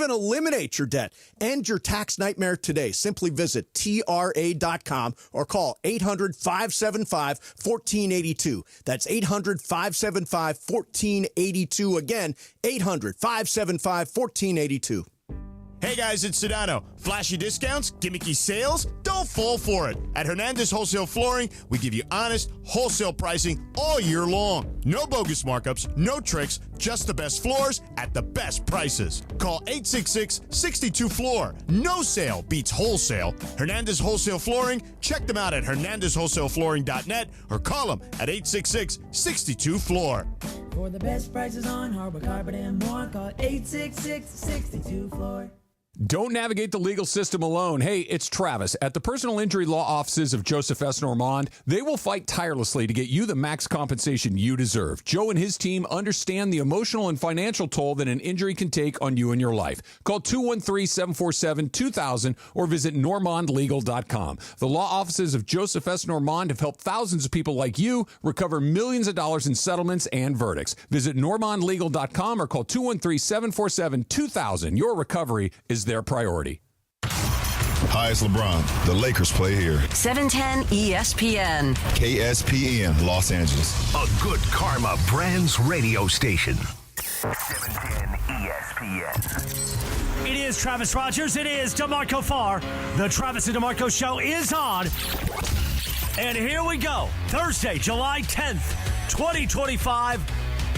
even eliminate your debt. End your tax nightmare today. Simply visit TRA.com or call 800-575-1482. That's 800-575-1482. Again, 800-575-1482. Hey guys, it's Sedano. Flashy discounts, gimmicky sales? Don't fall for it. At Hernandez Wholesale Flooring, we give you honest, wholesale pricing all year long. No bogus markups, no tricks, just the best floors at the best prices. Call 866-62-FLOOR. No sale beats wholesale. Hernandez Wholesale Flooring, check them out at hernandezwholesaleflooring.net or call them at 866-62-FLOOR. For the best prices on hardwood, carpet, and more, call 866-62-FLOOR. Don't navigate the legal system alone. Hey, it's Travis. At the personal injury law offices of Joseph S. Normand, they will fight tirelessly to get you the max compensation you deserve. Joe and his team understand the emotional and financial toll that an injury can take on you and your life. Call 213-747-2000 or visit normandlegal.com. The law offices of Joseph S. Normand have helped thousands of people like you recover millions of dollars in settlements and verdicts. Visit normandlegal.com or call 213-747-2000. Your recovery is their priority. Hi, it's LeBron. The Lakers play here. 710 ESPN. KSPN, Los Angeles. A good karma brands radio station. 710 ESPN. It is Travis Rogers. It is DeMarco Farr. The Travis and DeMarco Show is on. And here we go. Thursday, July 10th, 2025.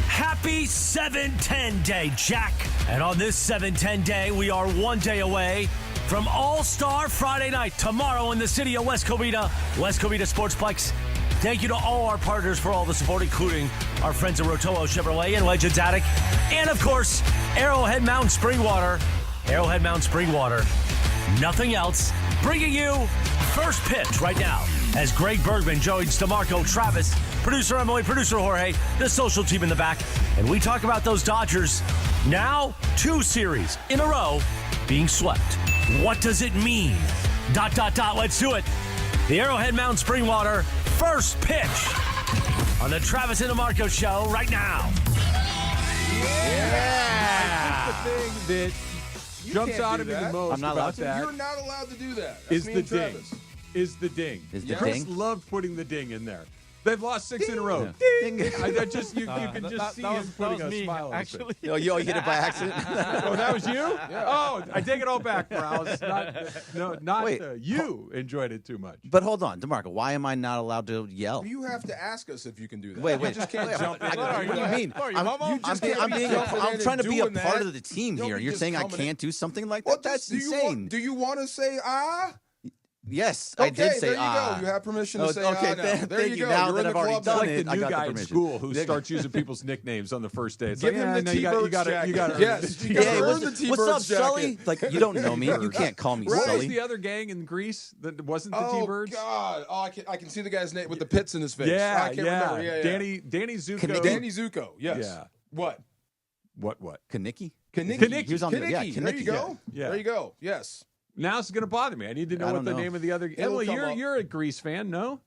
Happy 710 Day, Jack. And on this 710 Day, we are 1 day away from All-Star Friday night tomorrow in the city of West Covina Sportsplex. Thank you to all our partners for all the support, including our friends at Rotowo Chevrolet and Legends Attic. And, of course, Arrowhead Mountain Spring Water. Arrowhead Mountain Spring Water. Nothing else. Bringing you first pitch right now as Greg Bergman joins DeMarco, Travis, producer Emily, producer Jorge, the social team in the back. And we talk about those Dodgers now 2 series in a row being swept. What does it mean? ... Let's do it. The Arrowhead Mountain Spring Water first pitch on the Travis and DeMarco Show right now. Yeah! The thing that jumps out at me the most I'm not allowed about to. that You're not allowed to do that. is That's the me and ding. Travis. Is the ding. Is the Chris ding? loved putting the ding in there. They've lost 6 in a row. Ding. You can just see him putting a smile on his face. Yo, you hit it by accident. Oh, that was you? Yeah. Oh, I take it all back, Browse. Wait, you enjoyed it too much. But hold on, DeMarco, why am I not allowed to yell? You have to ask us if you can do that. Wait. You just can't jump in. What do you mean? I'm trying to be a part of the team here. You're saying I can't do something like that? That's insane. Do you want to say ah? Yes, Okay, I did say there you go. You have permission to say okay, ah now. There thank you go. Now You're that in I've the already club. done Like it, the I new got guy the in permission. school who starts using people's nicknames on the first day. It's Give like, him the no, T-Birds you got jacket. to. Yes, you gotta earn the T-Birds what's up, jacket. Sully? Like, you don't know me. You can't call me What was Sully. the other gang in Greece that wasn't the T-Birds? God. Oh, I can see the guy's name with the pits in his face. Yeah, I can't remember. Yeah. Danny Zuko. Danny Zuko. Yes. Yeah. What? Kaniki? Kaniki. He was on the Kaniki. There you go. Yeah. There you go. Yes. Now it's going to bother me. I need to know what the name of the other. Emily, you're a Grease fan, no?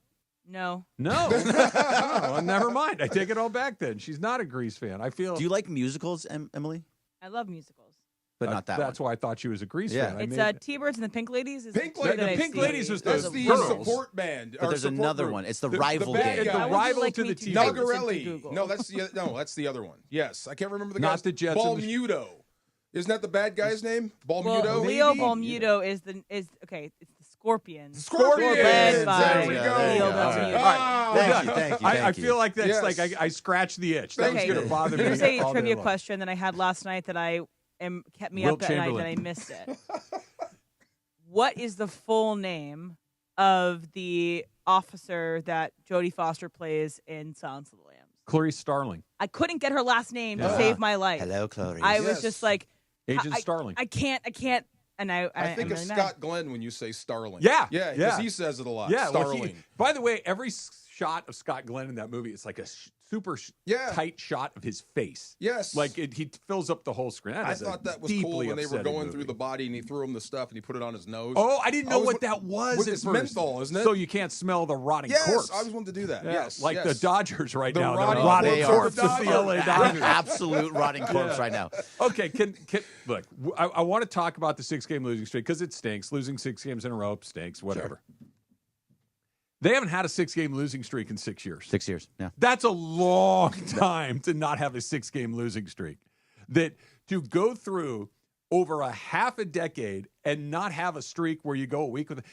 No. No. Well, never mind. I take it all back then. She's not a Grease fan. I feel. Do you like musicals, Emily? I love musicals. But not that That's why I thought she was a Grease fan. It's T-Birds and the Pink Ladies. The Pink Ladies was the support band. But there's another one. It's the rival gang. The rival to the T-Birds. Nuggerelli. No, that's the other one. Yes, I can't remember the guy's Not the Jets. Balmuto. Isn't that the bad guy's name? Balmuto? Well, Leo Balmuto is okay. It's the Scorpions. Scorpions. Led by There we go. Leo Balmuto. Thank you. I feel like that's like I scratched the itch. That was going to bother me. Here's a all day trivia long. question that I had last night that kept me Wilt up at night Chamberlain. and I missed it. What is the full name of the officer that Jodie Foster plays in Silence of the Lambs? Clarice Starling. I couldn't get her last name to save my life. Hello, Clarice. I was just like, Agent Starling. I can't. And I think I'm of really mad. Scott Glenn when you say Starling. Yeah. Because he says it a lot. Yeah. Starling. By the way, every shot of Scott Glenn in that movie, it's like a super tight shot of his face. Yes. Like he fills up the whole screen. I thought that was cool when they were going through the body and he threw him the stuff and he put it on his nose. Oh, I didn't know what that was. It's menthol, isn't it? So you can't smell the rotting corpse. Yes, I was wanting to do that. Yeah, Yes. like the Dodgers right now. The rotting corpse of the LA Dodgers. Absolute rotting corpse right now. Okay, look, I want to talk about the 6-game losing streak because it stinks. Losing 6 games in a row stinks, whatever. Sure. They haven't had a 6-game losing streak in 6 years. 6 years, yeah. That's a long time to not have a 6-game losing streak. That to go through over a half a decade and not have a streak where you go a week with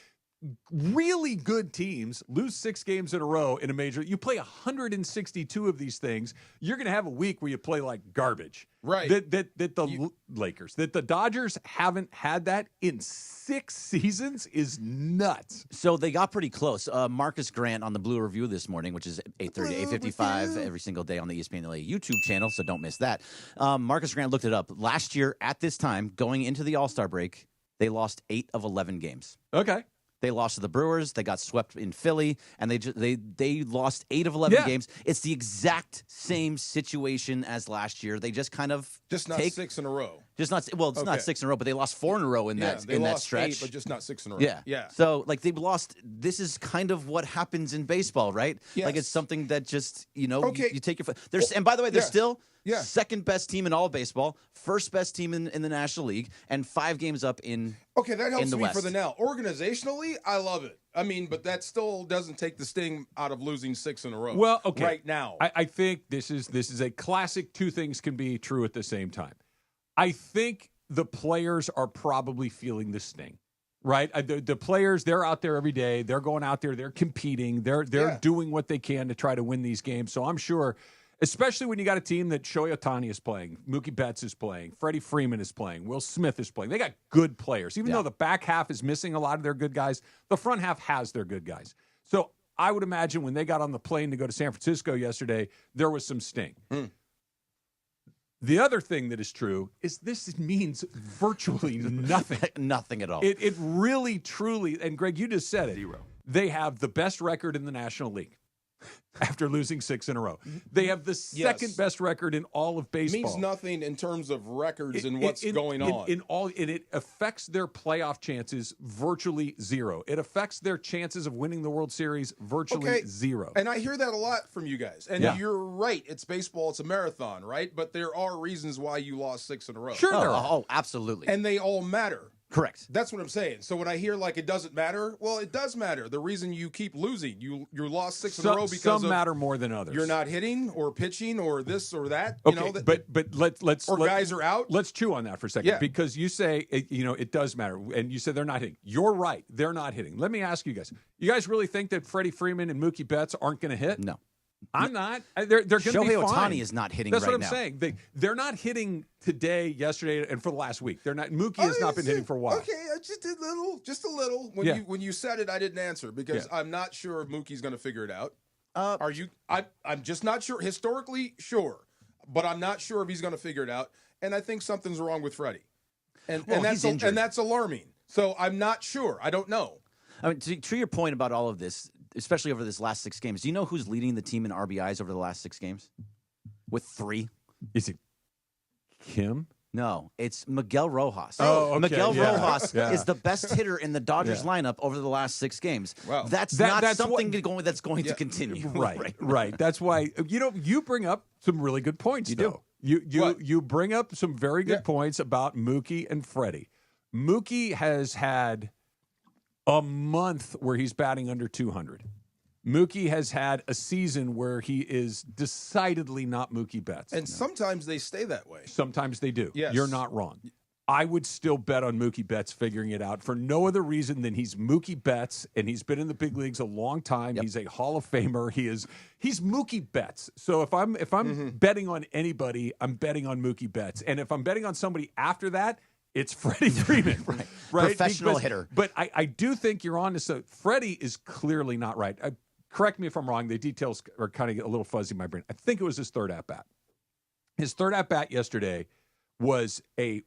really good teams lose 6 games in a row in a major. You play 162 of these things. You're going to have a week where you play like garbage. Right. The Lakers, that the Dodgers haven't had that in 6 seasons is nuts. So they got pretty close. Marcus Grant on the Blue Review this morning, which is 8:30, 8:55 every single day on the ESPN LA YouTube channel, so don't miss that. Marcus Grant looked it up. Last year at this time, going into the All-Star break, they lost 8 of 11 games. Okay. They lost to the Brewers. They got swept in Philly, and they lost 8 of 11 games. It's the exact same situation as last year. They just kind of not 6 in a row. It's not 6 in a row, but they lost 4 in a row in that stretch. 8, but just not 6 in a row. Yeah. So like they've lost. This is kind of what happens in baseball, right? Yes. Like it's something that just you take your foot. And by the way, they're still. Yeah. Second best team in all of baseball, first best team in the National League, and 5 games up in that helps me West. for the now. Organizationally, I love it. I mean, but that still doesn't take the sting out of losing 6 in a row. Well, okay. Right now. I think this is a classic 2 things can be true at the same time. I think the players are probably feeling the sting. Right? The players, they're out there every day. They're going out there. They're competing. They're doing what they can to try to win these games. So I'm sure, especially when you got a team that Shohei Ohtani is playing, Mookie Betts is playing, Freddie Freeman is playing, Will Smith is playing. They got good players. Even though the back half is missing a lot of their good guys, the front half has their good guys. So I would imagine when they got on the plane to go to San Francisco yesterday, there was some sting. The other thing that is true is this means virtually nothing. Nothing at all. It really, truly, and Greg, you just said it. 0. They have the best record in the National League after losing 6 in a row. They have the second best record in all of baseball. Means nothing in terms of records and what's going on. It affects their playoff chances virtually 0. It affects their chances of winning the World Series virtually 0. And I hear that a lot from you guys. And you're right. It's baseball. It's a marathon, right? But there are reasons why you lost 6 in a row. Sure there are. Oh, absolutely. And they all matter. Correct. That's what I'm saying. So when I hear like it doesn't matter, well, it does matter. The reason you keep losing, you lost 6 in a row because some matter more than others. You're not hitting or pitching or this or that. Okay, but let's guys are out. Let's chew on that for a second because you say it does matter, and you said they're not hitting. You're right. They're not hitting. Let me ask you guys. You guys really think that Freddie Freeman and Mookie Betts aren't going to hit? No. I'm not. They're going to be fine. Shohei Ohtani is not hitting right now. That's what I'm saying. They're not hitting today, yesterday, and for the last week. They're not. Mookie has not been hitting for a while. Okay, just a little. When you said it, I didn't answer because I'm not sure if Mookie's going to figure it out. Are you? I'm just not sure. Historically, sure, but I'm not sure if he's going to figure it out. And I think something's wrong with Freddie, and that's alarming. So I'm not sure. I don't know. I mean, to your point about all of this, especially over this last 6 games, do you know who's leading the team in RBIs over the last 6 games? With 3. Is it Kim? No, it's Miguel Rojas. Oh, okay. Miguel Rojas is the best hitter in the Dodgers lineup over the last 6 games. Wow. That's something that's going to continue. Right. That's why you bring up some really good points. You bring up some very good points about Mookie and Freddie. Mookie has had a month where he's batting under 200. Mookie has had a season where he is decidedly not Mookie Betts. And sometimes they stay that way. Sometimes they do. Yes. You're not wrong. I would still bet on Mookie Betts figuring it out for no other reason than he's Mookie Betts, and he's been in the big leagues a long time. He's a Hall of Famer. He's Mookie Betts. So if I'm betting on anybody, I'm betting on Mookie Betts. And if I'm betting on somebody after that, it's Freddie Freeman, right? Professional hitter. But I do think you're on to so Freddie is clearly not right. Correct me if I'm wrong. The details are kind of a little fuzzy in my brain. I think it was his third at-bat. His third at-bat yesterday was a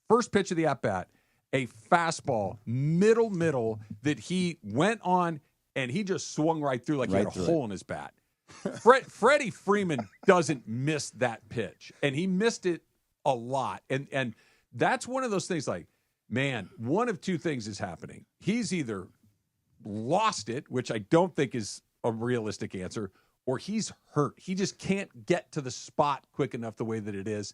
first pitch of the at-bat, a fastball, middle, that he went on, and he just swung right through like he had a hole in his bat. Freddie Freeman doesn't miss that pitch, and he missed it a lot. And that's one of those things like, man, one of two things is happening. He's either lost it, which I don't think is a realistic answer, or he's hurt. He just can't get to the spot quick enough the way that it is.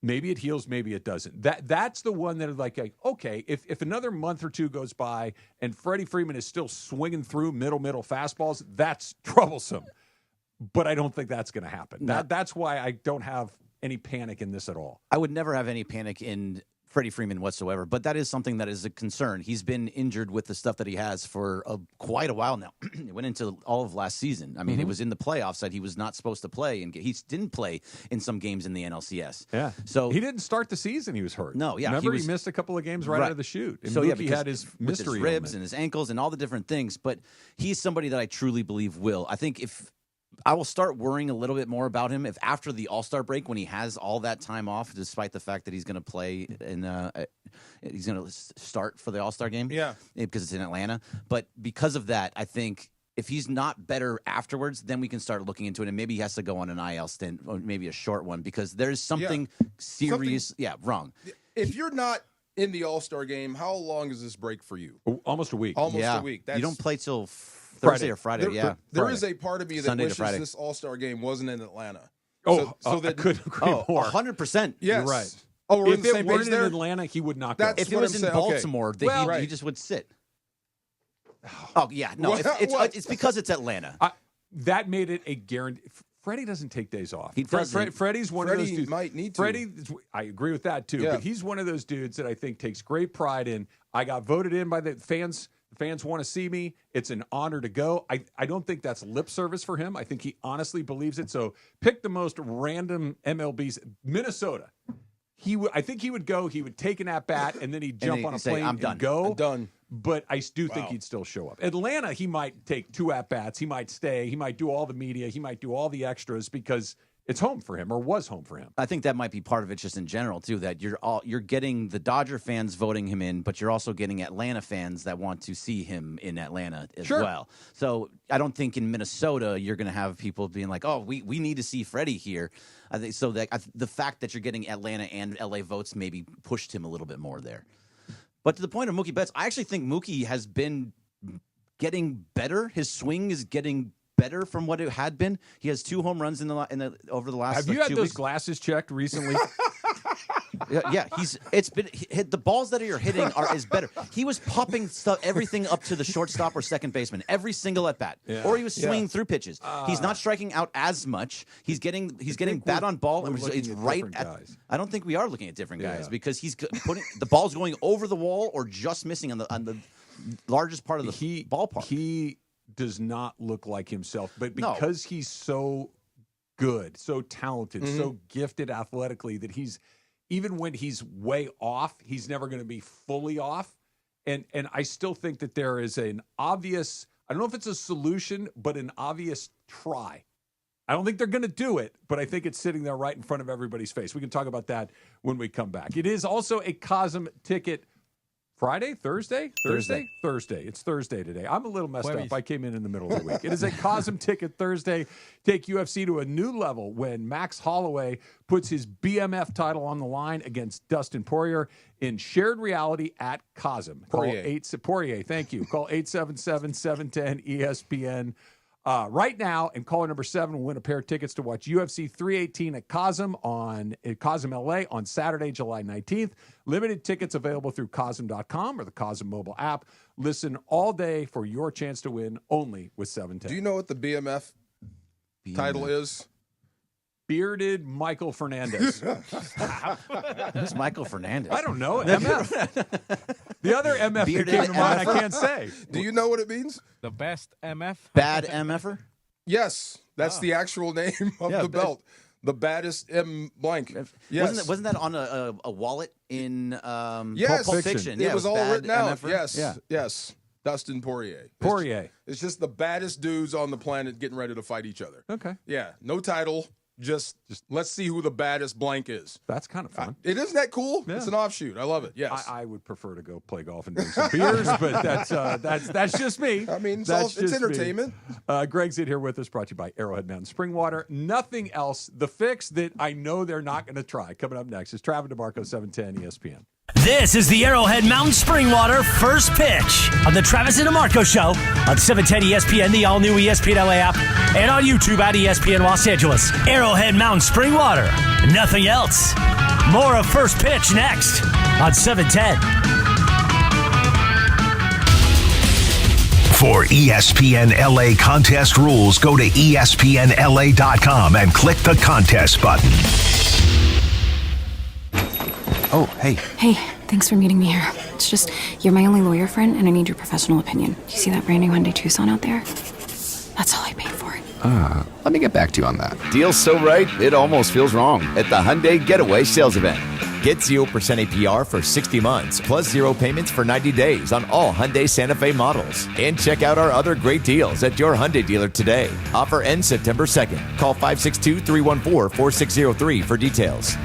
Maybe it heals, maybe it doesn't. That's the one that is like, okay, if another month or two goes by and Freddie Freeman is still swinging through middle fastballs, that's troublesome. But I don't think that's going to happen. No. That's why I don't have any panic in this at all. I would never have any panic in Freddie Freeman whatsoever, but that is something that is a concern. He's been injured with the stuff that he has for quite a while now. It went into all of last season. I mean, it was in the playoffs that he was not supposed to play, and he didn't play in some games in the NLCS. Yeah. So he didn't start the season. He was hurt. No, yeah. Remember, he missed a couple of games right out of the chute. And so, he had his with mystery his ribs ailment. and his ankles and all the different things, but he's somebody that I truly believe will. I think if I will start worrying a little bit more about him if after the All-Star break, when he has all that time off, despite the fact that he's going to play he's going to start for the All-Star game. Yeah. Because it's in Atlanta. But because of that, I think if he's not better afterwards, then we can start looking into it. And maybe he has to go on an IL stint or maybe a short one because there's something serious. Wrong. If you're not in the All-Star game, how long is this break for you? Almost a week. Almost a week. You don't play till Thursday or Friday. There is a part of me that Sunday to wishes Friday. this All-Star game wasn't in Atlanta. So that I couldn't agree more. 100%. Yes. You're right. Oh, we're in If the it same weren't page in there? Atlanta, he would not go. That's If it what was I'm in saying. Okay. Baltimore, he just would sit. No, What? it's because it's Atlanta. That made it a guarantee. Freddie doesn't take days off. He doesn't. Freddie's one of those dudes. Might need to. Freddie, I agree with that too. Yeah. But he's one of those dudes that I think takes great pride in. I got voted in by the fans. The fans want to see me. It's an honor to go. I don't think that's lip service for him. I think he honestly believes it. So pick the most random MLBs. Minnesota. I think he would go. He would take an at bat and then he'd jump on a plane and go. I'm done. But I do think he'd still show up. Atlanta, he might take 2 at-bats. He might stay. He might do all the media. He might do all the extras because it's home for him or was home for him. I think that might be part of it just in general, too, that you're getting the Dodger fans voting him in, but you're also getting Atlanta fans that want to see him in Atlanta as well. So I don't think in Minnesota you're going to have people being like, oh, we need to see Freddie here. I think so that the fact that you're getting Atlanta and LA votes maybe pushed him a little bit more there. But to the point of Mookie Betts, I actually think Mookie has been getting better. His swing is getting better from what it had been. He has 2 home runs over the last. Have you had 2 those weeks. glasses checked recently? Yeah, it's been the balls that you're hitting is better. He was popping everything up to the shortstop or second baseman every single at bat, or he was swinging through pitches. He's not striking out as much. He's getting bat on ball, and it's right at. Guys. I don't think we are looking at different guys because he's putting the ball's going over the wall or just missing on the largest part of the ballpark. He does not look like himself, but because he's so good, so talented, so gifted athletically that he's. Even when he's way off, he's never going to be fully off. And I still think that there is an obvious, I don't know if it's a solution, but an obvious try. I don't think they're going to do it, but I think it's sitting there right in front of everybody's face. We can talk about that when we come back. It is also a Cosm Ticket Friday, Thursday. It's Thursday today. I'm a little messed up. I came in the middle of the week. It is a Cosm Ticket Thursday. Take UFC to a new level when Max Holloway puts his BMF title on the line against Dustin Poirier in shared reality at Cosm. Poirier, thank you. Call 877-710-ESPN. Right now, and caller number 7 will win a pair of tickets to watch UFC 318 at Cosm LA on Saturday, July 19th. Limited tickets available through Cosm.com or the Cosm mobile app. Listen all day for your chance to win only with 710. Do you know what the BMF title is? Bearded Michael Fernandez. Who's Michael Fernandez? I don't know. MF. The other MF that came to mind, I can't say. Do you know what it means? The best MF? Bad MFer? Yes. That's the actual name of the belt. The baddest M blank. Yes. Wasn't that on a wallet in yes. Pulp Fiction? It was all written out. MFer? Yes. Yeah. Yes. Dustin Poirier. Poirier. It's just the baddest dudes on the planet getting ready to fight each other. Okay. Yeah. No title. Just let's see who the baddest blank is. That's kind of fun. Isn't that cool? Yeah. It's an offshoot. I love it. Yes. I would prefer to go play golf and drink some beers, but that's just me. I mean, That's it's just entertainment. Greg's in here with us, brought to you by Arrowhead Mountain Spring Water. Nothing else. The fix that I know they're not going to try. Coming up next is Travis DeMarco, 710 ESPN. This is the Arrowhead Mountain Spring Water first pitch on the Travis and DeMarco Show on 710 ESPN, the all-new ESPN LA app, and on YouTube at ESPN Los Angeles. Arrowhead Mountain Spring Water. Nothing else. More of first pitch next on 710. For ESPN LA contest rules, go to ESPNLA.com and click the contest button. Oh, hey. Hey, thanks for meeting me here. It's just, you're my only lawyer friend, and I need your professional opinion. You see that brand new Hyundai Tucson out there? That's all I paid for it. Let me get back to you on that. Deal's so right, it almost feels wrong at the Hyundai Getaway Sales Event. Get 0% APR for 60 months, plus 0 payments for 90 days on all Hyundai Santa Fe models. And check out our other great deals at your Hyundai dealer today. Offer ends September 2nd. Call 562-314-4603 for details.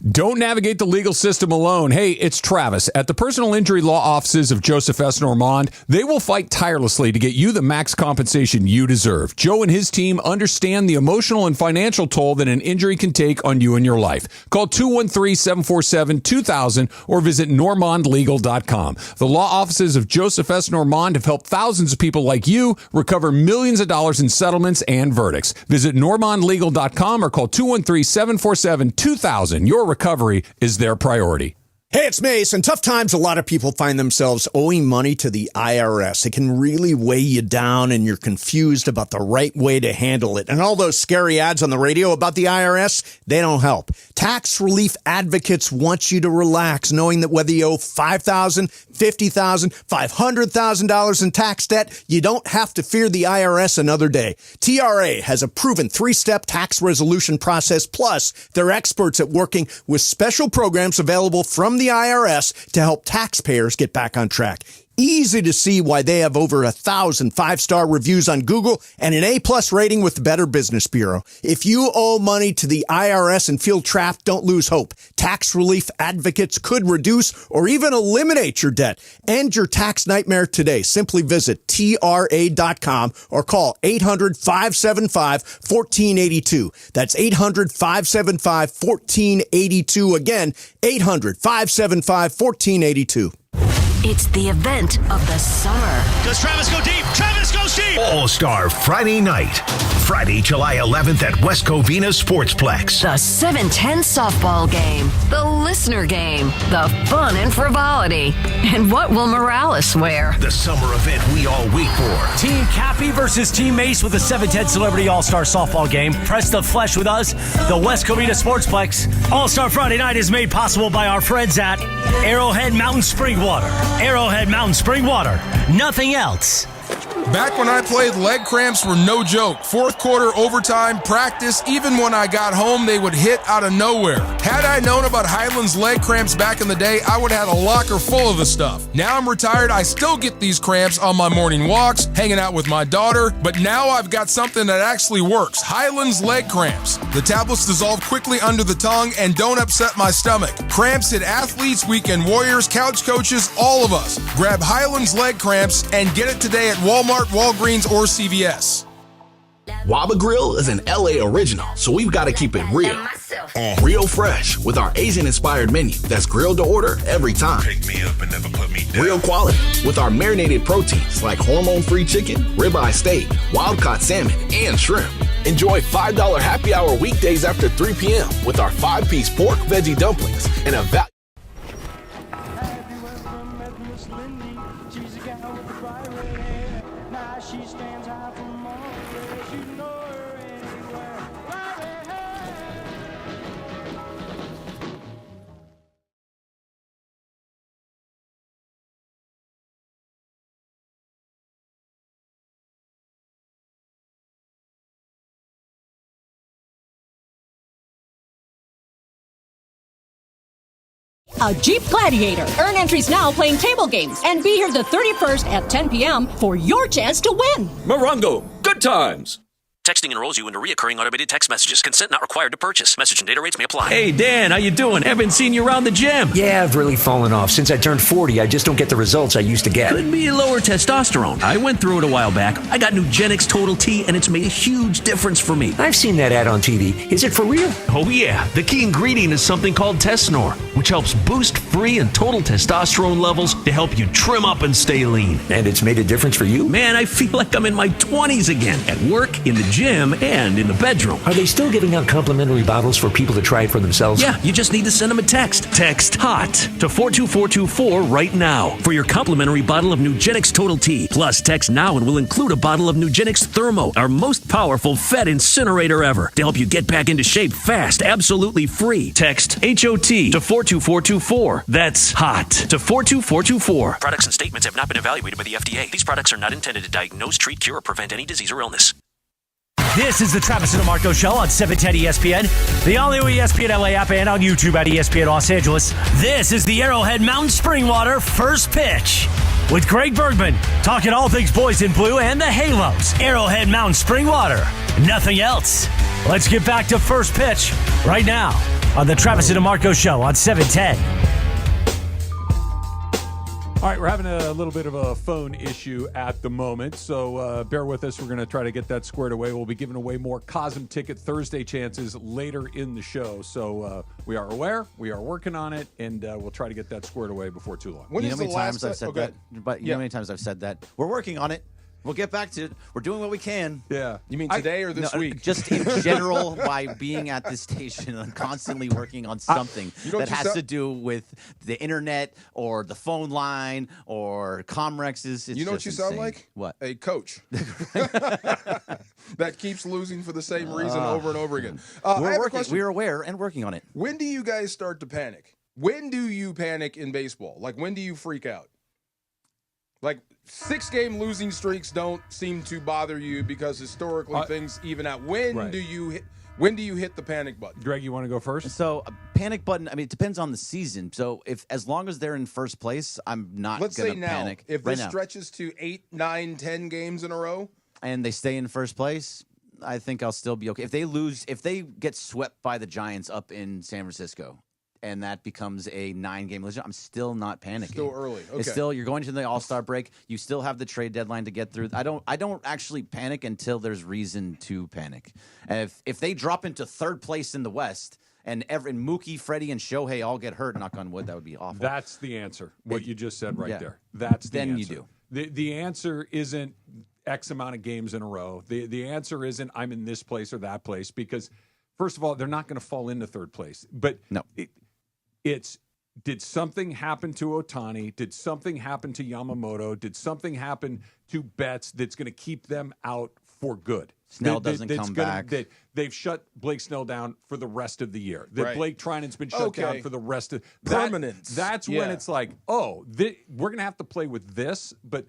Don't navigate the legal system alone. Hey, it's Travis. At the personal injury law offices of Joseph S. Normand, they will fight tirelessly to get you the max compensation you deserve. Joe and his team understand the emotional and financial toll that an injury can take on you and your life. Call 213-747-2000 or visit normandlegal.com. The law offices of Joseph S. Normand have helped thousands of people like you recover millions of dollars in settlements and verdicts. Visit normandlegal.com or call 213-747-2000. Your recovery is their priority. Hey, it's Mace. In tough times, a lot of people find themselves owing money to the IRS. It can really weigh you down, and you're confused about the right way to handle it. And all those scary ads on the radio about the IRS, they don't help. Tax relief advocates want you to relax, knowing that whether you owe $5,000, $50,000, $500,000 in tax debt, you don't have to fear the IRS another day. TRA has a proven 3-step tax resolution process, plus they're experts at working with special programs available from the IRS to help taxpayers get back on track. Easy to see why they have over 1,000 5-star reviews on Google and an A+ rating with the Better Business Bureau. If you owe money to the IRS and feel trapped, don't lose hope. Tax relief advocates could reduce or even eliminate your debt. End your tax nightmare today. Simply visit TRA.com or call 800-575-1482. That's 800-575-1482. Again, 800-575-1482. It's the event of the summer. Does Travis go deep? Travis goes deep! All-Star Friday night. Friday, July 11th at West Covina Sportsplex. The 710 softball game. The listener game. The fun and frivolity. And what will Morales wear? The summer event we all wait for. Team Cappy versus Team Mace with the 710 Celebrity All-Star Softball Game. Press the flesh with us, the West Covina Sportsplex. All-Star Friday night is made possible by our friends at Arrowhead Mountain Spring Water. Arrowhead Mountain Spring Water. Nothing else. Back when I played, leg cramps were no joke. Fourth quarter, overtime, practice, even when I got home, they would hit out of nowhere. Had I known about Highland's leg cramps back in the day, I would have had a locker full of the stuff. Now I'm retired, I still get these cramps on my morning walks, hanging out with my daughter, but now I've got something that actually works. Highland's leg cramps. The tablets dissolve quickly under the tongue and don't upset my stomach. Cramps hit athletes, weekend warriors, couch coaches, all of us. Grab Highland's leg cramps and get it today at Walmart, Walgreens, or CVS. Waba Grill is an LA original, so we've got to keep it real. Real fresh with our Asian-inspired menu that's grilled to order every time. Pick me up and never put me down. Real quality with our marinated proteins like hormone-free chicken, ribeye steak, wild-caught salmon, and shrimp. Enjoy $5 happy hour weekdays after 3 p.m. with our 5-piece pork veggie dumplings and a value. A Jeep Gladiator. Earn entries now playing table games and be here the 31st at 10 p.m. for your chance to win. Morongo, good times. Texting enrolls you into recurring automated text messages. Consent not required to purchase. Message and data rates may apply. Hey, Dan, how you doing? Haven't seen you around the gym. Yeah, I've really fallen off. Since I turned 40, I just don't get the results I used to get. Could be lower testosterone. I went through it a while back. I got Nugenix Total T, and it's made a huge difference for me. I've seen that ad on TV. Is it for real? Oh, yeah. The key ingredient is something called Tesnor, which helps boost free and total testosterone levels to help you trim up and stay lean. And it's made a difference for you? Man, I feel like I'm in my 20s again, at work, in the gym, and in the bedroom. Are they still giving out complimentary bottles for people to try it for themselves? Yeah, you just need to send them a text. Text HOT to 42424 right now for your complimentary bottle of Nugenix Total T. Plus, text now and we'll include a bottle of Nugenix Thermo, our most powerful fat incinerator ever, to help you get back into shape fast, absolutely free. Text HOT to 42424. That's HOT to 42424. Products and statements have not been evaluated by the FDA. These products are not intended to diagnose, treat, cure, or prevent any disease or illness. This is the Travis and DeMarco Show on 710 ESPN, the all-new ESPN LA app, and on YouTube at ESPN Los Angeles. This is the Arrowhead Mountain Springwater First Pitch with Greg Bergman, talking all things boys in blue and the Halos. Arrowhead Mountain Springwater, nothing else. Let's get back to First Pitch right now on the Travis and DeMarco Show on 710. All right, we're having a little bit of a phone issue at the moment, so bear with us. We're going to try to get that squared away. We'll be giving away more Cosm Ticket Thursday chances later in the show, so we are aware, we are working on it, and we'll try to get that squared away before too long. You know how many times I've said that? But you know how many times I've said that? We're working on it. We'll get back to it. We're doing what we can. Yeah. You mean today or this week? Just in general, by being at this station and constantly working on something that has to do with the internet or the phone line or Comrexes. You know what you sound like? What? A coach. That keeps losing for the same reason over and over again. We're aware and working on it. When do you guys start to panic? When do you panic in baseball? Like, when do you freak out? Like, 6-game losing streaks don't seem to bother you because historically things even out. When do you hit the panic button? Greg, you want to go first? So, a panic button, I mean, it depends on the season. So, as long as they're in first place, I'm not going to panic. Let's say now, if this stretches to 8, 9, 10 games in a row, and they stay in first place, I think I'll still be okay. If they get swept by the Giants up in San Francisco, and that becomes a 9-game legend, I'm still not panicking. Still early. Okay. It's still, you're going to the All-Star break. You still have the trade deadline to get through. I don't actually panic until there's reason to panic. And if they drop into third place in the West and Mookie, Freddie, and Shohei all get hurt, knock on wood, that would be awful. That's the answer. What you just said right there. That's the answer. Then you do. The answer isn't X amount of games in a row. The answer isn't I'm in this place or that place because, first of all, they're not going to fall into third place. But no. It's did something happen to Ohtani? Did something happen to Yamamoto? Did something happen to Betts that's going to keep them out for good? Snell doesn't come back. They've shut Blake Snell down for the rest of the year. That Blake Treinen's been shut down for the rest of permanence. That's when it's like, we're going to have to play with this. But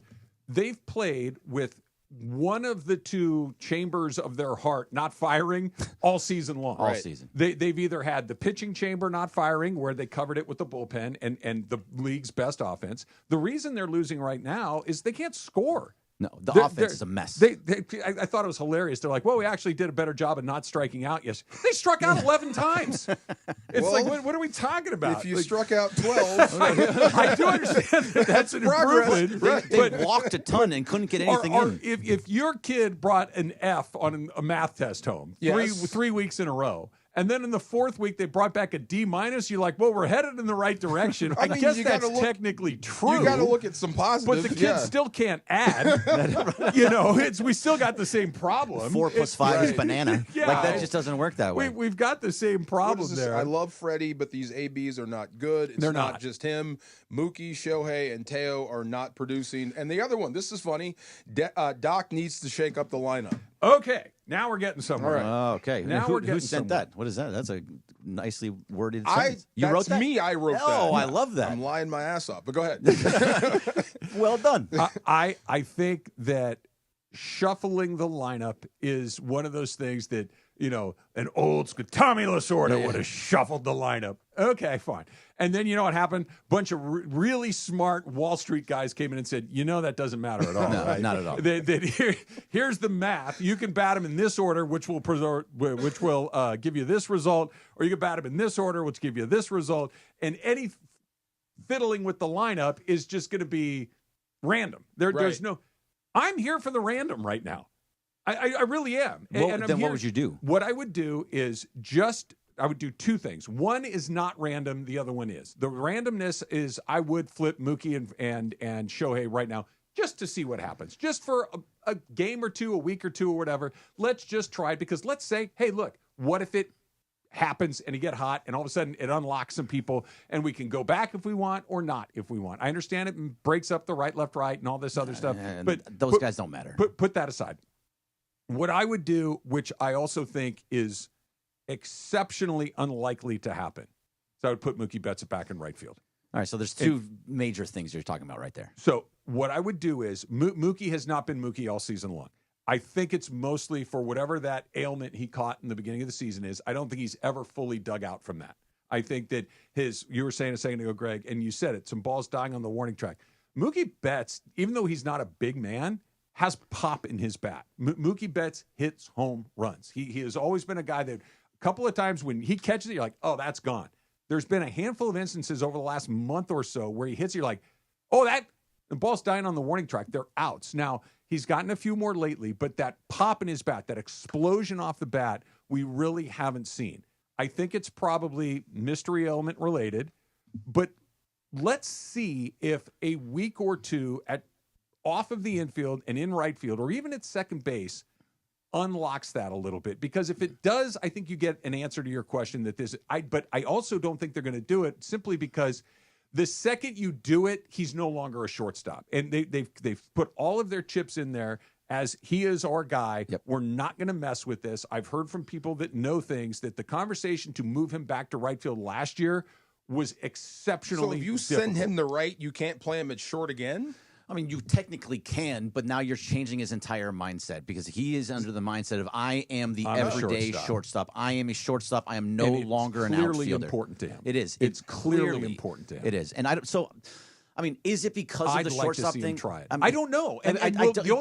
they've played with one of the two chambers of their heart not firing all season long. All season. They've either had the pitching chamber not firing where they covered it with the bullpen and the league's best offense. The reason they're losing right now is they can't score. No, the offense is a mess. I thought it was hilarious. They're like, well, we actually did a better job of not striking out. Yes, they struck out 11 times. It's like, what are we talking about? If you struck out 12. I do understand that's an improvement. They walked a ton and couldn't get anything in. If your kid brought an F on a math test home 3 weeks in a row, and then in the fourth week, they brought back a D-, you're like, well, we're headed in the right direction. I guess that's technically true. You got to look at some positives. But the kids still can't add. We still got the same problem. 4 + 5 is banana. Like, that just doesn't work that way. We've got the same problem there. I love Freddie, but these ABs are not good. They're not just him. Mookie, Shohei, and Teo are not producing. And the other one, this is funny, Doc needs to shake up the lineup. Okay, now we're getting somewhere. All right. Okay. Now who sent that? What is that? That's a nicely worded sentence. You wrote that? Me. I wrote that. Oh, I love that. I'm lying my ass off, but go ahead. Well done. I think that shuffling the lineup is one of those things that an old school Tommy Lasorda would have shuffled the lineup. Okay, fine. And then you know what happened? A bunch of really smart Wall Street guys came in and said, that doesn't matter at all. No, right? not at all. Here's the math. You can bat him in this order, which will give you this result, or you can bat him in this order, which give you this result. And any fiddling with the lineup is just going to be random. There's no. I'm here for the random right now. I really am. What would you do? What I would do is I would do two things. One is not random. The other one is. The randomness is I would flip Mookie and Shohei right now just to see what happens. Just for a game or two, a week or two or whatever. Let's just try it because let's say, hey, look, what if it happens and you get hot and all of a sudden it unlocks some people and we can go back if we want or not if we want. I understand it breaks up the right, left, right and all this other stuff. But those guys don't matter. Put that aside. What I would do, which I also think is exceptionally unlikely to happen, so I would put Mookie Betts back in right field. All right, so there's two major things you're talking about right there. So what I would do is Mookie has not been Mookie all season long. I think it's mostly for whatever that ailment he caught in the beginning of the season is. I don't think he's ever fully dug out from that. I think that you were saying a second ago, Greg, and you said it, some balls dying on the warning track. Mookie Betts, even though he's not a big man, has pop in his bat. Mookie Betts hits home runs. He has always been a guy that a couple of times when he catches it, you're like, oh, that's gone. There's been a handful of instances over the last month or so where he hits it, you're like, oh, the ball's dying on the warning track. They're outs. Now, he's gotten a few more lately, but that pop in his bat, that explosion off the bat, we really haven't seen. I think it's probably mystery element related, but let's see if a week or two off of the infield and in right field, or even at second base, unlocks that a little bit. Because if it does, I think you get an answer to your question but I also don't think they're going to do it simply because the second you do it, he's no longer a shortstop. And they've put all of their chips in there as he is our guy. Yep. We're not going to mess with this. I've heard from people that know things that the conversation to move him back to right field last year was exceptionally So if you send him to right, you can't play him at short again? I mean, you technically can, but now you're changing his entire mindset because he is under the mindset of I am the everyday shortstop. I am a shortstop. I am no longer an outfielder. It's clearly important to him. It is. It's clearly important to him. It is. And is it because of the shortstop thing? Try it. I don't know.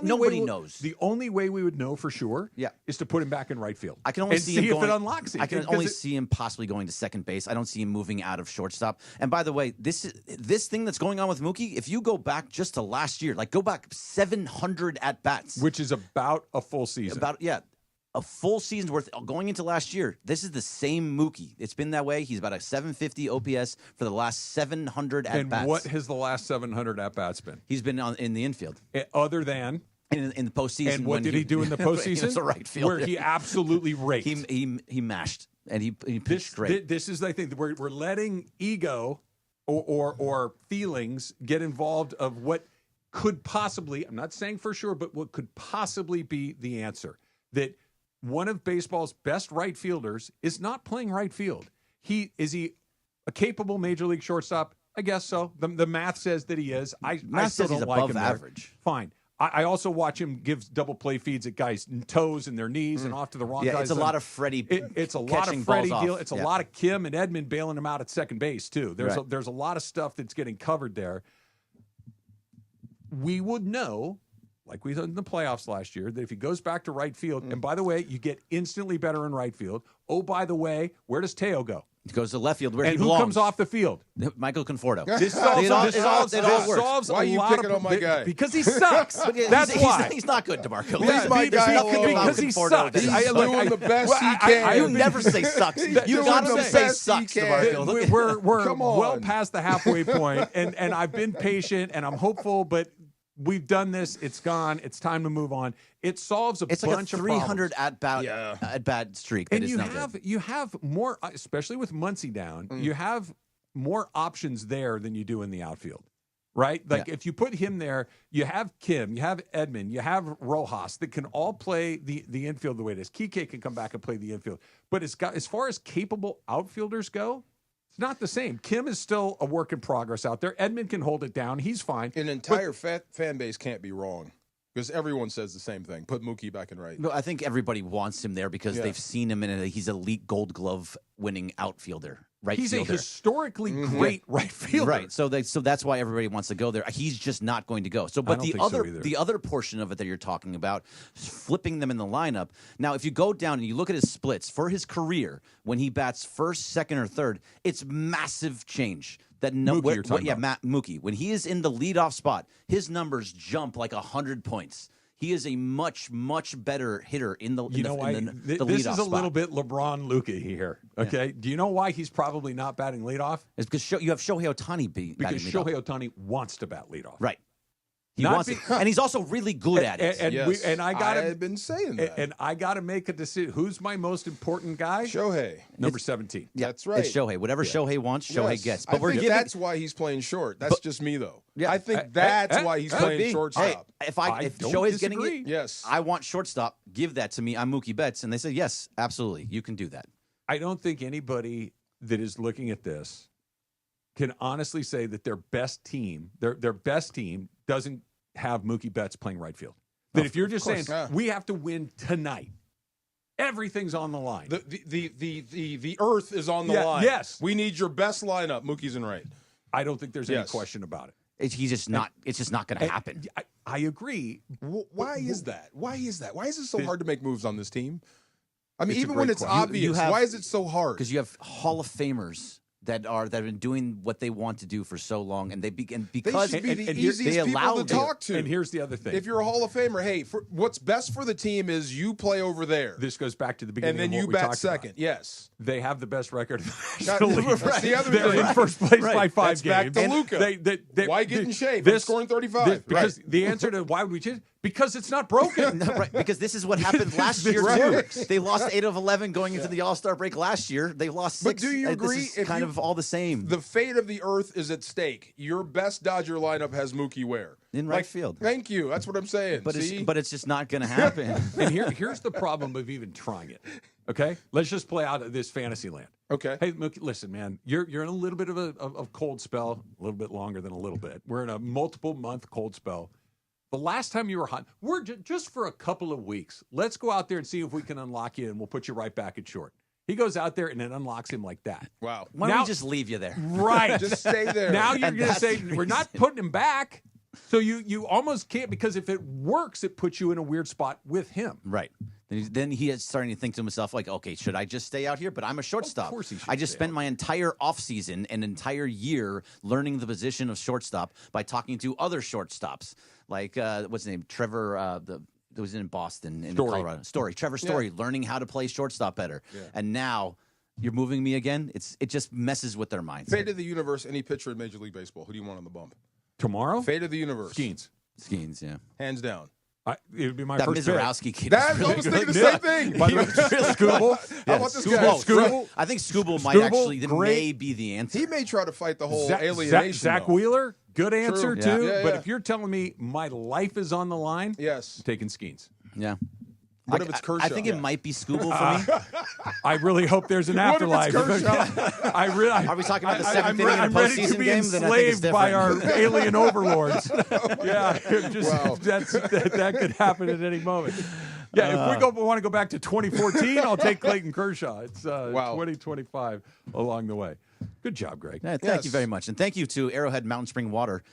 Nobody knows. The only way we would know for sure is to put him back in right field. I can only see him if it unlocks him. I can only see him possibly going to second base. I don't see him moving out of shortstop. And by the way, this thing that's going on with Mookie, if you go back just to last year, go back 700 at-bats. Which is about a full season. A full season's worth going into last year. This is the same Mookie. It's been that way. He's about a 750 OPS for the last 700 at-bats. And what has the last 700 at-bats been? He's been in the infield. Other than? In the postseason. And what did he do in the postseason? He was a right fielder. Where he absolutely raked. He mashed, and he pitched great. This is, I think, we're letting ego or feelings get involved of what could possibly, I'm not saying for sure, but what could possibly be the answer. That one of baseball's best right fielders is not playing right field. Is he a capable major league shortstop? I guess so. The math says that he is. I still don't like him average. Fine. I also watch him give double play feeds at guys' toes and their knees and off to the wrong guys. It's a lot of Freddie. It's a lot of Freddie deal. It's a lot of Kim and Edmund bailing him out at second base too. There's a lot of stuff that's getting covered there. We would know, like we did in the playoffs last year, that if he goes back to right field, and by the way, you get instantly better in right field. Oh, by the way, where does Teo go? He goes to left field where and he belongs. And who comes off the field? Michael Conforto. This solves why are you picking on my guy? Because he sucks. That's why. He's not good, DeMarco. Leave my guy alone. Because he sucks. He's doing the best he can. You never say sucks. You got to say sucks, DeMarco. We're well past the halfway point, and I've been patient, and I'm hopeful, but we've done this. It's gone. It's time to move on. It solves it's bunch like a 300 at-bat streak. And you have more, especially with Muncy down, you have more options there than you do in the outfield, right? If you put him there, you have Kim, you have Edmund, you have Rojas that can all play the infield the way it is. Kike can come back and play the infield. But as far as capable outfielders go, it's not the same. Kim is still a work in progress out there. Edmund can hold it down. He's fine. An entire fan base can't be wrong. Because everyone says the same thing. Put Mookie back in right. No, I think everybody wants him there because Yeah. they've seen him in he's elite Gold Glove winning outfielder. Right He's fielder. a historically great right fielder. Right. So that's why everybody wants to go there. He's just not going to go. So but don't the think so other either. the other portion of it that you're talking about, flipping them in the lineup. Now, if you go down and you look at his splits for his career when he bats first, second, or third, it's massive change. That Mookie you're talking about. Matt Mookie. When he is in the leadoff spot, his numbers jump like 100 points. He is a much, much better hitter in the You know why? the This leadoff is a spot. little bit LeBron Luka here. Okay. Do you know why he's probably not batting leadoff? It's because you have Shohei Ohtani Because batting leadoff. Shohei Ohtani wants to bat leadoff. Right. He Not wants it. And he's also really good at it. And I got I've been saying that. And I got to make a decision. Who's my most important guy? Shohei. Number 17. Yeah, That's right. It's Shohei. Whatever Shohei wants, Shohei Yes. gets. I But we're think giving. that's why he's playing short. That's just me, though. Yeah. I think that's why he's Could playing be. shortstop. Hey, if don't Shohei's disagree. getting it, Yes. I want shortstop. Give that to me. I'm Mookie Betts, and they said yes, absolutely, you can do that. I don't think anybody that is looking at this can honestly say that their best team, their best team, doesn't have Mookie Betts playing right field. That if you're just saying we have to win tonight, everything's on the line. The earth is on the line. Yes. We need your best lineup. Mookie's in right. I don't think there's any question about it. It's just not going to happen. I agree. Why is that? Why is that? Why is it so hard to make moves on this team? I mean, It's a even great when it's question. obvious, why is it so hard? Because you have Hall of Famers that have been doing what they want to do for so long, and because they should be the they easiest people allow to talk to. And here's the other thing. If you're a Hall of Famer, hey, what's best for the team is you play over there. This goes back to the beginning. And then of you what we bat talked second. about. Yes. They have the best record. That's the other They're thing. in first place Right. by 5 That's games. back to Luka. Why get in shape? I'm scoring 35. Because Right. the answer to why would we change? Because it's not broken. No, right, because this is what happened last year Right. too. They lost 8 of 11 going into the All-Star break last year. They lost 6. But do you agree? This is kind of all the same. The fate of the earth is at stake. Your best Dodger lineup has Mookie Ware. In right field. Thank you. That's what I'm saying. But See? it's just not going to happen. And here's the problem of even trying it. Okay, let's just play out of this fantasy land. Okay. Hey, Mookie, listen, man, you're in a little bit of a cold spell, a little bit longer than a little bit. We're in a multiple month cold spell. The last time you were hot, we're just for a couple of weeks. Let's go out there and see if we can unlock you, and we'll put you right back at short. He goes out there and it unlocks him like that. Wow. Why don't we just leave you there? Right. Just stay there. Now you're And going to that's say the we're not reason. putting him back. So you almost can't, because if it works, it puts you in a weird spot with him. Right. Then he is starting to think to himself, like, okay, should I just stay out here? But I'm a shortstop. Of course he should I just stay spent my entire offseason, an entire year, learning the position of shortstop by talking to other shortstops. Like, what's his name? Trevor, that was in Boston, in Story. Colorado. Trevor Story, learning how to play shortstop better. Yeah. And now you're moving me again? It just messes with their minds. Fate of the universe, any pitcher in Major League Baseball. Who do you want on the bump? Tomorrow? Fate of the universe. Skeens, yeah. Hands down. It would be my that first Mizorowski kid. I was thinking the same thing. Scooble. How about this guy? Scooble. I think Scooble might actually may be the answer. He may try to fight the whole Zach alienation. though. Wheeler, good answer True. too. Yeah, But yeah. if you're telling me my life is on the line, yes, I'm taking Skeens. Yeah. What if it's Kershaw? I think it might be Scooble for me. I really hope there's an What if it's afterlife. Kershaw? Are we talking about the seventh inning in I'm the ready to postseason be game? Then I think it's enslaved by our different. alien overlords. Yeah, just, Wow. that could happen at any moment. Yeah, if we want to go back to 2014, I'll take Clayton Kershaw. It's 2025 along the way. Good job, Greg. Yeah, thank you very much. And thank you to Arrowhead Mountain Spring Water.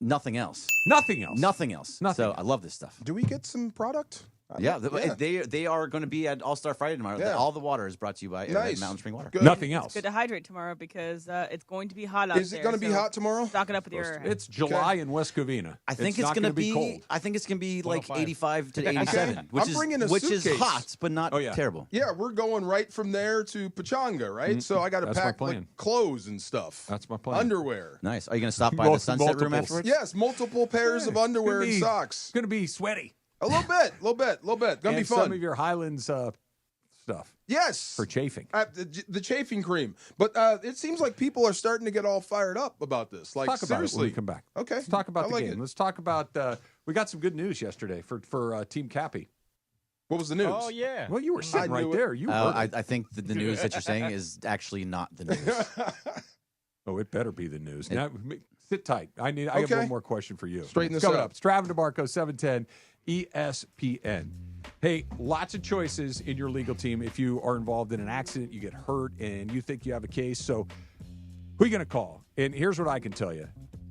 Nothing else. Nothing else. Nothing else. Nothing So else. I love this stuff. Do we get some product? Yeah, they are going to be at All-Star Friday tomorrow. Yeah. All the water is brought to you by Arrowhead Mountain Spring Water. Good. Nothing else. It's good to hydrate tomorrow because it's going to be hot out Is there. it going to be hot tomorrow? Stock it up with your It's July in West Covina. I think it's not going to be cold. I think it's going to be like 105. 85 to 87, which I'm bringing a is suitcase. hot but not terrible. Yeah, we're going right from there to Pachanga, right? So I got to That's my pack plan. like clothes and stuff. That's my plan. Underwear. Nice. Are you going to stop by the Sunset Room Multiples. afterwards? Yes, multiple pairs of underwear and socks. It's going to be sweaty. A little bit. Gonna be And fun. some of your Highlands stuff. Yes. For chafing. The chafing cream. But it seems like people are starting to get all fired up about this. Like, Talk about it seriously. when we come back. Okay. Let's talk about I the like game. it. Let's talk about we got some good news yesterday for Team Cappy. What was the news? Oh, yeah. Well, you were sitting right there. You heard it. I think that the news that you're saying is actually not the news. Oh, it better be the news. Now, Sit tight. I have one more question for you. Straighten this coming out. up. Strav and DeMarco, 710 ESPN. Hey, lots of choices in your legal team. If you are involved in an accident, you get hurt, and you think you have a case. So who are you going to call? And here's what I can tell you.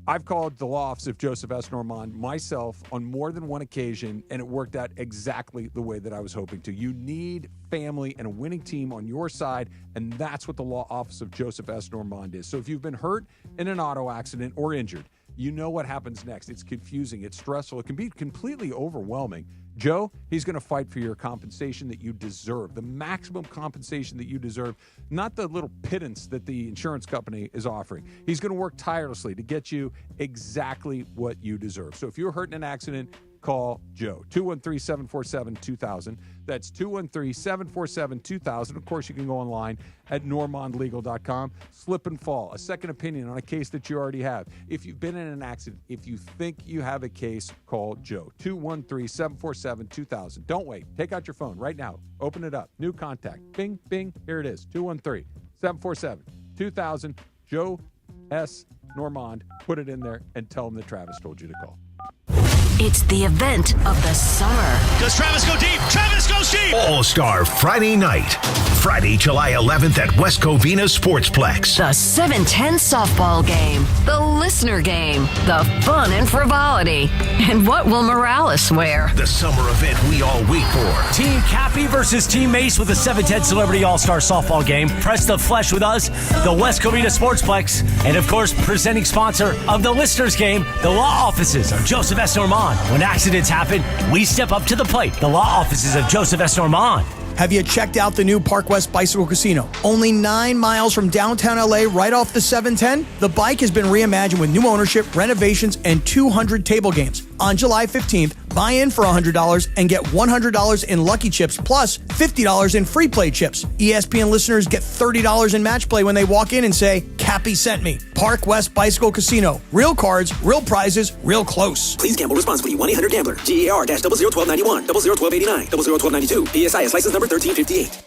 I've called the law office of Joseph S. Normand myself on more than one occasion, and it worked out exactly the way that I was hoping to. You need family and a winning team on your side, and that's what the law office of Joseph S. Normand is. So if you've been hurt in an auto accident or injured, you know what happens next. It's confusing. It's stressful. It can be completely overwhelming. Joe, he's going to fight for your compensation that you deserve, the maximum compensation that you deserve, not the little pittance that the insurance company is offering. He's going to work tirelessly to get you exactly what you deserve. So if you're hurt in an accident, call Joe. 213-747-2000. That's 213-747-2000. Of course, you can go online at normandlegal.com. Slip and fall, a second opinion on a case that you already have. If you've been in an accident, if you think you have a case, call Joe. 213-747-2000. Don't wait. Take out your phone right now. Open it up. New contact. Bing, bing. Here it is. 213-747-2000. Joe S. Normand. Put it in there and tell him that Travis told you to call. It's the event of the summer. Does Travis go deep? Travis goes deep! All-Star Friday night. Friday, July 11th at West Covina Sportsplex. The 710 softball game. The listener game. The fun and frivolity. And what will Morales wear? The summer event we all wait for. Team Cappy versus Team Mace with the 710 Celebrity All-Star Softball game. Press the flesh with us, the West Covina Sportsplex. And, of course, presenting sponsor of the listeners game, the law offices of Joseph S. Normand. When accidents happen, we step up to the plate. The law offices of Joseph S. Normand. Have you checked out the new Park West Bicycle Casino? Only 9 miles from downtown LA, right off the 710. The bike has been reimagined with new ownership, renovations, and 200 table games. On July 15th, buy in for $100 and get $100 in Lucky Chips plus $50 in free play chips. ESPN listeners get $30 in match play when they walk in and say, Cappy sent me. Park West Bicycle Casino. Real cards, real prizes, real close. Please gamble responsibly. 1-800-GAMBLER. GAR-001291, 001289, 001292. PSIS license number 1358.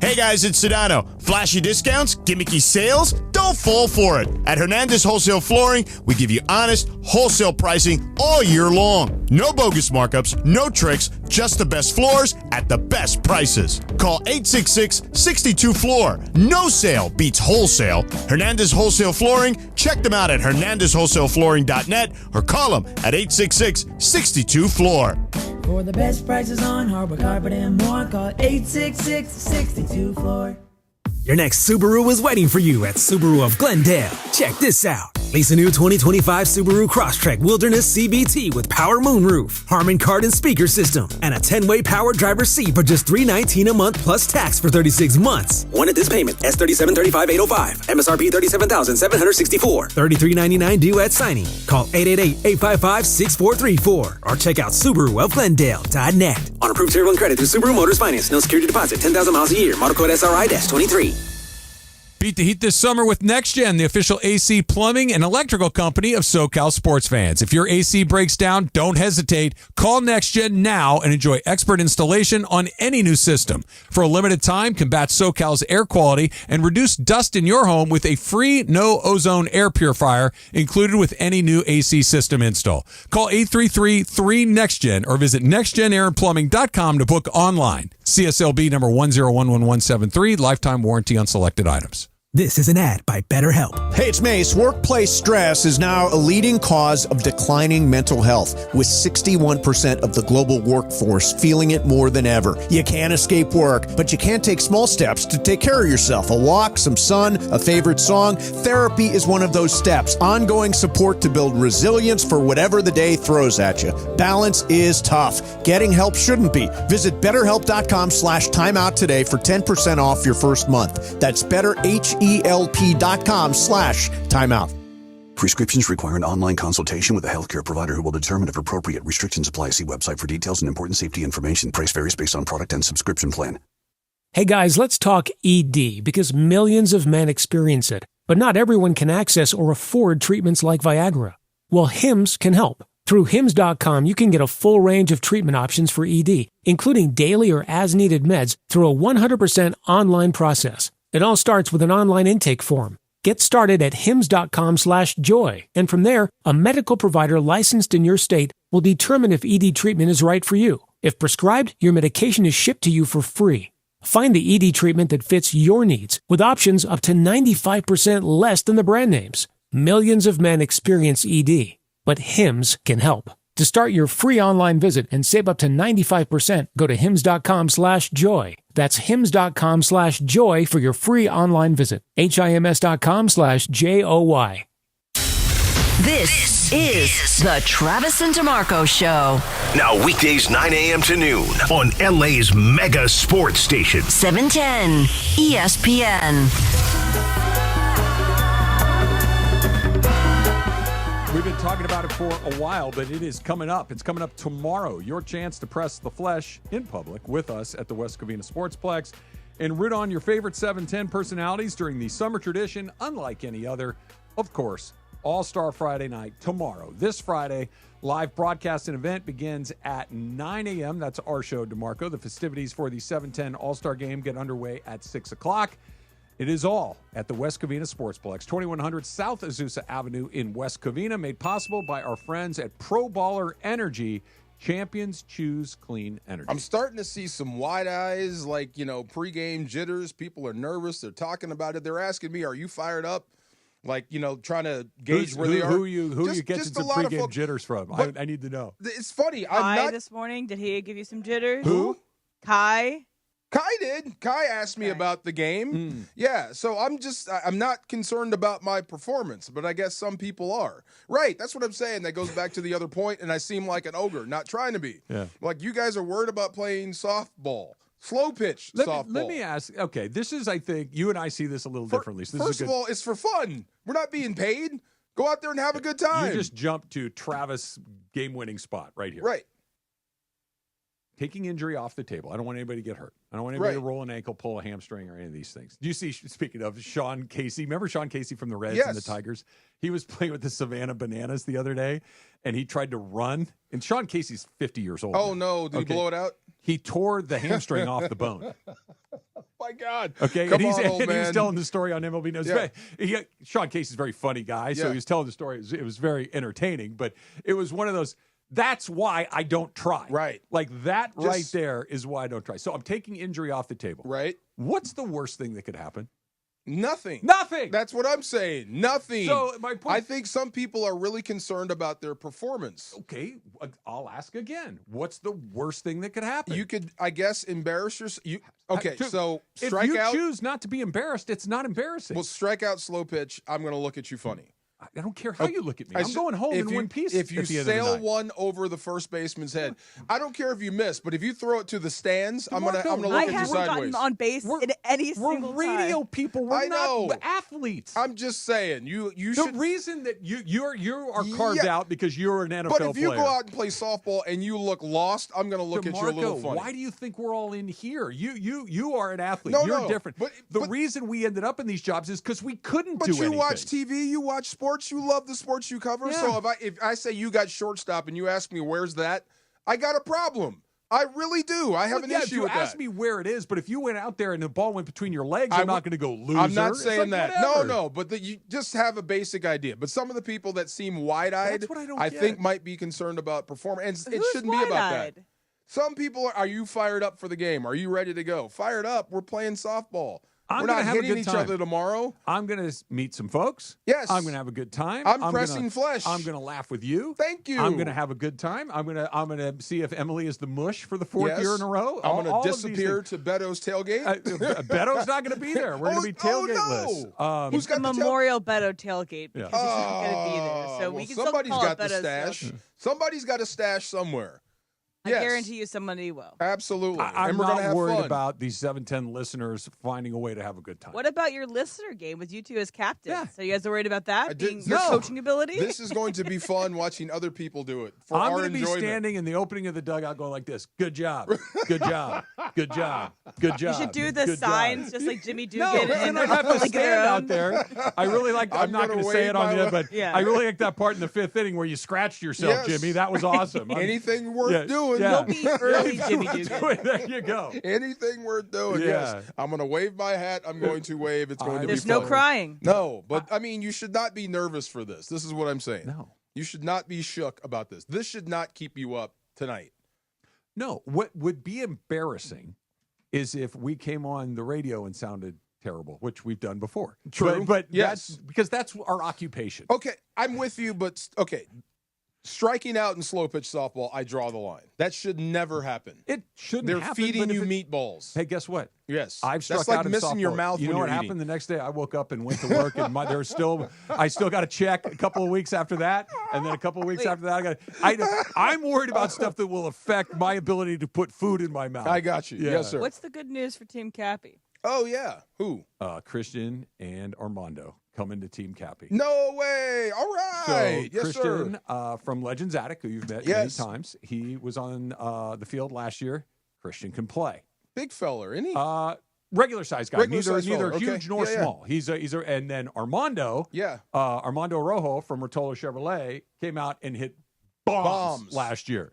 Hey guys, it's Sedano. Flashy discounts? Gimmicky sales? Don't fall for it. At Hernandez Wholesale Flooring, we give you honest, wholesale pricing all year long. No bogus markups, no tricks, just the best floors at the best prices. Call 866-62-FLOOR. No sale beats wholesale. Hernandez Wholesale Flooring, check them out at hernandezwholesaleflooring.net or call them at 866-62-FLOOR. For the best prices on hardwood, carpet, and more, call 866-62-FLOOR. Your next Subaru is waiting for you at Subaru of Glendale. Check this out. Lease a new 2025 Subaru Crosstrek Wilderness CBT with power moonroof, Harman Kardon speaker system, and a 10-way power driver seat for just $319 a month plus tax for 36 months. One at this payment, S37.35.805. MSRP $37,764. $33.99 due at signing. Call 888-855-6434 or check out SubaruofGlendale.net. On approved tier 1 credit through Subaru Motors Finance. No security deposit. 10,000 miles a year. Model code SRI-23. Beat the heat this summer with NextGen, the official AC plumbing and electrical company of SoCal sports fans. If your AC breaks down, don't hesitate. Call NextGen now and enjoy expert installation on any new system. For a limited time, combat SoCal's air quality and reduce dust in your home with a free no-ozone air purifier included with any new AC system install. Call 833-3NEXTGen or visit nextgenairandplumbing.com to book online. CSLB number 1011173, lifetime warranty on selected items. This is an ad by BetterHelp. Hey, it's Mace. Workplace stress is now a leading cause of declining mental health, with 61% of the global workforce feeling it more than ever. You can't escape work, but you can take small steps to take care of yourself. A walk, some sun, a favorite song. Therapy is one of those steps. Ongoing support to build resilience for whatever the day throws at you. Balance is tough. Getting help shouldn't be. Visit BetterHelp.com/timeout today for 10% off your first month. That's BetterHelp.com/timeout. Prescriptions require an online consultation with a healthcare provider who will determine if appropriate. Restrictions apply. See website for details and important safety information. Price varies based on product and subscription plan. Hey guys, let's talk ED, because millions of men experience it, but not everyone can access or afford treatments like Viagra. Well, Hims can help. Through Hims.com, you can get a full range of treatment options for ED, including daily or as-needed meds through a 100% online process. It all starts with an online intake form. Get started at hims.com/joy. And from there, a medical provider licensed in your state will determine if ED treatment is right for you. If prescribed, your medication is shipped to you for free. Find the ED treatment that fits your needs with options up to 95% less than the brand names. Millions of men experience ED, but Hims can help. To start your free online visit and save up to 95%, go to hims.com/joy. That's hims.com/joy for your free online visit. HIMS.com/JOY. This is the Travis and DeMarco Show. Now weekdays 9 a.m. to noon on LA's mega sports station. 710 ESPN. We've been talking about it for a while, but it is coming up. It's coming up tomorrow. Your chance to press the flesh in public with us at the West Covina Sportsplex and root on your favorite 710 personalities during the summer tradition, unlike any other. Of course, All-Star Friday night tomorrow. This Friday, live broadcast and event begins at 9 a.m. That's our show, DeMarco. The festivities for the 710 All-Star Game get underway at 6 o'clock. It is all at the West Covina Sportsplex, 2100 South Azusa Avenue in West Covina, made possible by our friends at Pro Baller Energy. Champions choose clean energy. I'm starting to see some wide eyes, like, pregame jitters. People are nervous. They're talking about it. They're asking me, are you fired up? Like, trying to gauge where they are. Who are you getting some pregame jitters from? I need to know. It's funny. Kai this morning, did he give you some jitters? Who? Kai did. Kai asked me about the game. Yeah, so I'm not concerned about my performance, but I guess some people are. Right, that's what I'm saying. That goes back to the other point, and I seem like an ogre, not trying to be. Yeah. Like, you guys are worried about playing softball. Slow pitch softball. Let me ask, okay, this is, I think, you and I see this a little differently. So first of all, it's for fun. We're not being paid. Go out there and have a good time. You just jumped to Travis' game-winning spot right here. Right. Taking injury off the table. I don't want anybody to get hurt. I don't want anybody to roll an ankle, pull a hamstring, or any of these things. Do you see, speaking of Sean Casey, remember Sean Casey from the Reds and the Tigers? He was playing with the Savannah Bananas the other day, and he tried to run. And Sean Casey's 50 years old. Oh, no. Did he blow it out? He tore the hamstring off the bone. My God. Okay, Come and, on, old he was man. telling the story on MLB News. Yeah. Sean Casey's a very funny guy, so he was telling the story. It was very entertaining, but it was one of those, that's why I don't try. Right. Like that right there is why I don't try. So I'm taking injury off the table. Right. What's the worst thing that could happen? Nothing. Nothing. That's what I'm saying. Nothing. So my point, I think some people are really concerned about their performance. Okay, I'll ask again. What's the worst thing that could happen? You could, I guess, embarrass yourself. Okay, so if strike you out. choose not to be embarrassed, it's not embarrassing. Well, strike out, slow pitch. I'm going to look at you funny. I don't care how you look at me. I'm going home in one piece. If you at the end of the sail night. one over the first baseman's head, I don't care if you miss, but if you throw it to the stands, I'm gonna look I at you haven't sideways. gotten on base in any single We're radio time. people. We're I know. not athletes. I'm just saying, you The should. reason that you are carved out because you're an NFL But if you player. go out and play softball and you look lost, I'm going to look at you a little DeMarco, funny. why do you think we're all in here? You are an athlete. No, You're no, different. but the reason we ended up in these jobs is because we couldn't But do you anything. watch TV, you watch sports, you love the sports you cover. Yeah. So if I say you got shortstop and you ask me where's that, I got a problem. I really do. I have an if issue you with ask that. me where it is, but if you went out there and the ball went between your legs, I'm not going to go loser. I'm not It's saying like, that. whatever. No, but you just have a basic idea. But some of the people that seem wide-eyed, That's what I don't I get. think might be concerned about performance. And it Who's shouldn't be about that. wide-eyed? Some people are you fired up for the game? Are you ready to go? Fired up. We're playing softball. I'm We're gonna not have a hitting good each time. other tomorrow. I'm going to meet some folks. Yes. I'm going to have a good time. I'm pressing flesh. I'm going to laugh with you. Thank you. I'm going to have a good time. I'm going to see if Emily is the mush for the fourth Yes. year in a row. I'm All going to of these disappear things. to Beto's tailgate. Beto's not going to be there. We're going to be tailgateless. no. It's the Memorial Beto tailgate because he's not going to be there. So well, we can still somebody's call got it the Beto's stash. tailgate. Somebody's got a stash somewhere. I Yes. guarantee you somebody will. Absolutely. I'm and we're gonna not have worried fun. about these 710 listeners finding a way to have a good time. What about your listener game with you two as captains? Yeah. So you guys are worried about that being didn't- your No. coaching ability? This is going to be fun watching other people do it for I'm our going to be enjoyment. standing in the opening of the dugout going like this. Good job. Good job. Good job. Good job. You should do the Good signs job. just like Jimmy No, Dugan. and I have to like stand their out own. there. I really like. I'm not gonna going to say wave it on my you, but Yeah. I really like that part in the fifth inning where you scratched yourself, Yes. Jimmy. That was awesome. Anything worth doing. doing. Yeah. He'll be early Jimmy Dugan. There you go. Anything worth doing, Yeah. yes. I'm going to wave my hat. I'm going to wave. It's going to be There's no fun. crying. No, but I mean, you should not be nervous for this. This is what I'm saying. No. You should not be shook about this. This should not keep you up tonight. No, what would be embarrassing is if we came on the radio and sounded terrible, which we've done before. True. But Yes. because that's our occupation. Okay, I'm with you, but okay. Striking out in slow pitch softball, I draw the line. That should never happen. It shouldn't They're happen. feeding but you if it- meatballs. Hey, guess what? Yes. I've struck That's like out in missing your softball. mouth You when know you're what eating. happened the next day? I woke up and went to work, and I still got to check a couple of weeks after that, and then a couple of weeks after that, I'm worried about stuff that will affect my ability to put food in my mouth. I got you. Yeah. Yes, sir. What's the good news for Team Cappy? Oh, yeah. Who? Christian and Armando coming to Team Cappy. No way. All right. So yes, Christian sir. From Legends Attic, who you've met Yes. many times, he was on the field last year. Christian can play. Big feller, isn't he? Regular size guy, Regular size neither feller. huge Okay. nor Yeah, yeah. small. He's and then Armando, Armando Rojo from Rotolo Chevrolet came out and hit bombs last year.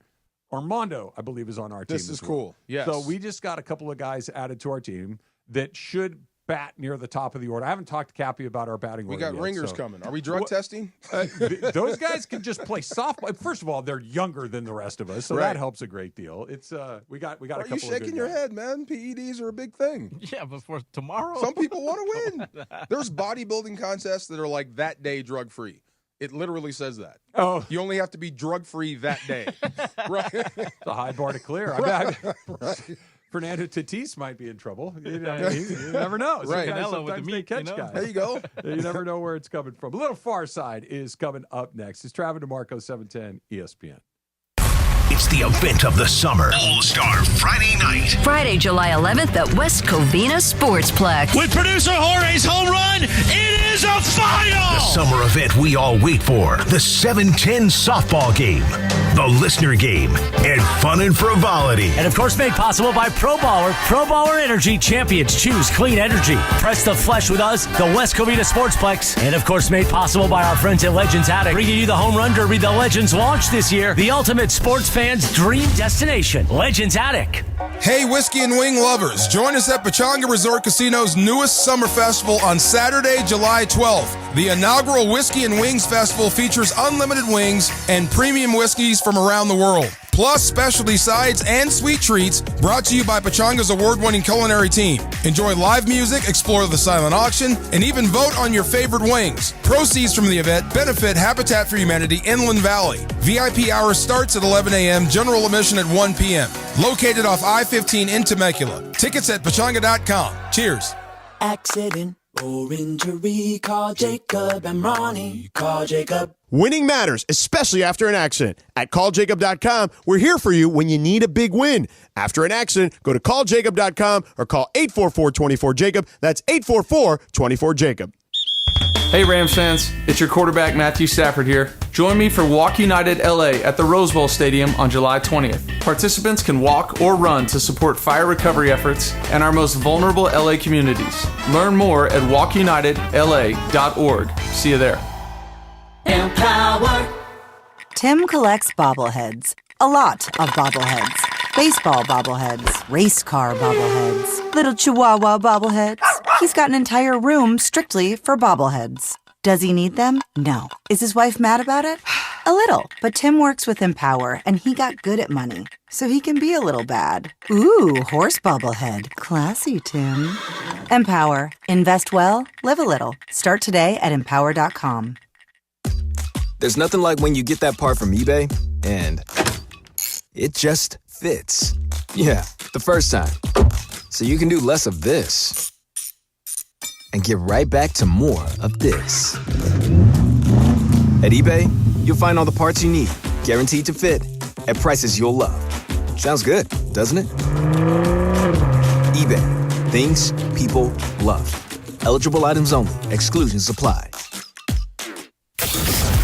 Armando, I believe, is on our team. This is as well. cool. Yes. So we just got a couple of guys added to our team that should bat near the top of the order. I haven't talked to Cappy about our batting We order got yet, ringers so- coming. Are we drug testing? Those guys can just play softball. First of all, they're younger than the rest of us, so Right. that helps a great deal. It's we got a Are couple you of shaking good your guys. head, man? PEDs are a big thing. Yeah, but for tomorrow, Some people want to win. There's bodybuilding contests that are like that day drug free. It literally says that. Oh, you only have to be drug free that day. Right? It's a high bar to clear. Right. Fernando Tatis might be in trouble. You never know. Right. Sometimes they catch guys. There you go. You never know where it's coming from. A little Far Side is coming up next. It's Travis DeMarco, 710 ESPN. It's the event of the summer. All-Star Friday night. Friday, July 11th at West Covina Sportsplex. With producer Jorge's home run, it is a final! The summer event we all wait for. The 710 softball game. The listener game. And fun and frivolity. And of course, made possible by Pro Baller Energy Champions. Choose clean energy. Press the flesh with us, the West Covina Sportsplex. And of course, made possible by our friends at Legends Attic, bringing you the Home Run Derby, the Legends launch this year. The ultimate sports fans' dream destination. Legends Attic. Hey, whiskey and wing lovers, join us at Pechanga Resort Casino's newest summer festival on Saturday, July 12th. The inaugural Whiskey and Wings Festival features unlimited wings and premium whiskeys from around the world, plus specialty sides and sweet treats brought to you by Pechanga's award-winning culinary team. Enjoy live music, explore the silent auction, and even vote on your favorite wings. Proceeds from the event benefit Habitat for Humanity Inland Valley. VIP hour starts at 11 a.m., general admission at 1 p.m. Located off I-15 in Temecula. Tickets at pechanga.com. Cheers. Accident or injury, call Jacob and Ronnie. Call Jacob. Winning matters, especially after an accident. At calljacob.com, we're here for you when you need a big win. After an accident, go to calljacob.com or call 844-24-JACOB. That's 844-24-JACOB. Hey Rams fans, it's your quarterback Matthew Stafford here. Join me for Walk United LA at the Rose Bowl Stadium on July 20th. Participants can walk or run to support fire recovery efforts and our most vulnerable LA communities. Learn more at walkunitedla.org. See you there. Empower. Tim collects bobbleheads. A lot of bobbleheads. Baseball bobbleheads. Race car bobbleheads. Little chihuahua bobbleheads. He's got an entire room strictly for bobbleheads. Does he need them? No. Is his wife mad about it? A little. But Tim works with Empower, and he got good at money, so he can be a little bad. Ooh, horse bobblehead. Classy, Tim. Empower. Invest well, live a little. Start today at empower.com. There's nothing like when you get that part from eBay, and it just fits. Yeah, the first time. So you can do less of this and get right back to more of this. At eBay, you'll find all the parts you need, guaranteed to fit, at prices you'll love. Sounds good, doesn't it? eBay, things people love. Eligible items only. Exclusions apply.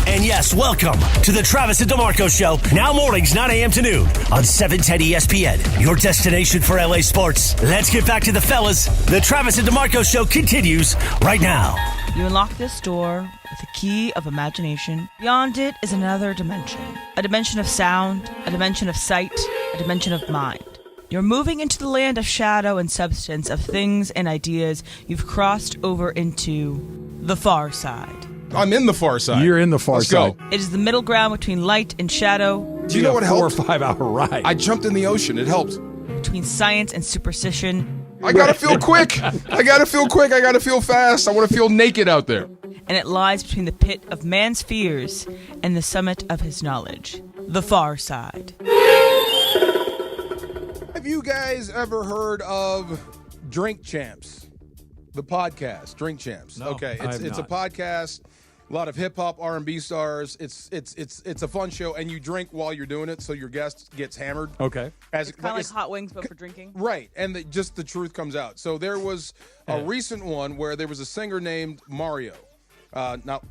And yes, welcome to the Travis and DeMarco Show, now mornings 9 a.m. to noon on 710 ESPN, your destination for LA sports. Let's get back to the fellas. The Travis and DeMarco Show continues right now. You unlock this door with a key of imagination. Beyond it is another dimension. A dimension of sound, a dimension of sight, a dimension of mind. You're moving into the land of shadow and substance, of things and ideas. You've crossed over into the far side. I'm in the far side. You're in the far side. It is the middle ground between light and shadow. Do you know what helped? 4 or 5 hour ride. I jumped in the ocean. It helped. Between science and superstition. I gotta feel quick. I gotta feel quick. I gotta feel fast. I want to feel naked out there. And it lies between the pit of man's fears and the summit of his knowledge. The far side. Have you guys ever heard of Drink Champs? The podcast, Drink Champs. No, okay, it's a podcast. A lot of hip hop, R&B stars. It's a fun show, and you drink while you're doing it, so your guest gets hammered. Okay, It's kind of like hot wings, but for drinking. Right, and just the truth comes out. So there was a recent one where there was a singer named Mario, not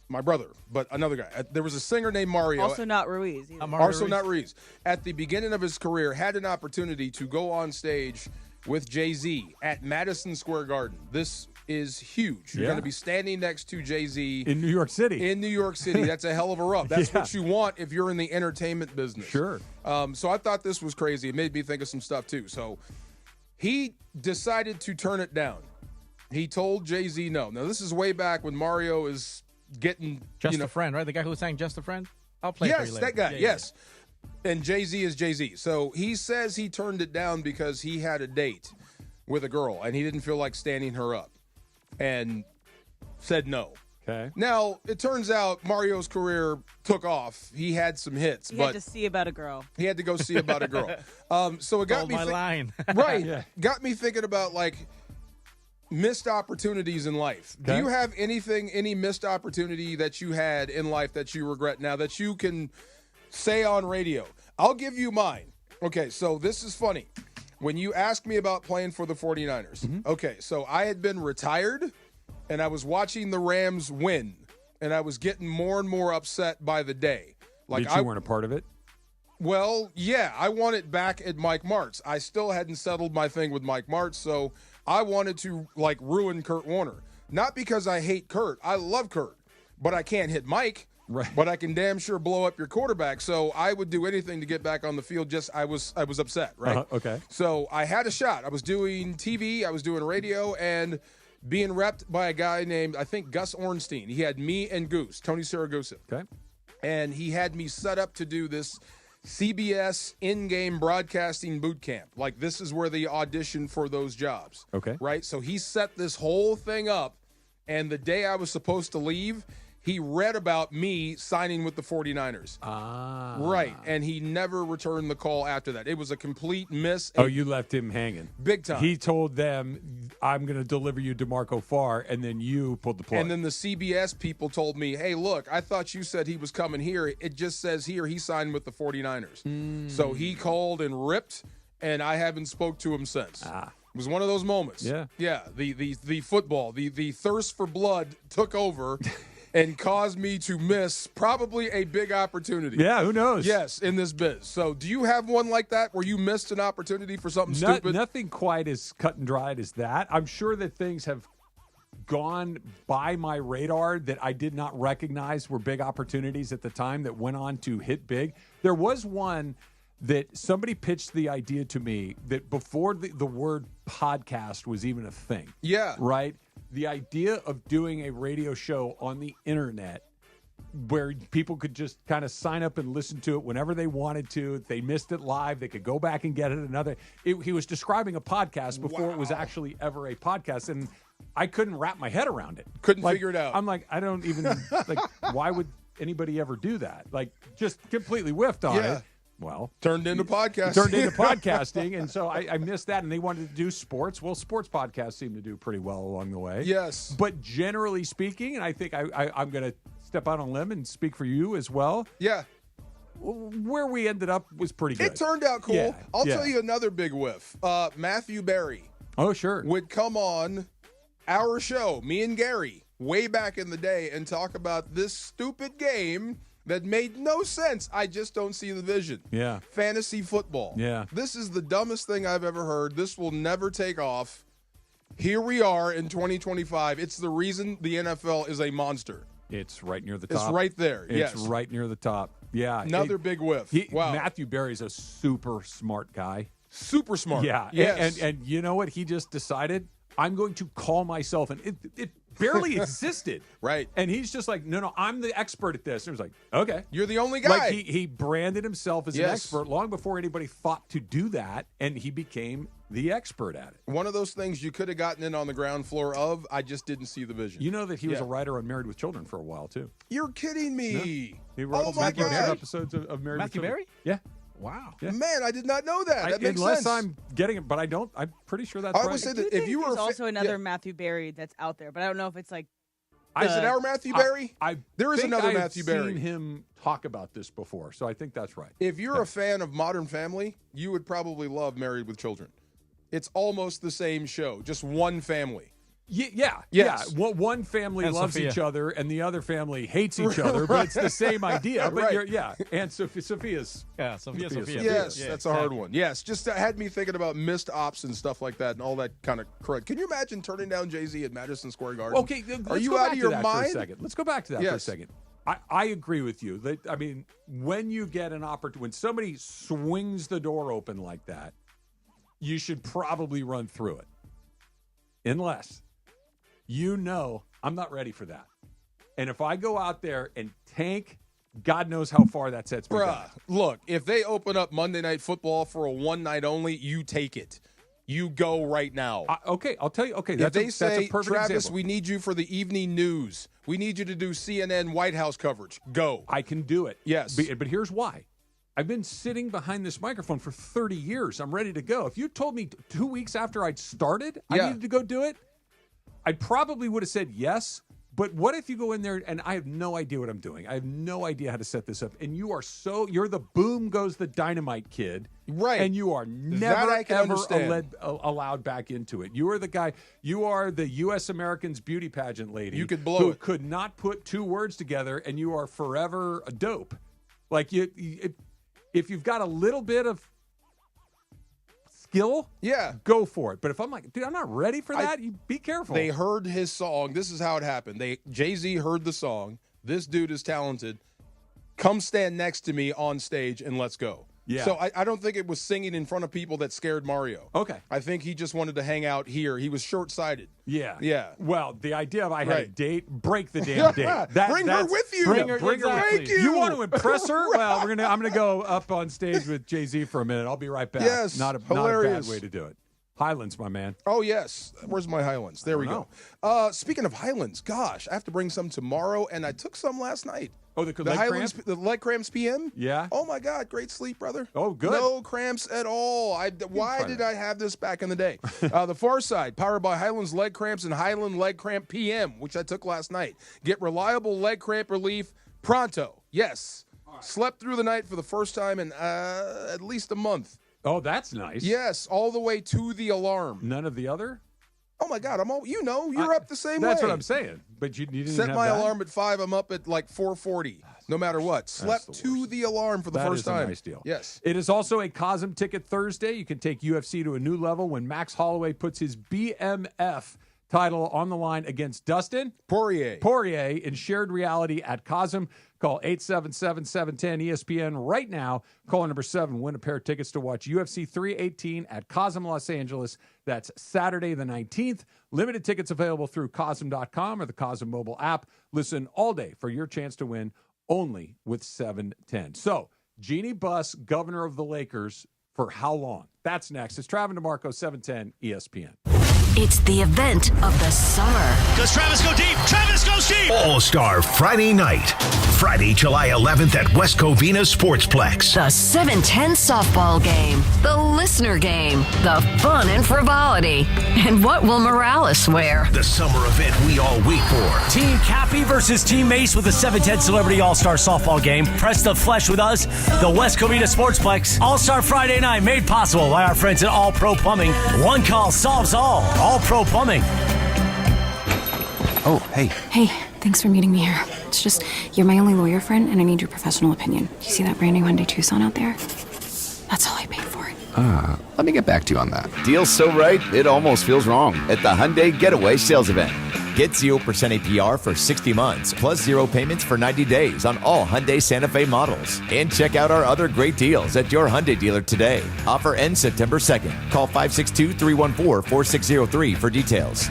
my brother, but another guy. There was a singer named Mario. Also not Ruiz. Not Ruiz. At the beginning of his career, had an opportunity to go on stage with Jay-Z at Madison Square Garden. This is huge. You're going to be standing next to Jay-Z. In New York City. In New York City. That's a hell of a rub. That's what you want if you're in the entertainment business. Sure. So I thought this was crazy. It made me think of some stuff, too. So he decided to turn it down. He told Jay-Z no. Now, this is way back when Mario is getting... Just a Friend, right? The guy who was saying Just a Friend? I'll play it for you later. Yes, that guy. Yes. And Jay-Z is Jay-Z. So he says he turned it down because he had a date with a girl, and he didn't feel like standing her up, and said no. Okay. Now, it turns out Mario's career took off. He had some hits. He had to see about a girl. He had to go see about a girl. So it got Stole me... my line. Right. Yeah. Got me thinking about, like, missed opportunities in life. Okay. Do you have any missed opportunity that you had in life that you regret now that you can say on radio? I'll give you mine. Okay, so this is funny. When you asked me about playing for the 49ers, okay, so I had been retired, and I was watching the Rams win, and I was getting more and more upset by the day. Like you weren't a part of it? Well, yeah, I want it back at Mike Martz. I still hadn't settled my thing with Mike Martz, so I wanted to, like, ruin Kurt Warner. Not because I hate Kurt. I love Kurt, but I can't hit Mike. Right. But I can damn sure blow up your quarterback. So I would do anything to get back on the field. Just I was upset, right? Okay. So I had a shot. I was doing TV, I was doing radio, and being repped by a guy named, I think, Gus Ornstein. He had me and Goose, Tony Saragusa. Okay. And he had me set up to do this CBS in-game broadcasting boot camp. Like, this is where they audition for those jobs. Okay. Right? So he set this whole thing up, and the day I was supposed to leave, he read about me signing with the 49ers. Ah. Right. And he never returned the call after that. It was a complete miss. Oh, you left him hanging. Big time. He told them, I'm going to deliver you DeMarco Farr, and then you pulled the plug. And then the CBS people told me, hey, look, I thought you said he was coming here. It just says here he signed with the 49ers. So he called and ripped, and I haven't spoke to him since. It was one of those moments. Yeah. Yeah. The football, the thirst for blood took over. And caused me to miss probably a big opportunity. Yeah, who knows? Yes, in this biz. So do you have one like that where you missed an opportunity for something stupid? Nothing quite as cut and dried as that. I'm sure that things have gone by my radar that I did not recognize were big opportunities at the time that went on to hit big. There was one that somebody pitched the idea to me that before the word podcast was even a thing. Yeah. Right? The idea of doing a radio show on the internet where people could just kind of sign up and listen to it whenever they wanted to. If they missed it live, they could go back and get it another. He was describing a podcast before it was actually ever a podcast, and I couldn't wrap my head around it. Couldn't figure it out. I'm like, I don't even, like, why would anybody ever do that? Like, just completely whiffed on it. Well, turned into podcasting. Turned into podcasting, and so I missed that. And they wanted to do sports. Well, sports podcasts seem to do pretty well along the way. Yes. But generally speaking, and I think I'm going to step out on a limb and speak for you as well. Yeah. Where we ended up was pretty good. It turned out cool. Yeah, I'll tell you another big whiff. Matthew Berry. Oh, sure. Would come on our show, me and Gary, way back in the day, and talk about this stupid game that made no sense. I just don't see the vision. Yeah. Fantasy football. Yeah. This is the dumbest thing I've ever heard. This will never take off. Here we are in 2025. It's the reason the NFL is a monster. It's right near the top. It's right there. It's right near the top. Yeah. Another big whiff. Wow. Matthew Berry's a super smart guy. Super smart. Yeah. Yes. And you know what? He just decided, I'm going to call myself, and it barely existed. Right. And he's just like, no, I'm the expert at this. And it was like, okay. You're the only guy. Like he branded himself as an expert long before anybody thought to do that, and he became the expert at it. One of those things you could have gotten in on the ground floor of. I just didn't see the vision. You know that he was a writer on Married with Children for a while, too. You're kidding me. No. He wrote Matthew Berry episodes of Married with Children. Matthew Berry? Yeah. Wow. Yeah. Man, I did not know that. That makes unless sense. I'm getting it, but I don't. I'm pretty sure that's right. I would say that if you were There's also another Matthew Berry that's out there, but I don't know if it's like. Is it our Matthew Berry? There is another Matthew Berry. I've seen him talk about this before, so I think that's right. If you're a fan of Modern Family, you would probably love Married with Children. It's almost the same show, just one family. Yeah. Yes. One family and loves Sophia. each other, and the other family hates each other, but it's the same idea. But Right. And Sophia's. Yeah, Sophia. Yes, Yeah, that's a hard one. Yes, just had me thinking about missed ops and stuff like that and all that kind of correct. Can you imagine turning down Jay-Z at Madison Square Garden? Okay, Are let's you go out back of to your that mind? for a second. Let's go back to that for a second. I agree with you. I mean, when you get an opportunity, when somebody swings the door open like that, you should probably run through it. Unless I'm not ready for that. And if I go out there and tank, God knows how far that sets me back. Look, if they open up Monday Night Football for a one night only, you take it. You go right now. Okay, I'll tell you. Okay, if they that's say, a perfect Travis, example. we need you for the evening news. We need you to do CNN White House coverage. Go. I can do it. Yes. But here's why. I've been sitting behind this microphone for 30 years. I'm ready to go. If you told me 2 weeks after I'd started I needed to go do it, I probably would have said yes. But what if you go in there and I have no idea what I'm doing? I have no idea how to set this up. And you're the boom goes the dynamite kid. Right. And you are never, ever understand. allowed back into it. You are the guy, you are the U.S. Americans beauty pageant lady. You could blow who it. could not put two words together, and you are forever a dope. Like, if you've got a little bit of skill, go for it. But if I'm like, dude, I'm not ready for that, you be careful. They heard his song. This is how it happened. Jay-Z heard the song. This dude is talented. Come stand next to me on stage and let's go. Yeah. So I don't think it was singing in front of people that scared Mario. Okay. I think he just wanted to hang out here. He was short-sighted. Yeah. Yeah. Well, the idea of I had a date, break the damn date. Bring her with you. Bring her Thank with you. you. Want to impress her? Well, I'm gonna go up on stage with Jay-Z for a minute. I'll be right back. Yes. Not a Hilarious. bad way to do it. Highlands, my man. Oh, yes. Where's my Highlands? There we go. Speaking of Highlands, gosh, I have to bring some tomorrow, and I took some last night. Oh, the leg Highlands, cramp? the leg cramps PM? Yeah. Oh, my God. Great sleep, brother. Oh, good. No cramps at all. Why did I have this back in the day? The Far Side, powered by Highlands Leg Cramps and Highland Leg Cramp PM, which I took last night. Get reliable leg cramp relief pronto. Yes. Right. Slept through the night for the first time in at least a month. Oh, that's nice. Yes, all the way to the alarm. None of the other? Oh, my God. You're up the same way. That's what I'm saying. But you didn't set have my that? alarm at 5. I'm up at like 4:40, no matter what. Slept to the alarm for the first time. That is a nice deal. Yes. It is also a Cosm Ticket Thursday. You can take UFC to a new level when Max Holloway puts his BMF title on the line against Dustin Poirier in shared reality at Cosm. Call 877-710-ESPN right now. Caller number 7. Win a pair of tickets to watch UFC 318 at Cosm, Los Angeles. That's Saturday the 19th. Limited tickets available through Cosm.com or the Cosm mobile app. Listen all day for your chance to win only with 710. So, Jeannie Buss, governor of the Lakers, for how long? That's next. It's Travis DeMarco, 710 ESPN. It's the event of the summer. Does Travis go deep? Travis goes deep! All-Star Friday night. Friday, July 11th at West Covina Sportsplex. The 710 softball game. The listener game. The fun and frivolity. And what will Morales wear? The summer event we all wait for. Team Cappy versus Team Mace with the 710 Celebrity All-Star Softball game. Press the flesh with us. The West Covina Sportsplex. All-Star Friday night made possible by our friends at All Pro Plumbing. One call solves all. All Pro Plumbing. Oh, hey. Hey, thanks for meeting me here. It's just, you're my only lawyer friend, and I need your professional opinion. Do you see that brand new Hyundai Tucson out there? That's all I paid for it. Let me get back to you on that. Deal's so right, it almost feels wrong at the Hyundai Getaway Sales Event. Get 0% APR for 60 months, plus 0 payments for 90 days on all Hyundai Santa Fe models. And check out our other great deals at your Hyundai dealer today. Offer ends September 2nd. Call 562-314-4603 for details.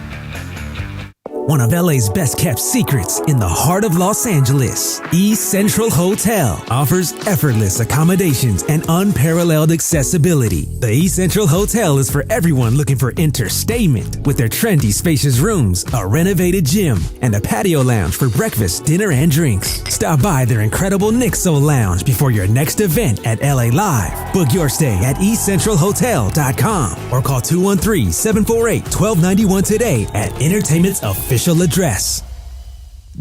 One of LA's best kept secrets in the heart of Los Angeles, East Central Hotel offers effortless accommodations and unparalleled accessibility. The East Central Hotel is for everyone looking for entertainment with their trendy spacious rooms, a renovated gym, and a patio lounge for breakfast, dinner, and drinks. Stop by their incredible Nixo Lounge before your next event at LA Live. Book your stay at eastcentralhotel.com or call 213-748-1291 today at Entertainment's official address.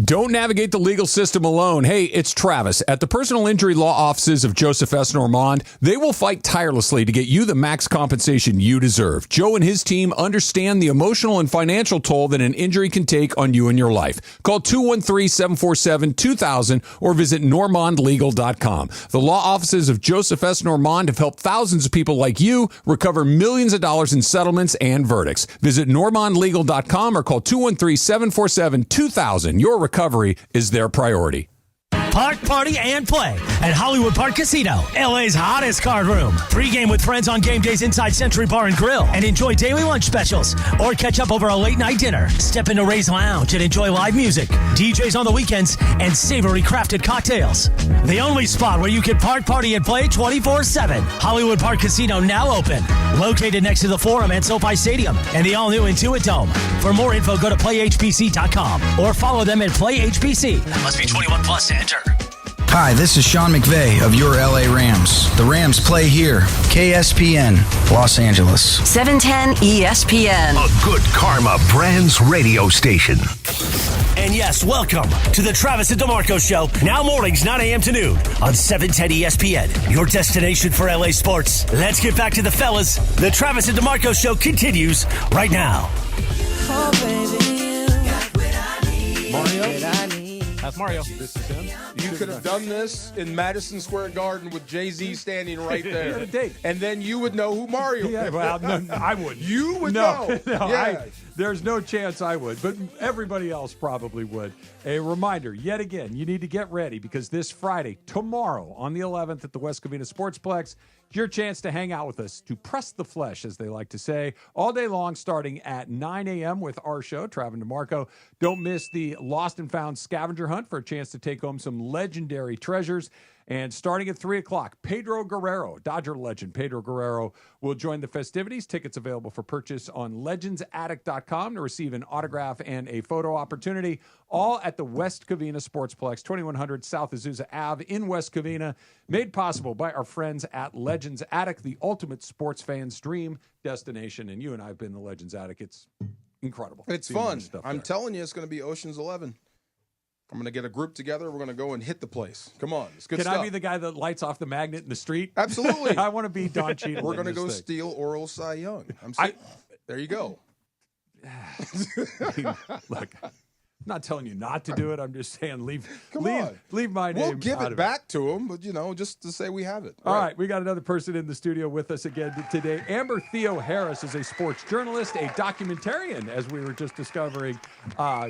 Don't navigate the legal system alone. Hey, it's Travis. At the personal injury law offices of Joseph S. Normand, they will fight tirelessly to get you the max compensation you deserve. Joe and his team understand the emotional and financial toll that an injury can take on you and your life. Call 213-747-2000 or visit normandlegal.com. The law offices of Joseph S. Normand have helped thousands of people like you recover millions of dollars in settlements and verdicts. Visit normandlegal.com or call 213-747-2000. Your recovery is their priority. Park, party, and play at Hollywood Park Casino, LA's hottest card room. Pre-game with friends on game days inside Century Bar and Grill and enjoy daily lunch specials or catch up over a late-night dinner. Step into Ray's Lounge and enjoy live music, DJs on the weekends, and savory crafted cocktails. The only spot where you can park, party, and play 24/7. Hollywood Park Casino now open. Located next to the Forum and SoFi Stadium and the all-new Intuit Dome. For more info, go to playhbc.com or follow them at playhbc. Must be 21 plus to enter. Hi, this is Sean McVey of your LA Rams. The Rams play here. KSPN, Los Angeles. 710 ESPN. A good karma brands radio station. And yes, welcome to the Travis and DeMarco Show. Now mornings, 9 a.m. to noon on 710 ESPN. Your destination for LA sports. Let's get back to the fellas. The Travis and DeMarco Show continues right now. Oh, baby, you got what I need. Mario? That's Mario. This is him. You could have done this in Madison Square Garden with Jay-Z standing right there. And then you would know who Mario is. Well, no, I wouldn't. You would know. know. Yeah. There's no chance I would, but everybody else probably would. A reminder, yet again, you need to get ready because this Friday, tomorrow, on the 11th at the West Covina Sportsplex, your chance to hang out with us, to press the flesh, as they like to say, all day long, starting at 9 a.m. with our show, Travis and DeMarco. Don't miss the Lost and Found scavenger hunt for a chance to take home some legendary treasures. And starting at 3 o'clock, Pedro Guerrero, Dodger legend Pedro Guerrero, will join the festivities. Tickets available for purchase on legendsaddict.com to receive an autograph and a photo opportunity, all at the West Covina Sportsplex, 2100 South Azusa Ave in West Covina, made possible by our friends at Legends Attic, the ultimate sports fan's dream destination. And you and I have been to Legends Attic. It's incredible. It's fun. I'm telling you, it's going to be Ocean's 11. I'm going to get a group together. We're going to go and hit the place. Come on. It's good stuff. Can I be the guy that lights off the magnet in the street? Absolutely. I want to be Don Cheadle. We're going to go steal Oral Cy Young. There you go. Look, I'm not telling you not to do it. I'm just saying leave my name. We'll give out it of back to him, but, just to say we have it. All right. We got another person in the studio with us again today. Amber Theo Harris is a sports journalist, a documentarian, as we were just discovering.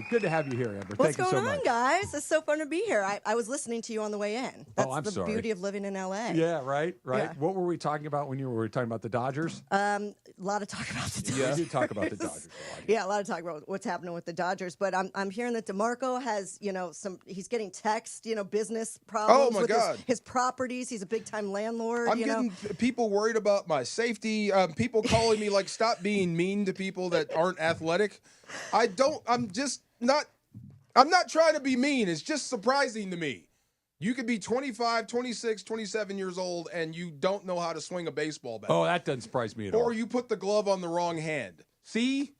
Good to have you here, Amber. What's Thank you so much. going on, guys? It's so fun to be here. I was listening to you on the way in. That's the beauty of living in LA. Yeah, right. Yeah. What were we talking about when you were talking about the Dodgers? A lot of talk about the Dodgers. Yeah, you did talk about the Dodgers. Yeah, a lot of talk about what's happening with the Dodgers. But I'm hearing that DeMarco has, he's getting text, business problems with his properties. He's a big time landlord. I'm getting people worried about my safety. People calling me stop being mean to people that aren't athletic. I'm not trying to be mean. It's just surprising to me. You could be 25, 26, 27 years old and you don't know how to swing a baseball bat. Oh, that doesn't surprise me at all. Or you put the glove on the wrong hand. See?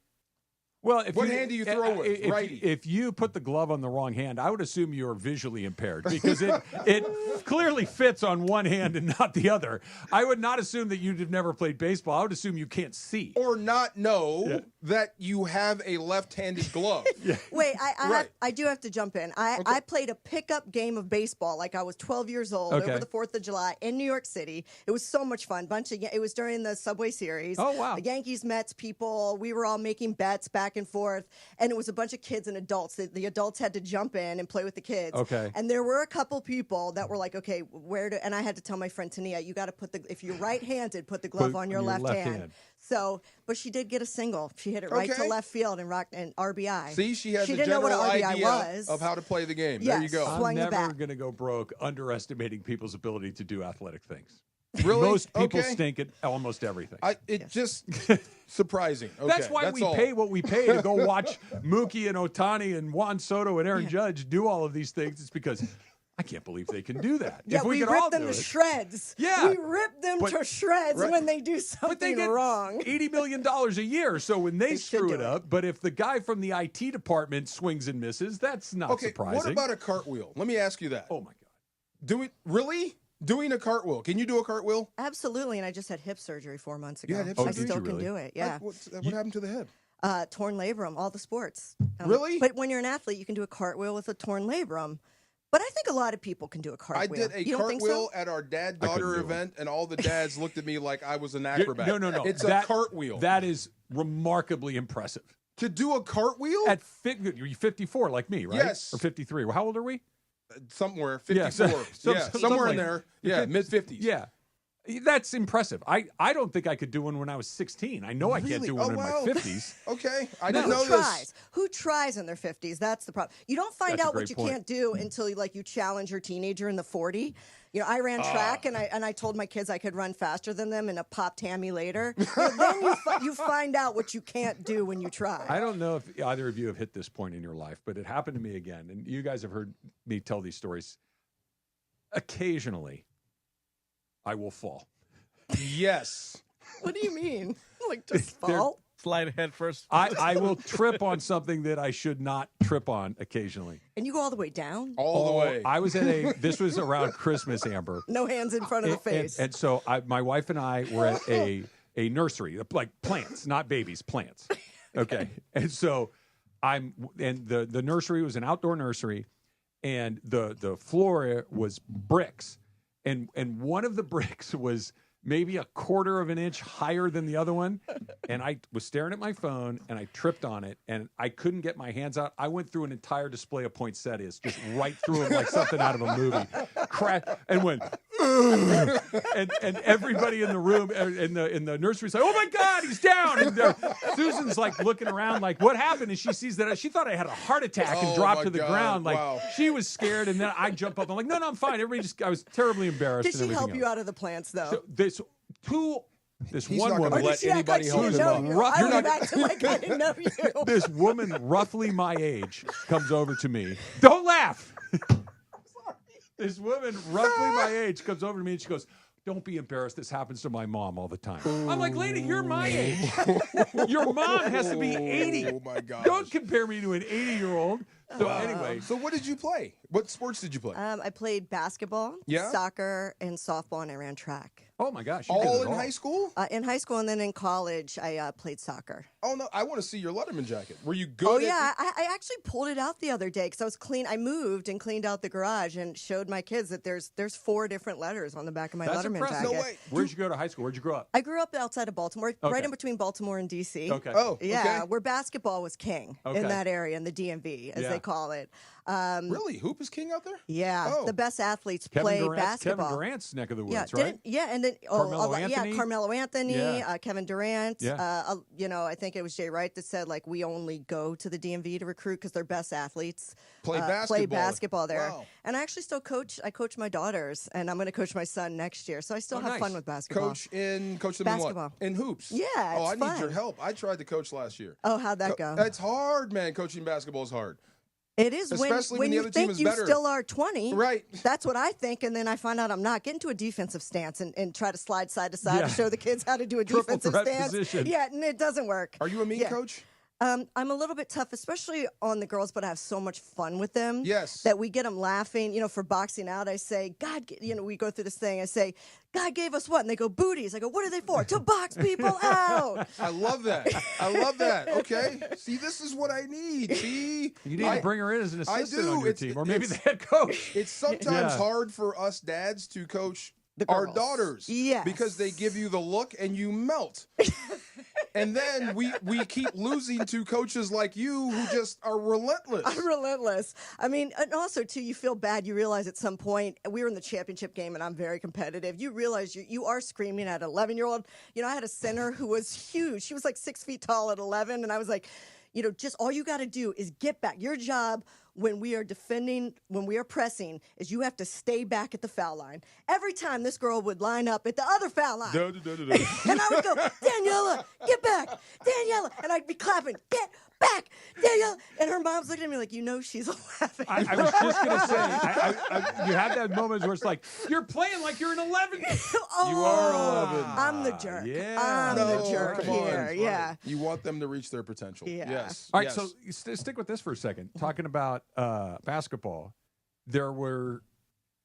Well, what hand do you throw with? Righty. If you put the glove on the wrong hand, I would assume you're visually impaired because it clearly fits on one hand and not the other. I would not assume that you've never played baseball. I would assume you can't see. Or not know that you have a left-handed glove. Wait, I do have to jump in. I played a pickup game of baseball like I was 12 years old over the 4th of July in New York City. It was so much fun. It was during the Subway Series. Oh, wow. The Yankees, Mets people. We were all making bets back and forth. And it was a bunch of kids and adults. The adults had to jump in and play with the kids. Okay. And there were a couple people that were like, okay, and I had to tell my friend Tania, you got to if you're right-handed, put the glove on your left hand. So, but she did get a single. She hit it right to left field and RBI. See, she has a didn't know what general an RBI idea was. of how to play the game. Yes, there you go. I'm swung the never bat. going to go broke underestimating people's ability to do athletic things. Really? Most people stink at almost everything. Just surprising. Okay, that's why we pay what we pay to go watch Mookie and Ohtani and Juan Soto and Aaron Judge do all of these things. It's because I can't believe they can do that. Yeah, if we rip could all them do to it. shreds. Yeah. We rip them to shreds when they do something but they get wrong. $80 million a year. So when they screw it up, but if the guy from the IT department swings and misses, that's not surprising. What about a cartwheel? Let me ask you that. Oh, my God. Do it really? Doing a cartwheel. Can you do a cartwheel? Absolutely, and I just had hip surgery 4 months ago. You had hip I surgery? still can do it, yeah. What happened to the hip? Torn labrum, all the sports. Really? But when you're an athlete, you can do a cartwheel with a torn labrum. But I think a lot of people can do a cartwheel. I did a you don't think cartwheel so? at our dad-daughter event, and all the dads looked at me like I was an acrobat. No. It's a cartwheel. That is remarkably impressive. To do a cartwheel? You're 54 like me, right? Yes. Or 53. Well, how old are we? Somewhere, 54. Somewhere in there. Yeah, mid-50s. Yeah. That's impressive. I don't think I could do one when I was 16. I know I can't do one in my 50s. Okay. I didn't know this. Who tries in their 50s? That's the problem. You don't find out what you can't do until you challenge your teenager in the 40. You know, I ran track and I told my kids I could run faster than them and popped Tammy later. Then you find out what you can't do when you try. I don't know if either of you have hit this point in your life, but it happened to me again. And you guys have heard me tell these stories. Occasionally, I will fall. Yes. What do you mean? Like just fall? Slide head first. I will trip on something that I should not trip on occasionally. And you go all the way down? All the way. I was at this was around Christmas, Amber. No hands in front of the face. And so my wife and I were at a nursery, like plants, not babies, plants. Okay. And so the nursery was an outdoor nursery, and the floor was bricks. And one of the bricks was maybe a quarter of an inch higher than the other one. And I was staring at my phone, and I tripped on it, and I couldn't get my hands out. I went through an entire display of poinsettias, just right through them like something out of a movie. And went, and everybody in the room, in the nursery, like, oh my God, he's down. And Susan's like looking around like, what happened? And she sees that she thought I had a heart attack and dropped to the ground. Like, she was scared. And then I jump up. I'm like, no, I'm fine. I was terribly embarrassed. Did she help you out of the plants though? So He's one not woman. going to let anybody help him out. You're not acting like I didn't know you. This woman, roughly my age, comes over to me. Don't laugh. This woman, roughly my age, comes over to me and she goes, don't be embarrassed. This happens to my mom all the time. I'm like, lady, you're my age. Your mom has to be 80. Oh, my God. Don't compare me to an 80-year-old. So anyway. So what did you play? What sports did you play? I played basketball, soccer, and softball, and I ran track. Oh, my gosh. All in high school? In high school, and then in college, I played soccer. Oh, no. I want to see your Letterman jacket. Were you good? Oh, yeah. I actually pulled it out the other day because I was clean. I moved and cleaned out the garage and showed my kids that there's 4 different letters on the back of my Letterman impressive. jacket. No way. Where'd you go to high school? Where'd you grow up? I grew up outside of Baltimore, right in between Baltimore and D.C. Okay. Oh, yeah, where basketball was king in that area, in the DMV, as they call it. Really? Hoop is king out there? Yeah. The best athletes play basketball. Kevin Durant's neck of the woods, right? And then Carmelo Anthony, Kevin Durant. I think it was Jay Wright that said we only go to the DMV to recruit because their best athletes play basketball there. Wow. And I actually still coach. I coach my daughters, and I'm going to coach my son next year. So I still have fun with basketball. Coach them basketball. in what? In hoops. Yeah. I fun. need your help. I tried to coach last year. Oh, how'd that go? It's hard, man. Coaching basketball is hard. It is, especially when the you other team think is you better. Still are 20. Right. That's what I think, and then I find out I'm not. Get into a defensive stance and try to slide side to side to show the kids how to do a Triple defensive threat stance. position. Yeah, and it doesn't work. Are you a mean coach? I'm a little bit tough, especially on the girls, but I have so much fun with them. Yes. That we get them laughing. You know, for boxing out, I say, God, we go through this thing. I say, God gave us what? And they go, booties. I go, what are they for? To box people out. I love that. I love that. Okay. See, this is what I need. See? You need to bring her in as an assistant on your team, or maybe the it's- head coach. It's sometimes hard for us dads to coach our daughters. Yes. Because they give you the look and you melt. And then we keep losing to coaches like you who just are relentless. I'm relentless. I mean, and also, too, you feel bad. You realize at some point, we were in the championship game, and I'm very competitive. You realize you are screaming at an 11-year-old. You know, I had a center who was huge. She was like 6 feet tall at 11, and I was like, just all you got to do is get back. Your job when we are defending, when we are pressing, is you have to stay back at the foul line. Every time this girl would line up at the other foul line. And I would go, Daniela, get back. Daniela. And I'd be clapping, get back, Daniela. And her mom's looking at me like, she's 11. I was just going to say, you have that moment where it's like, you're playing like you're an 11. You are 11. I'm the jerk. Yeah. I'm the jerk come on. here. Yeah. You want them to reach their potential. Yeah. Yes. All right, yes. so stick with this for a second. Talking about basketball, there were,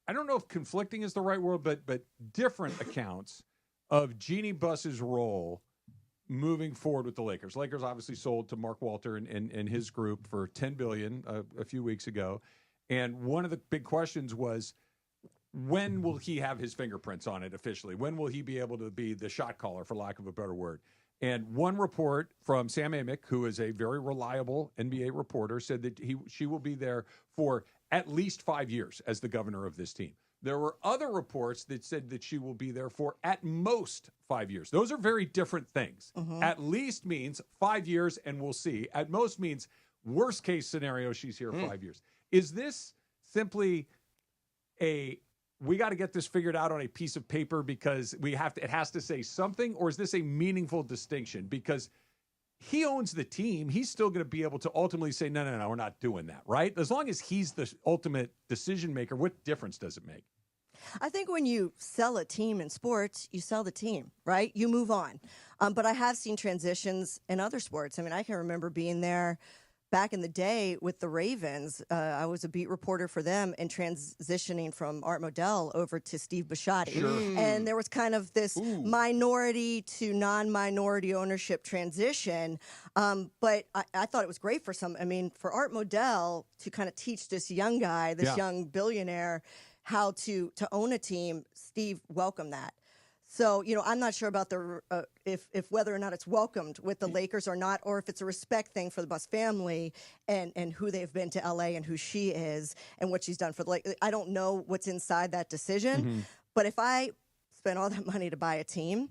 I don't know if conflicting is the right word, but different accounts of Jeannie Buss's role moving forward with the Lakers. Lakers obviously sold to Mark Walter and his group for $10 billion a few weeks ago. And one of the big questions was, when will he have his fingerprints on it officially? When will he be able to be the shot caller, for lack of a better word? And one report from Sam Amick, who is a very reliable NBA reporter, said that she will be there for at least 5 years as the governor of this team. There were other reports that said that she will be there for at most 5 years. Those are very different things. Mm-hmm. At least means 5 years, and we'll see. At most means worst case scenario, she's here 5 years. Is this simply we got to get this figured out on a piece of paper because it has to say something, or is this a meaningful distinction? Because he owns the team. He's still going to be able to ultimately say, no, we're not doing that, right? As long as he's the ultimate decision maker, what difference does it make? I think when you sell a team in sports, you sell the team, right? You move on. But I have seen transitions in other sports. I mean, I can remember being there back in the day with the Ravens. I was a beat reporter for them and transitioning from Art Modell over to Steve Bisciotti. Sure. And there was kind of this minority to non-minority ownership transition. But I thought it was great for for Art Modell to kind of teach this young guy, this young billionaire, how to own a team. Steve welcomed that. So, I'm not sure about the if whether or not it's welcomed with the Lakers or not, or if it's a respect thing for the Buss family and who they've been to L.A. and who she is and what she's done for the Lakers. I don't know what's inside that decision. But if I spent all that money to buy a team,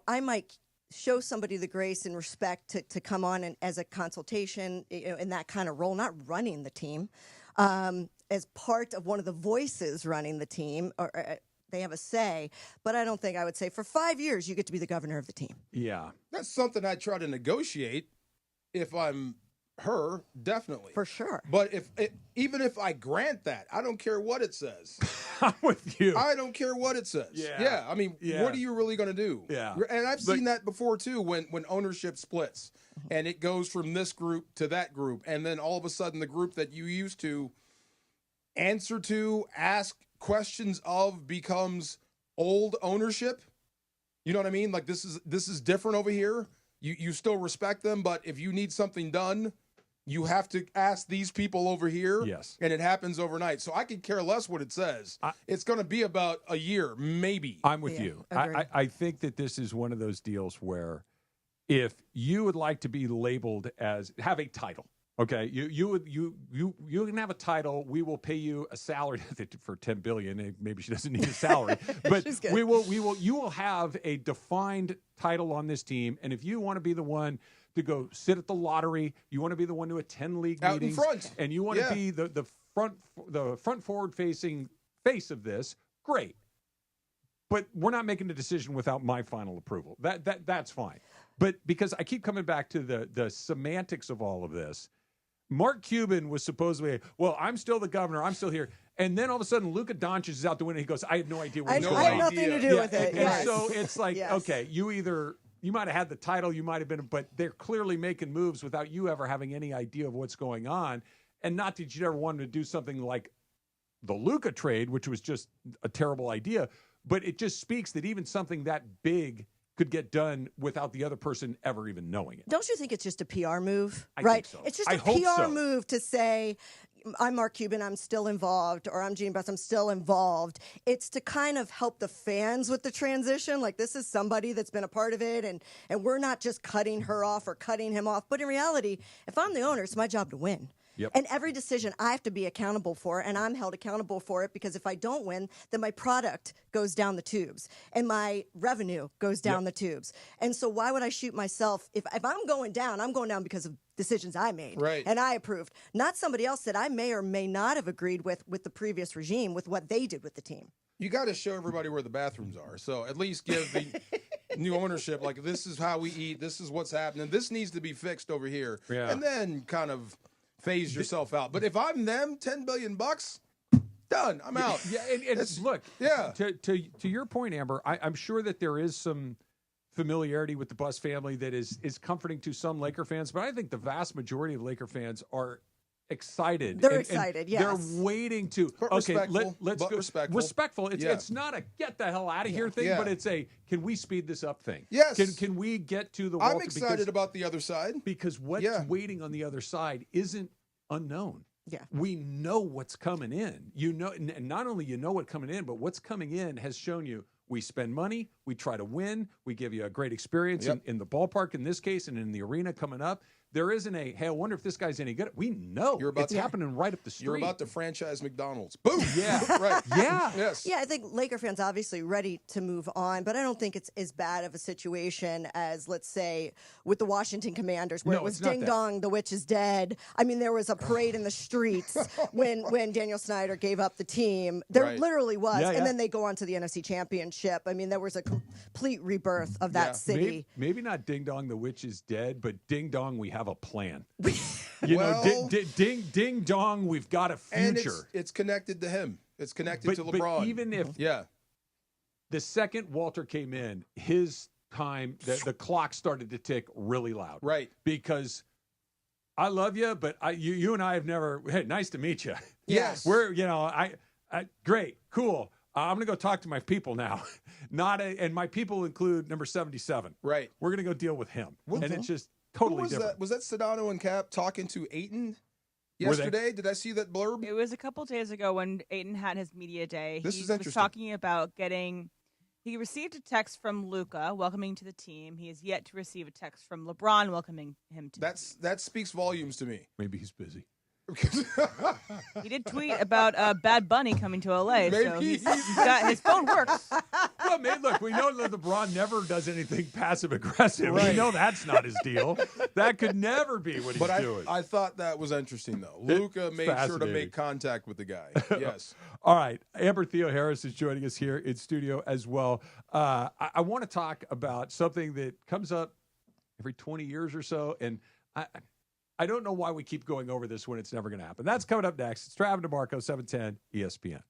I might show somebody the grace and respect to come on and as a consultation in that kind of role, not running the team, as part of one of the voices running the team, or they have a say, but I don't think I would say for 5 years you get to be the governor of the team. Yeah. That's something I try to negotiate if I'm her, definitely. For sure. But even if I grant that, I don't care what it says. I'm with you. I don't care what it says. Yeah. I mean, what are you really going to do? Yeah. And I've seen that before, too, when ownership splits and it goes from this group to that group. And then all of a sudden the group that you used to answer to, ask questions of, becomes old ownership. You know what I mean? Like this is different over here. You still respect them, but if you need something done, you have to ask these people over here. Yes. And it happens overnight. So I could care less what it says. It's going to be about a year, maybe. I'm with you. I think that this is one of those deals where if you would like to be labeled as, have a title, okay, you can have a title. We will pay you a salary for $10 billion. Maybe she doesn't need a salary, but you will have a defined title on this team. And if you want to be the one to go sit at the lottery, you want to be the one to attend league out meetings, in front, and you want to be the front forward facing face of this, great. But we're not making the decision without my final approval. That's fine. But because I keep coming back to the semantics of all of this. Mark Cuban was supposedly, well, I'm still the governor. I'm still here. And then all of a sudden, Luka Doncic is out the window. He goes, I had no idea what was going on. I had nothing to do with it. And so it's like, okay, you either you might have had the title, you might have been, but they're clearly making moves without you ever having any idea of what's going on. And not that you ever wanted to do something like the Luka trade, which was just a terrible idea, but it just speaks that even something that big could get done without the other person ever even knowing it. Don't you think it's just a PR move? I right? think so. It's just a PR move to say, I'm Mark Cuban, I'm still involved, or I'm Gene Buss, I'm still involved. It's to kind of help the fans with the transition. Like, this is somebody that's been a part of it, and we're not just cutting her off or cutting him off. But in reality, if I'm the owner, it's my job to win. Yep. And every decision I have to be accountable for, and I'm held accountable for it, because if I don't win, then my product goes down the tubes and my revenue goes down the tubes. And so why would I shoot myself? If I'm going down because of decisions I made and I approved, not somebody else that I may or may not have agreed with the previous regime, with what they did with the team. You got to show everybody where the bathrooms are. So at least give the new ownership, like, this is how we eat, this is what's happening, this needs to be fixed over here. Yeah. And then kind of phase yourself out. But if I'm them, $10 billion, done. I'm out. Yeah, and look, to your point, Amber, I'm sure that there is some familiarity with the Buss family that is comforting to some Laker fans, but I think the vast majority of Laker fans are excited. They're excited, yes. They're waiting to, let's go. Respectful. It's not a get the hell out of here thing, but it's a, can we speed this up thing? Yes. Can we get to the I'm excited about the other side. Because what's waiting on the other side isn't unknown. Yeah. We know what's coming in. You know, and not only you know what's coming in, but what's coming in has shown you we spend money, we try to win, we give you a great experience in the ballpark in this case and in the arena coming up. There isn't a, hey, I wonder if this guy's any good. We know it's happening right up the street. You're about to franchise McDonald's. Boom. Yeah. Right. Yeah. Yes. Yeah, I think Laker fans obviously ready to move on, but I don't think it's as bad of a situation as, let's say, with the Washington Commanders, where it was ding dong, the witch is dead. I mean, there was a parade in the streets when Daniel Snyder gave up the team. There literally was. And then they go on to the NFC Championship. I mean, there was a complete rebirth of that city. Maybe not ding dong, the witch is dead, but ding dong, we have a plan. Ding dong, we've got a future. And it's connected to him. It's connected to LeBron. But even if the second Walter came in, his time, the clock started to tick really loud. Right. Because I love you, but you and I have never, hey, nice to meet you. Yes. We're, great, cool. I'm going to go talk to my people now. And my people include number 77. Right. We're going to go deal with him. It's just totally different. Was that Sedano and Cap talking to Ayton yesterday? Did I see that blurb? It was a couple days ago when Ayton had his media day. This is interesting. He was talking about he received a text from Luka welcoming to the team. He has yet to receive a text from LeBron welcoming him to the team. That speaks volumes to me. Maybe he's busy. He did tweet about Bad Bunny coming to LA, so he's got his phone works. Well, man, look, we know that LeBron never does anything passive aggressive. Right. We know that's not his deal. That could never be what he's doing. I thought that was interesting, though. Luka made sure to make contact with the guy. Yes. All right. Amber Theo Harris is joining us here in studio as well. I want to talk about something that comes up every 20 years or so, and I don't know why we keep going over this when it's never going to happen. That's coming up next. It's Travis DeMarco, 710 ESPN.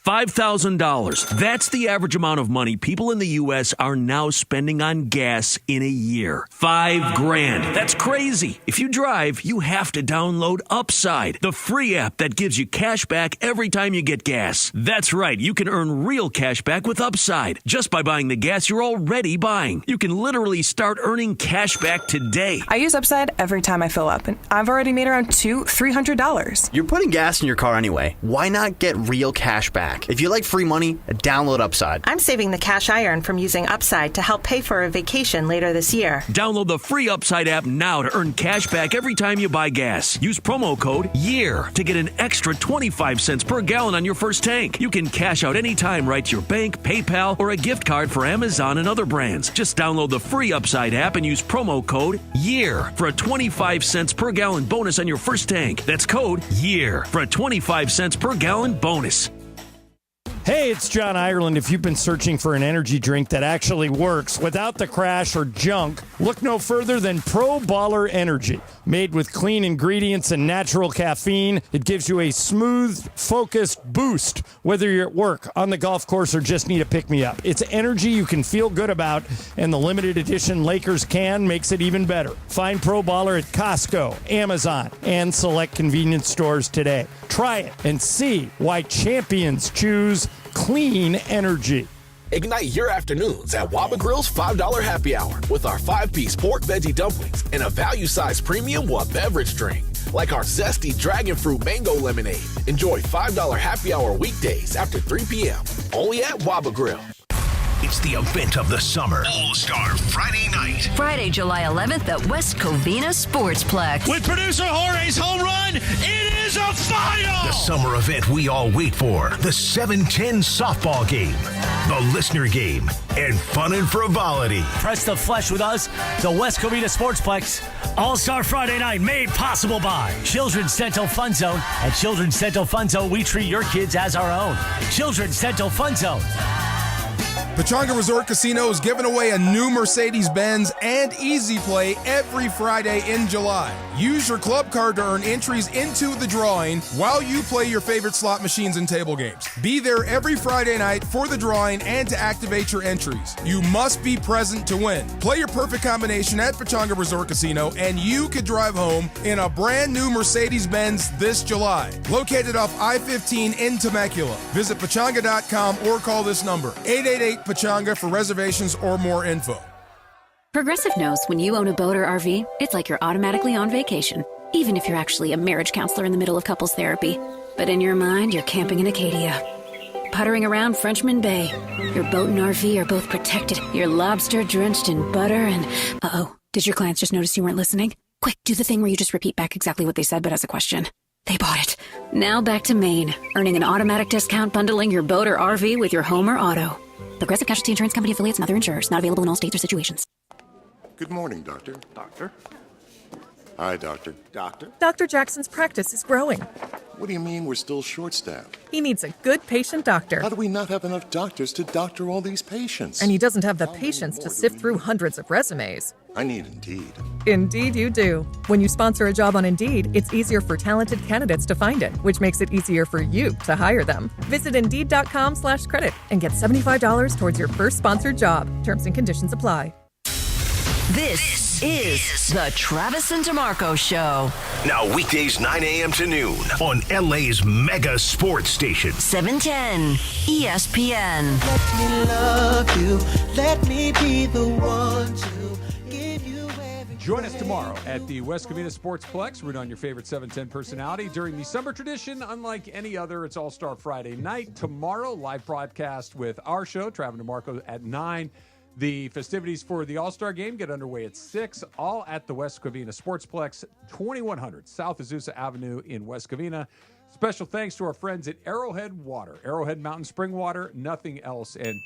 $5,000. That's the average amount of money people in the U.S. are now spending on gas in a year. $5,000. That's crazy. If you drive, you have to download Upside, the free app that gives you cash back every time you get gas. That's right. You can earn real cash back with Upside just by buying the gas you're already buying. You can literally start earning cash back today. I use Upside every time I fill up, and I've already made around $200-$300. You're putting gas in your car anyway. Why not get real cash back? If you like free money, download Upside. I'm saving the cash I earn from using Upside to help pay for a vacation later this year. Download the free Upside app now to earn cash back every time you buy gas. Use promo code YEAR to get an extra 25 cents per gallon on your first tank. You can cash out anytime right to your bank, PayPal, or a gift card for Amazon and other brands. Just download the free Upside app and use promo code YEAR for a 25 cents per gallon bonus on your first tank. That's code YEAR for a 25 cents per gallon bonus. Hey, it's John Ireland. If you've been searching for an energy drink that actually works without the crash or junk, look no further than Pro Baller Energy. Made with clean ingredients and natural caffeine, it gives you a smooth, focused boost, whether you're at work, on the golf course, or just need a pick-me-up. It's energy you can feel good about, and the limited edition Lakers can makes it even better. Find Pro Baller at Costco, Amazon, and select convenience stores today. Try it and see why champions choose clean energy. Ignite your afternoons at Waba Grill's $5 happy hour with our 5-piece pork veggie dumplings and a value-sized premium one beverage drink, like our zesty dragon fruit mango lemonade. Enjoy $5 happy hour weekdays after 3 p.m. only at Waba Grill. It's the event of the summer. All-Star Friday night. Friday, July 11th at West Covina Sportsplex. With producer Jorge's home run, it is a final! The summer event we all wait for. The 7-10 softball game. The listener game. And fun and frivolity. Press the flesh with us. The West Covina Sportsplex. All-Star Friday night made possible by Children's Dental Fun Zone. At Children's Dental Fun Zone, we treat your kids as our own. Children's Dental Fun Zone. Pechanga Resort Casino is giving away a new Mercedes-Benz and Easy Play every Friday in July. Use your club card to earn entries into the drawing while you play your favorite slot machines and table games. Be there every Friday night for the drawing and to activate your entries. You must be present to win. Play your perfect combination at Pechanga Resort Casino, and you could drive home in a brand new Mercedes-Benz this July. Located off I-15 in Temecula. Visit Pechanga.com or call this number, 888-PECHANGA, for reservations or more info. Progressive knows when you own a boat or RV, it's like you're automatically on vacation, even if you're actually a marriage counselor in the middle of couples therapy. But in your mind, you're camping in Acadia, puttering around Frenchman Bay. Your boat and RV are both protected. You're lobster drenched in butter and... Uh-oh, did your clients just notice you weren't listening? Quick, do the thing where you just repeat back exactly what they said, but as a question. They bought it. Now back to Maine, earning an automatic discount bundling your boat or RV with your home or auto. Progressive Casualty Insurance Company affiliates and other insurers. Not available in all states or situations. Good morning, Doctor. Doctor? Hi, Doctor. Doctor? Dr. Jackson's practice is growing. What do you mean we're still short-staffed? He needs a good patient doctor. How do we not have enough doctors to doctor all these patients? And he doesn't have the patience to sift through hundreds of resumes. I need Indeed. Indeed you do. When you sponsor a job on Indeed, it's easier for talented candidates to find it, which makes it easier for you to hire them. Visit Indeed.com/credit and get $75 towards your first sponsored job. Terms and conditions apply. This is the Travis and DeMarco Show. Now weekdays 9 a.m. to noon on LA's mega sports station. 710 ESPN. Let me love you. Let me be the one to give you everything. Join us tomorrow at the West Covina Sportsplex. Root on your favorite 710 personality during the summer tradition. Unlike any other, it's All-Star Friday night. Tomorrow, live broadcast with our show, Travis and DeMarco, at 9. The festivities for the All-Star Game get underway at 6, all at the West Covina Sportsplex, 2100 South Azusa Avenue in West Covina. Special thanks to our friends at Arrowhead Water, Arrowhead Mountain Spring Water, nothing else. And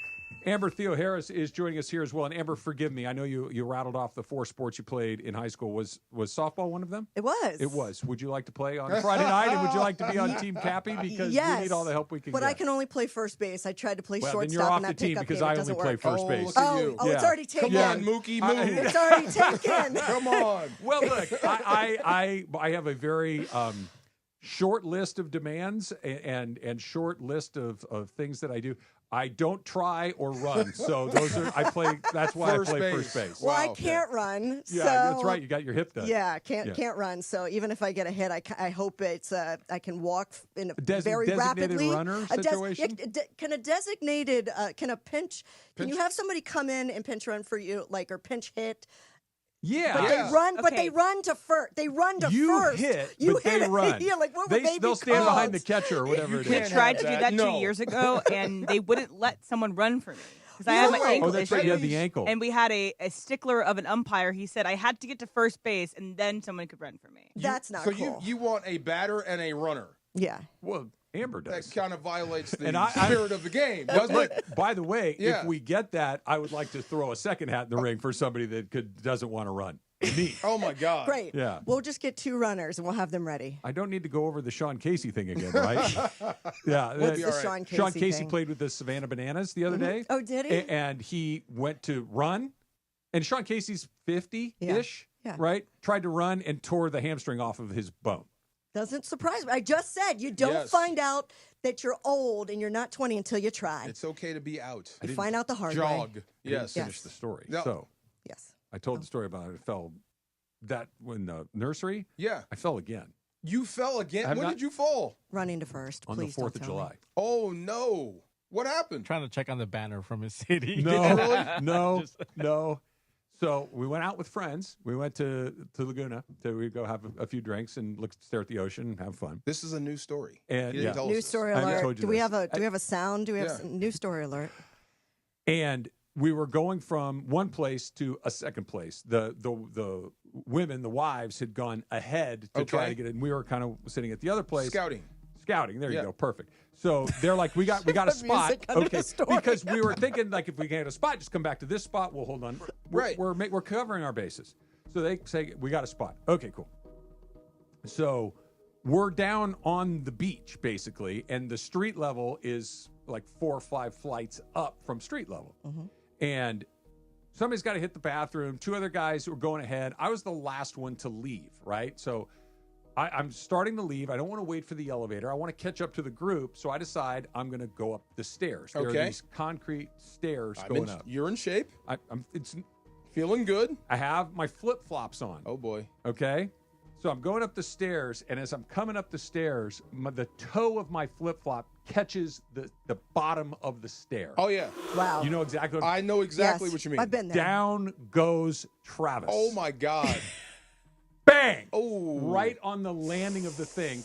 Amber Theo Harris is joining us here as well. And Amber, forgive me, I know you rattled off the 4 sports you played in high school. Was softball one of them? It was. It was. Would you like to play on Friday night? And would you like to be on Team Cappy? Because we need all the help we can get. But I can only play first base. I tried to play then shortstop you're off and that the team pickup because game, I it only doesn't play work. first base. Look at you. It's already taken. Come on, Mookie, move. It's already taken. Come on. Well, look, I have a very short list of demands and short list of things that I do. I don't try or run, so those are I play. That's why I play first base. Well, I can't run. Yeah, so, that's right. You got your hip done. Yeah, can't run. So even if I get a hit, I hope it's I can walk in a very designated rapidly. Runner situation. Can a designated can a pinch? Can you have somebody come in and pinch run for you, like or pinch hit? Yeah, but they run. But they run to first. They run to first. You hit, it. run. Yeah, like what would they they'll stand behind the catcher or whatever it is. We tried to do that 2 years ago, and they wouldn't let someone run for me. Because I had my ankle that's right, you had the ankle. And we had a stickler of an umpire. He said I had to get to first base, and then someone could run for me. That's not cool. So you want a batter and a runner? Yeah. Well, Amber does. That kind of violates the spirit of the game, doesn't it? By the way, if we get that, I would like to throw a second hat in the ring for somebody that doesn't want to run. Me. Oh, my God. Great. Yeah. We'll just get 2 runners and we'll have them ready. I don't need to go over the Sean Casey thing again, right? Yeah. What's the Sean Casey Sean Casey thing? played with the Savannah Bananas the other day. Oh, did he? And he went to run. And Sean Casey's 50-ish, Yeah. right? Tried to run and tore the hamstring off of his bone. Doesn't surprise me. I just said you don't find out that you're old and you're not 20 until you try. It's okay to be out. You find out the hard way. Jog. I didn't finish the story. No. So yes, I told the story about it. I fell in the nursery. Yeah. I fell again. You fell again? When did you fall? Running to first. On Please the 4th don't of tell July. me. Oh, no. What happened? Trying to check on the banner from his city. No, no. So we went out with friends. We went to Laguna to go have a few drinks and stare at the ocean and have fun. This is a new story. And You didn't tell us News this. story I alert. told you Do we this. have a sound? Do we have a news story alert? And we were going from one place to a second place. The women, the wives, had gone ahead to try to get in. We were kind of sitting at the other place. Scouting. There you go. Perfect. So they're like, we got a spot. Okay. Because we were thinking, like, if we get a spot, just come back to this spot. We'll hold on. We're covering our bases. So they say, we got a spot. Okay, cool. So we're down on the beach, basically, and the street level is like 4 or 5 flights up from street level. And somebody's got to hit the bathroom. 2 other guys who were going ahead. I was the last one to leave, right? So I'm starting to leave. I don't want to wait for the elevator. I want to catch up to the group. So I decide I'm going to go up the stairs. There are these concrete stairs going up. You're in shape. It's feeling good. I have my flip-flops on. Oh, boy. Okay. So I'm going up the stairs, and as I'm coming up the stairs, the toe of my flip-flop catches the bottom of the stair. Oh, yeah. Wow. You know exactly I know exactly what you mean. I've been there. Down goes Travis. Oh, my God. Bang! Oh. Right on the landing of the thing.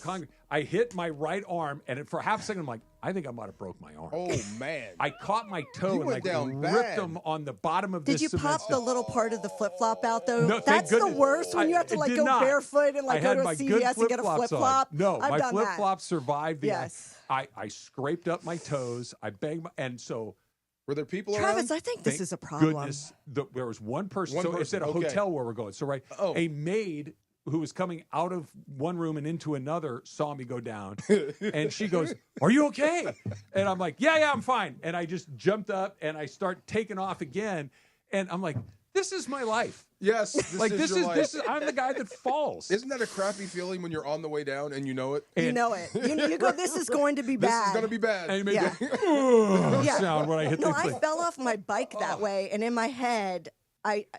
I hit my right arm, and for half a second, I'm like, I think I might have broke my arm. Oh, man. I caught my toe and went down ripped bad. them on the bottom of Did this you cement pop the little part of the flip-flop out, though? No, thank That's the goodness. worst when you have to, It like, did go not. barefoot and, like, I go had to a my good CVS and get a flip-flops on. flip-flop. No, I've my done that. flip-flops survived. Yes. I scraped up my toes. I banged and so... Were there people Travis, around? I think this is a problem. Goodness, there was one person. One so it's person, at a okay. hotel where we're going. So a maid who was coming out of one room and into another saw me go down, and she goes, "Are you okay?" And I'm like, "Yeah, I'm fine." And I just jumped up and I start taking off again, and I'm like, "This is my life." Yes, This is. I'm the guy that falls. Isn't that a crappy feeling when you're on the way down and you know it? You know it. You go, this is going to be bad. This is going to be bad. And you make Yeah. that sound when I hit No, the I thing. fell off my bike that way, and in my head,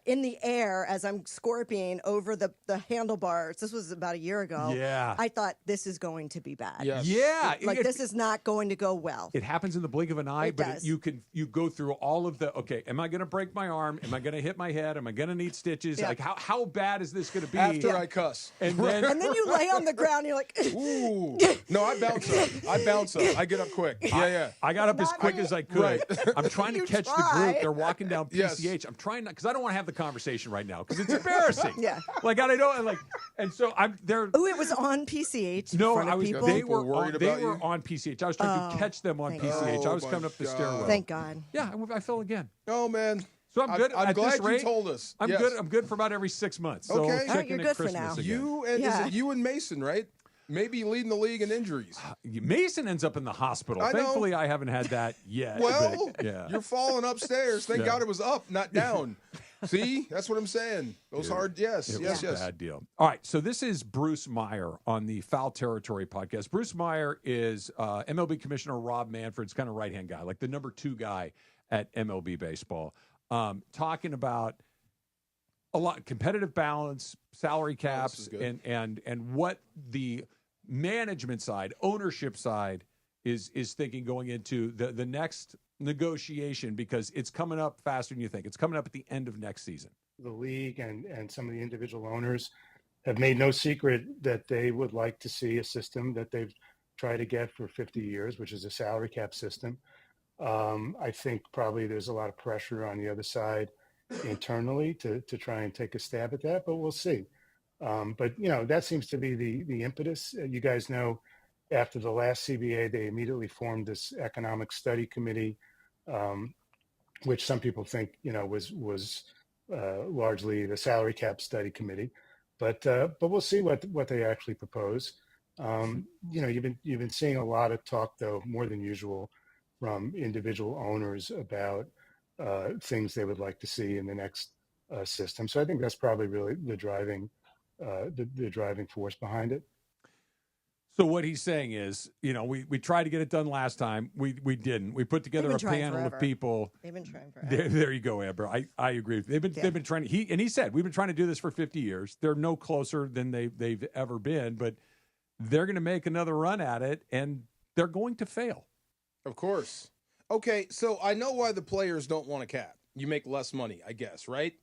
in the air as I'm scorpioning over the handlebars. This was about a year ago. Yeah. I thought this is going to be bad. Yes. Yeah. Like this is not going to go well. It happens in the blink of an eye, It but does. you go through all of the, okay, am I going to break my arm? Am I going to hit my head? Am I going to need stitches? Yeah. Like, how bad is this going to be? After I cuss. And then, And then you lay on the ground, and you're like, Ooh. No, I bounce up. I get up quick. Yeah. I got up as Not quick me. as I could. Right. I'm trying to You catch the try. group. They're walking down Yes. PCH. I'm trying not, because I don't want to have the conversation right now, because it's embarrassing. Yeah. Like, I don't, like, and so I'm there. oh, it was on PCH. in No, front of I was. people? They People were worried on, they about were you? on PCH. I was trying to catch them on thank PCH. God. I was Oh, coming up the my stairwell. Thank God. Yeah, I fell again. Oh, man. So I'm good. I'm at glad this rate, you told us. I'm Yes. good. I'm good for about every 6 months. So Okay. check All right, in you're at good for Christmas now. again. Yeah. Is it you and Mason, right? Maybe leading the league in injuries. Mason ends up in the hospital. I know. Thankfully, I haven't had that yet. Well, but, yeah. you're falling upstairs. Thank Yeah. God it was up, not down. See, that's what I'm saying. Those hard, yes. It was a bad deal. All right, so this is Bruce Meyer on the Foul Territory podcast. Bruce Meyer is MLB Commissioner Rob Manfred's kind of right-hand guy, like the number 2 guy at MLB baseball, talking about a lot competitive balance, salary caps, and what the management side, ownership side is thinking going into the next negotiation, because it's coming up faster than you think. It's coming up at the end of next season. The league and some of the individual owners have made no secret that they would like to see a system that they've tried to get for 50 years, which is a salary cap system. I think probably there's a lot of pressure on the other side internally to try and take a stab at that, but we'll see. But, that seems to be the impetus. You guys know, after the last CBA, they immediately formed this economic study committee, which some people think, was largely the salary cap study committee. But we'll see what they actually propose. You've been seeing a lot of talk, though, more than usual, from individual owners about things they would like to see in the next system. So I think that's probably really the driving force behind it. So what he's saying is, we tried to get it done last time. We didn't. We put together a panel of people. They've been trying forever. There you go, Amber. I agree. They've been trying to. He said we've been trying to do this for 50 years. They're no closer than they've ever been, but they're going to make another run at it, and they're going to fail. Of course. Okay, so I know why the players don't want a cap. You make less money, I guess, right?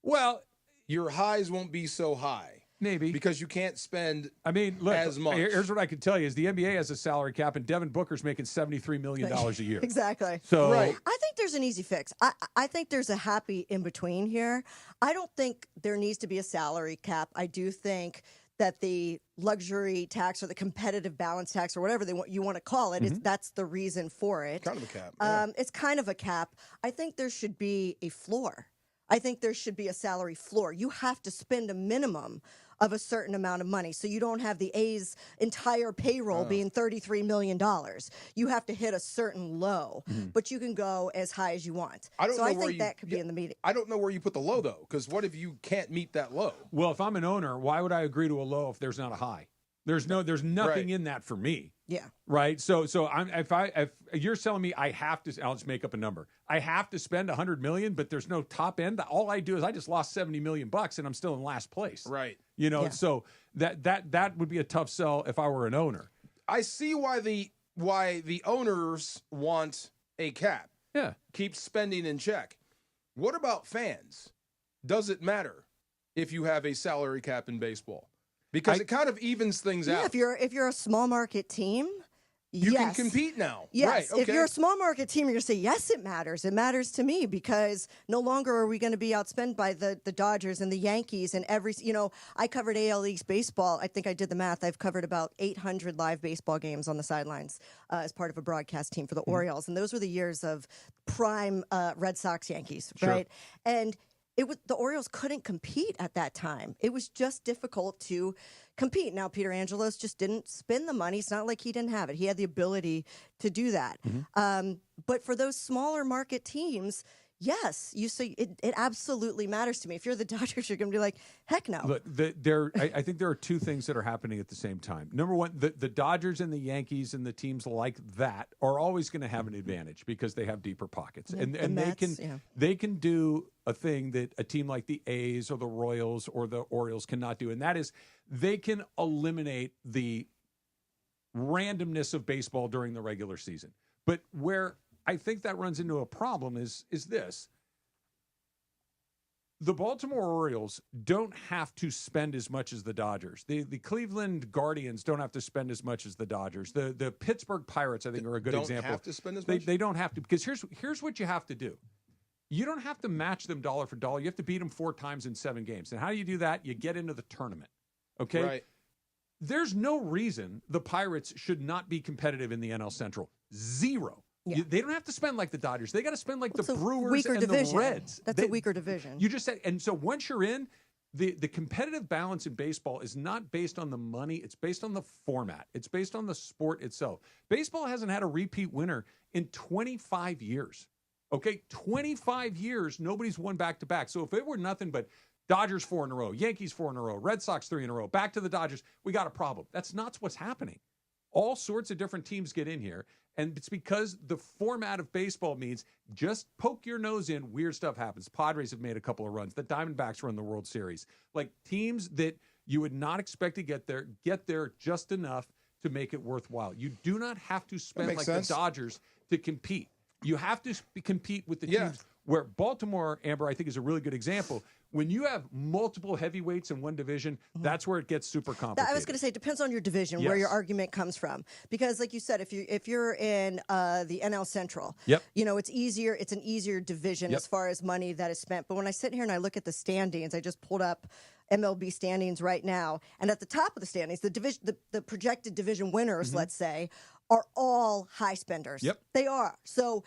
Well, your highs won't be so high. Maybe. Because you can't spend look, as much. Here's what I can tell you is the NBA has a salary cap, and Devin Booker's making $73 million a year. Exactly. So I think there's an easy fix. I think there's a happy in between here. I don't think there needs to be a salary cap. I do think that the luxury tax or the competitive balance tax or whatever you want to call it, that's the reason for it. Kind of a cap. It's kind of a cap. I think there should be a floor. I think there should be a salary floor. You have to spend a minimum of a certain amount of money. So you don't have the A's entire payroll being $33 million. You have to hit a certain low, but you can go as high as you want. I think that could be in the meeting. I don't know where you put the low, though, because what if you can't meet that low? Well, if I'm an owner, why would I agree to a low if there's not a high? There's nothing in that for me. Yeah. Right. So if you're telling me I have to, I'll just make up a number. I have to spend $100 million, but there's no top end. All I do is I just lost $70 million and I'm still in last place. Right. So that would be a tough sell if I were an owner. I see why the owners want a cap. Yeah. Keep spending in check. What about fans? Does it matter if you have a salary cap in baseball? Because it kind of evens things out. If you're a small market team, you can compete now. Yes. Right, okay. If you're a small market team, you're going to say, yes, it matters. It matters to me because no longer are we going to be outspent by the Dodgers and the Yankees and I covered AL East baseball. I think I did the math. I've covered about 800 live baseball games on the sidelines as part of a broadcast team for the Orioles. And those were the years of prime Red Sox Yankees, right? And the Orioles couldn't compete at that time. It was just difficult to compete. Now, Peter Angelos just didn't spend the money. It's not like he didn't have it. He had the ability to do that. But for those smaller market teams, yes, you say it absolutely matters to me. If you're the Dodgers, you're going to be like, heck no. Look, I think there are two things that are happening at the same time. Number one, the Dodgers and the Yankees and the teams like that are always going to have an advantage because they have deeper pockets, and they can do a thing that a team like the A's or the Royals or the Orioles cannot do, and that is they can eliminate the randomness of baseball during the regular season. But where I think that runs into a problem is this. The Baltimore Orioles don't have to spend as much as the Dodgers. The Cleveland Guardians don't have to spend as much as the Dodgers. The Pittsburgh Pirates, I think, are a good example. Don't have to spend as much? They don't have to, because here's what you have to do. You don't have to match them dollar for dollar. You have to beat them 4 times in 7 games. And how do you do that? You get into the tournament. Okay? Right. There's no reason the Pirates should not be competitive in the NL Central. Zero. Yeah. They don't have to spend like the Dodgers. They got to spend like the Brewers and division. the Reds. That's a weaker division. You just said, and so once you're in, the competitive balance in baseball is not based on the money. It's based on the format. It's based on the sport itself. Baseball hasn't had a repeat winner in 25 years. Okay, 25 years, nobody's won back-to-back. So if it were nothing but Dodgers 4 in a row, Yankees 4 in a row, Red Sox 3 in a row, back to the Dodgers, we got a problem. That's not what's happening. All sorts of different teams get in here, and it's because the format of baseball means just poke your nose in, weird stuff happens. Padres have made a couple of runs. The Diamondbacks run the World Series. Like teams that you would not expect to get there just enough to make it worthwhile. You do not have to spend like the Dodgers to compete. You have to compete with the teams where Baltimore, Amber, I think is a really good example. When you have multiple heavyweights in one division, that's where it gets super complicated. I was going to say, it depends on your division, where your argument comes from. Because like you said, if you're in the NL Central, it's easier. It's an easier division as far as money that is spent. But when I sit here and I look at the standings, I just pulled up MLB standings right now. And at the top of the standings, the projected division winners, let's say, are all high spenders. Yep. They are. So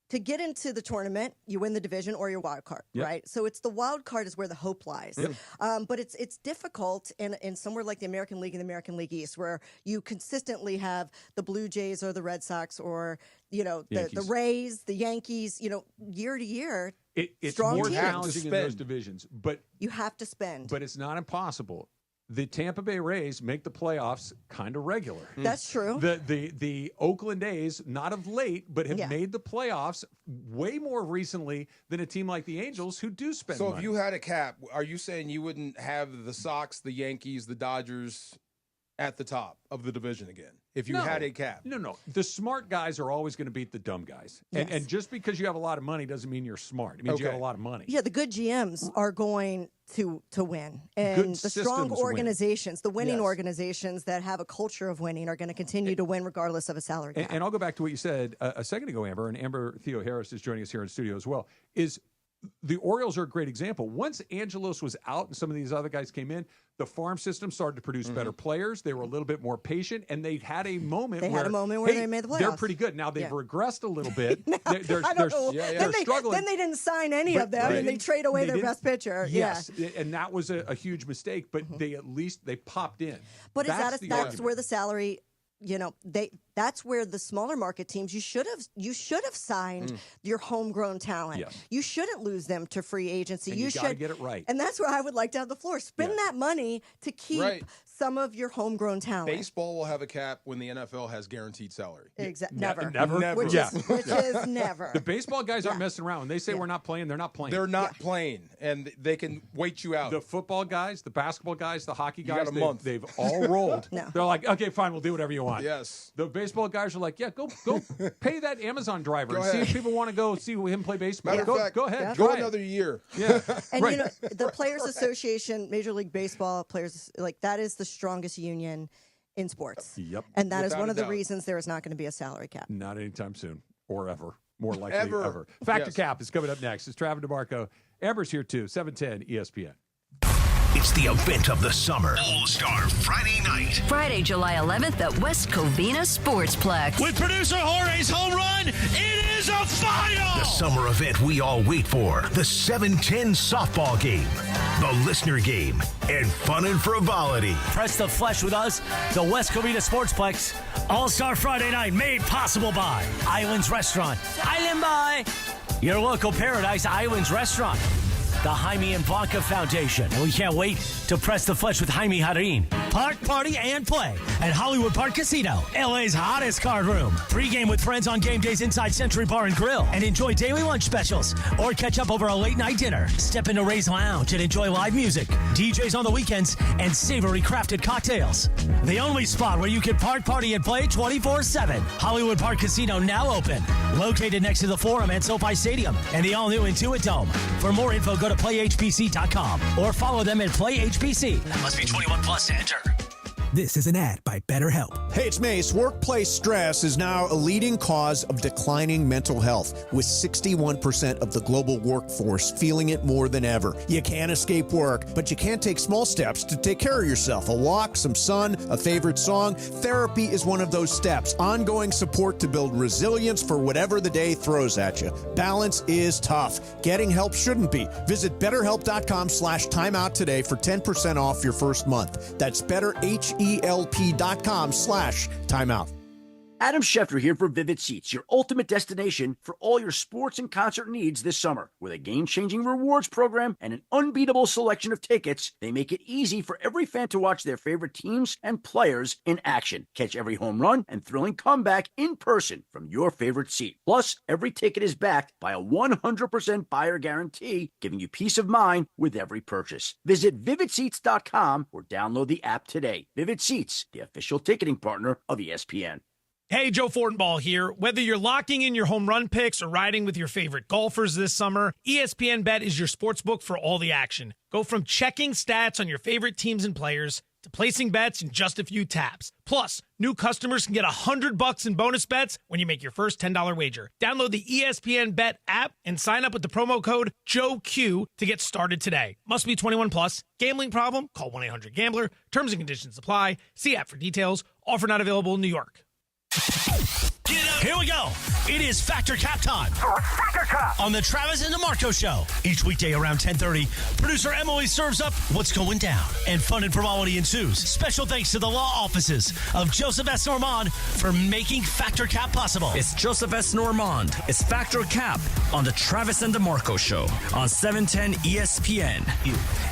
to get into the tournament, you win the division or your wild card, right? So it's the wild card is where the hope lies. But it's difficult in somewhere like the American League and the American League East, where you consistently have the Blue Jays or the Red Sox or the Rays, the Yankees, year to year. It's strong more teams. challenging in those divisions, but you have to spend. But it's not impossible. The Tampa Bay Rays make the playoffs kind of regular. That's true. The Oakland A's, not of late, but have made the playoffs way more recently than a team like the Angels, who do spend money. So if you had a cap, are you saying you wouldn't have the Sox, the Yankees, the Dodgers at the top of the division again if you had a cap? No. The smart guys are always going to beat the dumb guys. Yes. And just because you have a lot of money doesn't mean you're smart. It means you have a lot of money. Yeah, the good GMs are going to win. And the strong organizations, the winning organizations that have a culture of winning are going to continue to win regardless of a salary cap. And I'll go back to what you said a second ago, Amber, and Amber Theo Harris is joining us here in the studio as well, is the Orioles are a great example. Once Angelos was out and some of these other guys came in, the farm system started to produce better players. They were a little bit more patient, and they had a moment where they made the playoffs. They're pretty good. Now they've regressed a little bit. They're struggling. Then they didn't sign any of them, and they trade away their best pitcher. Yes, and that was a huge mistake, but they at least popped in. But that's where the salary... that's where the smaller market teams, you should have signed your homegrown talent. Yes. You shouldn't lose them to free agency. And you got to get it right. And that's where I would like to have the floor. Spend that money to keep some of your homegrown talent. Baseball will have a cap when the NFL has guaranteed salary. Exactly. Never. Which is never. The baseball guys aren't messing around. When they say we're not playing, they're not playing. They're not playing, and they can wait you out. The football guys, the basketball guys, the hockey guys, got a month. They've all rolled. They're like, okay, fine, we'll do whatever you want. Yes. The baseball guys are like, yeah, go pay that Amazon driver and see if people want to go see him play baseball. Matter of fact, go ahead. Go another year. Yeah. And the Players Association, Major League Baseball players, that is the strongest union in sports. Yep. And that is one of the reasons there is not going to be a salary cap. Not anytime soon, or ever. More likely ever. Factor Cap is coming up next. It's Travis DeMarco. Amber's here too. 710 ESPN. It's the event of the summer. All-Star Friday night. Friday, July 11th at West Covina Sportsplex. With producer Jorge's home run, it is a final! The summer event we all wait for. The 7-10 softball game. The listener game. And fun and frivolity. Press the flesh with us. The West Covina Sportsplex. All-Star Friday night made possible by Islands Restaurant. Island by your local Paradise Islands Restaurant. The Jaime and Blanca Foundation. And we can't wait to press the flesh with Jaime Harin. Park, party, and play at Hollywood Park Casino, LA's hottest card room. Pre-game with friends on game days inside Century Bar and Grill. And enjoy daily lunch specials. Or catch up over a late-night dinner. Step into Ray's Lounge and enjoy live music, DJs on the weekends, and savory crafted cocktails. The only spot where you can park, party, and play 24/7. Hollywood Park Casino now open. Located next to the Forum at SoFi Stadium and the all-new Intuit Dome. For more info, go to playhpc.com or follow them at playhpc. Must be 21 plus to enter. This is an ad by BetterHelp. Hey, it's Mace. Workplace stress is now a leading cause of declining mental health, with 61% of the global workforce feeling it more than ever. You can't escape work, but you can take small steps to take care of yourself. A walk, some sun, a favorite song. Therapy is one of those steps. Ongoing support to build resilience for whatever the day throws at you. Balance is tough. Getting help shouldn't be. Visit BetterHelp.com/timeout today for 10% off your first month. That's BetterHelp.com/timeout. Adam Schefter here for Vivid Seats, your ultimate destination for all your sports and concert needs this summer. With a game-changing rewards program and an unbeatable selection of tickets, they make it easy for every fan to watch their favorite teams and players in action. Catch every home run and thrilling comeback in person from your favorite seat. Plus, every ticket is backed by a 100% buyer guarantee, giving you peace of mind with every purchase. Visit VividSeats.com or download the app today. Vivid Seats, the official ticketing partner of ESPN. Hey, Joe Fortenbaugh here. Whether you're locking in your home run picks or riding with your favorite golfers this summer, ESPN Bet is your sports book for all the action. Go from checking stats on your favorite teams and players to placing bets in just a few taps. Plus, new customers can get $100 in bonus bets when you make your first $10 wager. Download the ESPN Bet app and sign up with the promo code JOEQ to get started today. Must be 21 plus. Gambling problem? Call 1-800-GAMBLER. Terms and conditions apply. See app for details. Offer not available in New York. Get Here we go. It is Factor Cap time. Factor Cap on the Travis and DeMarco Show. Each weekday around 10:30, producer Emily serves up what's going down, and fun and frivolity ensues. Special thanks to the law offices of Joseph S. Normand for making Factor Cap possible. It's Joseph S. Normand. It's Factor Cap on the Travis and DeMarco Show on 710 ESPN.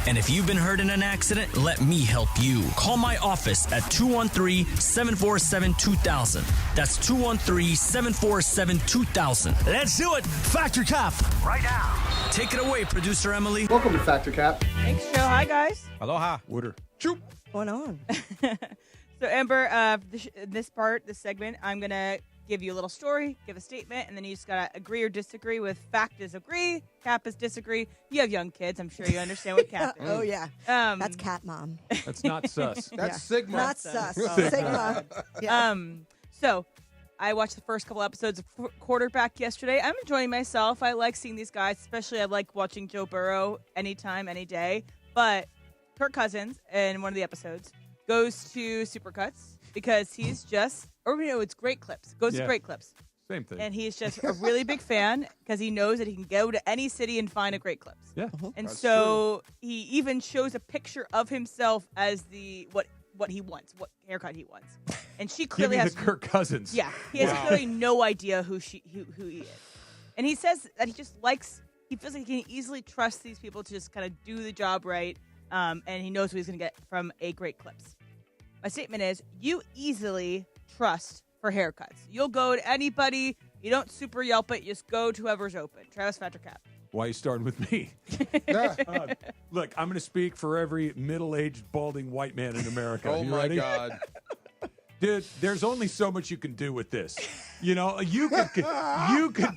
And if you've been hurt in an accident, let me help you. Call my office at 213-747-2000. That's 213-747-2000. Let's do it. Factor Cap right now. Take it away, producer Emily. Welcome to Factor Cap. Thanks, Joe. Hi, guys. Aloha. Wooder. Choop. What's going on? So, Amber, this segment, I'm going to give you a little story, give a statement, and then you just got to agree or disagree with fact is agree, cap is disagree. You have young kids. I'm sure you understand what cap is. Oh, yeah. That's cat mom. That's not sus. That's Sigma. Not sus. Sigma. Yeah. So I watched the first couple episodes of Quarterback yesterday. I'm enjoying myself. I like seeing these guys, especially I like watching Joe Burrow anytime, any day. But Kirk Cousins, in one of the episodes, goes to Supercuts because he's just, it's Great Clips. Goes to Great Clips. Same thing. And he's just a really big fan because he knows that he can go to any city and find a Great Clips. Yeah. And so he even shows a picture of himself as what he wants, what haircut he wants. And she clearly Give me has the Kirk Cousins. Yeah, he has clearly no idea who he is. And he says that he feels like he can easily trust these people to just kind of do the job right, and he knows what he's going to get from a Great Clips. My statement is, you easily trust for haircuts. You'll go to anybody, you don't super Yelp it, you just go to whoever's open. Travis Factor Cap. Why are you starting with me? Look, I'm going to speak for every middle-aged, balding white man in America. Oh, my God. Dude, there's only so much you can do with this. You know, you could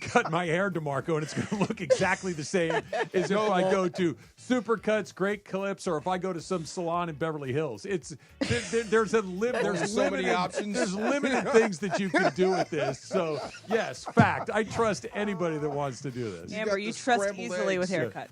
cut my hair, DeMarco, and it's going to look exactly the same as if I go to Supercuts, Great Clips, or if I go to some salon in Beverly Hills. There's so many options. There's limited things that you can do with this. So, yes, fact. I trust anybody that wants to do this. Amber, you trust easily with haircuts.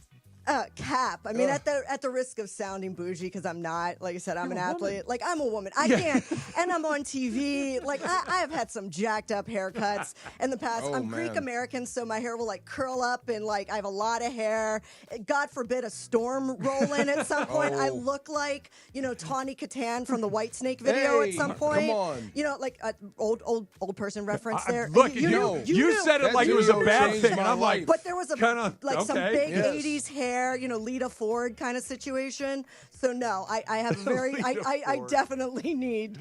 Cap. I mean, at the risk of sounding bougie, because I'm not. Like I said, I'm an athlete. Like, I'm a woman. I can't. And I'm on TV. Like, I have had some jacked up haircuts in the past. I'm Greek American, so my hair will like curl up, and like I have a lot of hair. God forbid a storm roll in at some point. I look like Tawny Katan from the White Snake video at some point. Come on. Like an old person reference there. Look, you said it like it was a bad thing, and I'm like, but there was some big 80s hair. Lita Ford kind of situation. So no, I have I definitely need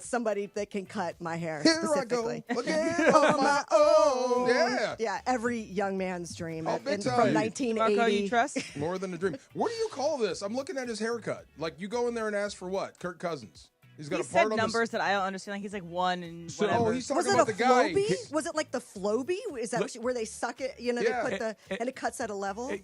somebody that can cut my hair specifically. Here I go again on my own. Yeah, every young man's dream from 1980. Marco, you trust? More than a dream. What do you call this? I'm looking at his haircut. Like, you go in there and ask for what? Kirk Cousins. He's got a part said on numbers that I don't understand. Like, he's like one and whatever. Oh, he's talking about the guy. Was it like the Flowbee? Is that where they suck it? They put and it cuts at a level.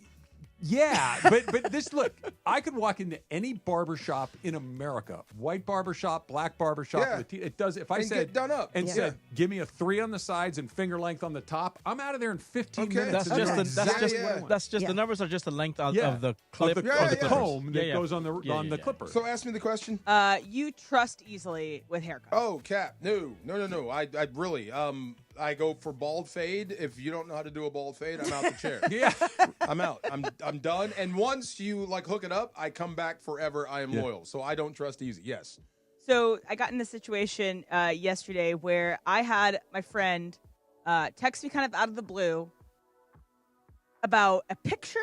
Yeah, but this, look, I could walk into any barbershop in America, white barbershop, black barbershop. It does. If I said, get done up said, give me a 3 on the sides and finger length on the top, I'm out of there in 15 minutes. That's just the numbers are just the length of the clip, of the comb that goes on the clipper. So ask me the question. You trust easily with haircuts? Oh, Cap, no. I really, I go for bald fade. If you don't know how to do a bald fade, I'm out the chair. I'm out. I'm done. And once you hook it up, I come back forever. I am loyal. So I don't trust easy. Yes. So I got in this situation yesterday where I had my friend text me kind of out of the blue about a picture,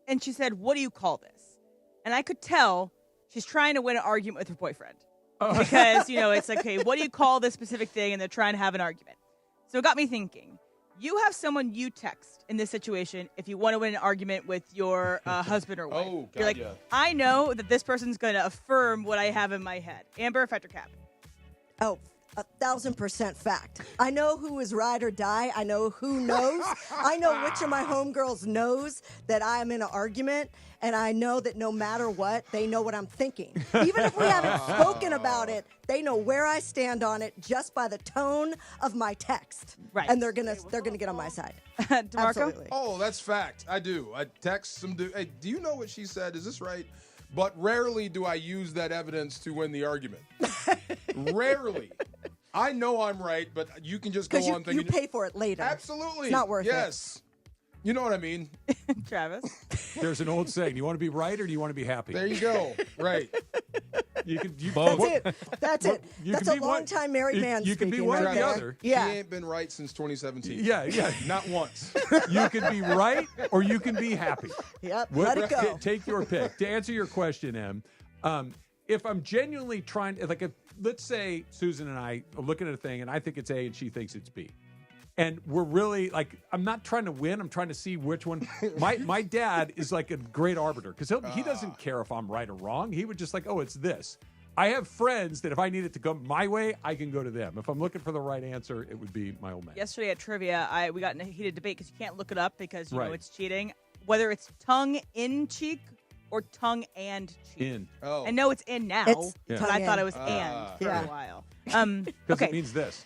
and she said, "What do you call this?" And I could tell she's trying to win an argument with her boyfriend because it's like, "Hey, what do you call this specific thing?" And they're trying to have an argument. So it got me thinking. You have someone you text in this situation if you want to win an argument with your husband or wife. Oh, God, you're like, I know that this person's going to affirm what I have in my head. Amber, Factor Cap. Oh, 1,000% fact. I know who is ride or die. I know who knows. I know which of my homegirls knows that I am in an argument, and I know that no matter what, they know what I'm thinking. Even if we haven't spoken about it, they know where I stand on it just by the tone of my text. Right. And they're gonna get on my side. DeMarco? Absolutely. Oh, that's fact. I do. I text some dude. Hey, do you know what she said? Is this right? But rarely do I use that evidence to win the argument. Rarely. I know I'm right, but you can just go on thinking. You pay for it later. Absolutely. It's not worth it. Yes. You know what I mean. Travis. There's an old saying: do you want to be right or do you want to be happy? There you go. Right. That's it. That's a long-time married man You can be speaking one right or the there. other. Yeah. He ain't been right since 2017. Yeah. Not once. You can be right or you can be happy. Yep. Let it go. Take your pick. To answer your question, Em, if I'm genuinely trying to, like, if let's say Susan and I are looking at a thing and I think it's A and she thinks it's B. And we're really like, I'm not trying to win. I'm trying to see which one. My dad is like a great arbiter because he doesn't care if I'm right or wrong. He would just like, oh, it's this. I have friends that if I need it to go my way, I can go to them. If I'm looking for the right answer, it would be my old man. Yesterday at trivia, we got in a heated debate because you can't look it up because you know Right. it's cheating. Whether it's tongue in cheek or tongue and cheek. In. Oh. I know it's in now, It's but tongue I thought in. it was and for Yeah. a while. Because Okay. it means this.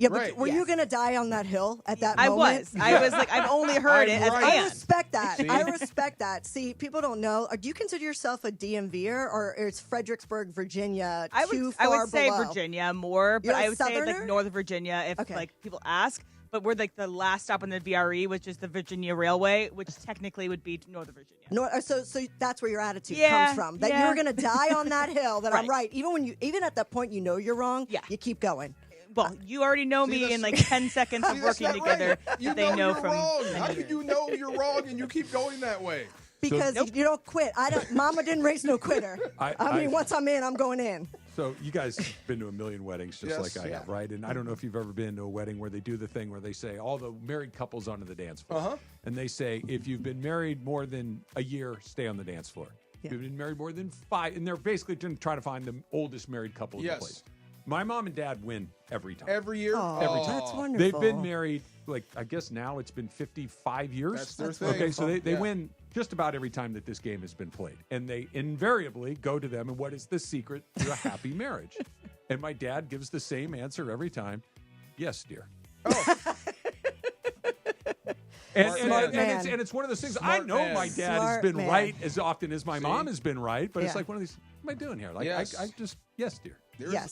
Yeah, but Right. were you going to die on that hill at that I moment? was like, I've only heard it as right. I and. respect that. See? I respect that. See, people don't know. Do you consider yourself a DMVer or is Fredericksburg, Virginia too I far would say below? Virginia more, but You're a I would say Southerner? like Northern Virginia if Okay. like people ask. But we're like the last stop on the VRE, which is the Virginia Railway, which technically would be Northern Virginia. So that's where your attitude Yeah, comes from. That yeah. you're going to die on that hill. That I'm Right. right. Even at that point, you know you're wrong. Yeah. You keep going. Well, you already know See, me that's- in like 10 seconds of See, that's working not together. right. You They know you're from wrong. many How years. could you know you're wrong and you keep going that way? Because you don't quit. Mama didn't raise no quitter. I mean, once I'm in, I'm going in. So you guys have been to a million weddings just Yes. like I have, right? And I don't know if you've ever been to a wedding where they do the thing where they say all the married couples onto the dance floor. Uh-huh. And they say, if you've been married more than a year, stay on the dance floor. If you've been married more than 5, and they're basically trying to find the oldest married couple in the Yes. place. My mom and dad win every time. Every year? Every time. That's wonderful. They've been married, like, I guess now it's been 55 years. That's their thing. Okay, so they Yeah. win just about every time that this game has been played. And they invariably go to them, and what is the secret to a happy marriage? And my dad gives the same answer every time. Yes, dear. Oh. And it's one of those things. I know man. my dad has Smart been man. right as often as my mom has been right, but it's Yeah. like one of these, what am I doing here? Like, Yes. I just, yes, dear.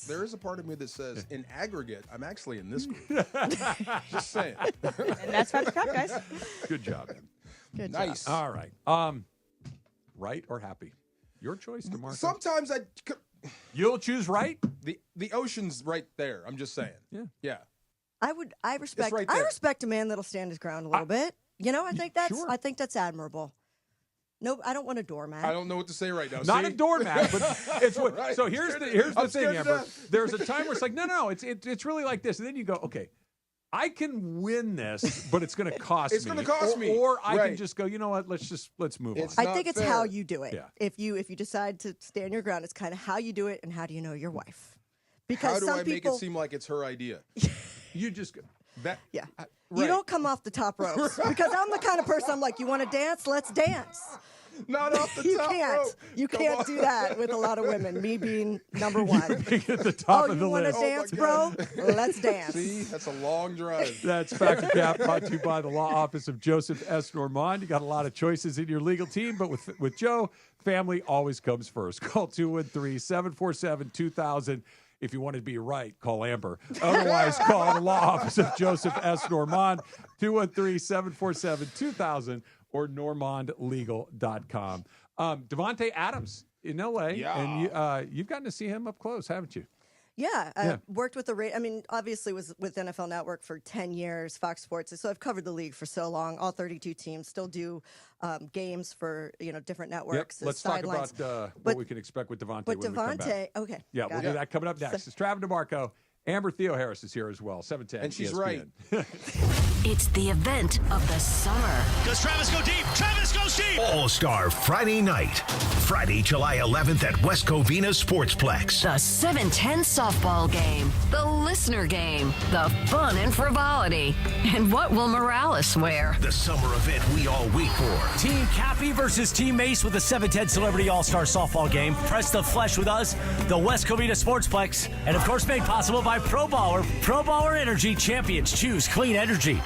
There is a part of me that says, in aggregate, I'm actually in this group. Just saying. And that's Factor Cap, guys. Good job, Em. Good Nice. job. All right. Right or happy? Your choice, DeMarco. Sometimes You'll choose right? the ocean's right there. I'm just saying. Yeah. I respect. right I there. respect a man that'll stand his ground a little bit. You know, I think that's admirable. No, I don't want a doormat. I don't know what to say right now. Not See? a doormat, but it's what. Right. So here's the I'm thing, scared to Amber. death. There's a time where it's like, no, it's really like this, and then you go, okay, I can win this, but it's going to cost me. It's gonna cost me. Or I Right. can just go, you know what? Let's move It's on. I think it's fair. how you do it. Yeah. If you decide to stand your ground, it's kind of how you do it and how do you know your wife. Because How do some I make people, it seem like it's her idea? You just go. That yeah, right. you don't come off the top ropes because I'm the kind of person I'm like, you want to dance? Let's dance. Not off the You top can't. rope. You Come can't on. do that with a lot of women. Me being number one. Being at the top Oh, of you the want to list. dance, my bro? God. Let's dance. See, that's a long drive. That's Factor Cap, brought to you by the law office of Joseph S. Normand. You got a lot of choices in your legal team, but with Joe, family always comes first. Call 213-747-2000. If you want to be right, call Amber. Otherwise, call the law office of Joseph S. Normand, 213-747-2000 or normandlegal.com. Devontae Adams in L.A., and you've gotten to see him up close, haven't you? Yeah, worked with obviously was with NFL Network for 10 years, Fox Sports. So I've covered the league for so long, all 32 teams, still do games for, different networks. Let's talk about what we can expect with Devontae when we come back. Okay. Yeah, we'll do that coming up next. It's Travis DeMarco. Amber Theo Harris is here as well, 710 And she's ESPN. right. It's the event of the summer. Does Travis go deep? Travis goes deep! All-Star Friday night. Friday, July 11th at West Covina Sportsplex. The 710 softball game, the listener game, the fun and frivolity, and what will Morales wear? The summer event we all wait for. Team Cappy versus Team Mace with the 710 Celebrity All-Star Softball Game. Press the flesh with us, the West Covina Sportsplex, and of course made possible by Pro Baller. Pro Baller Energy champions choose clean energy.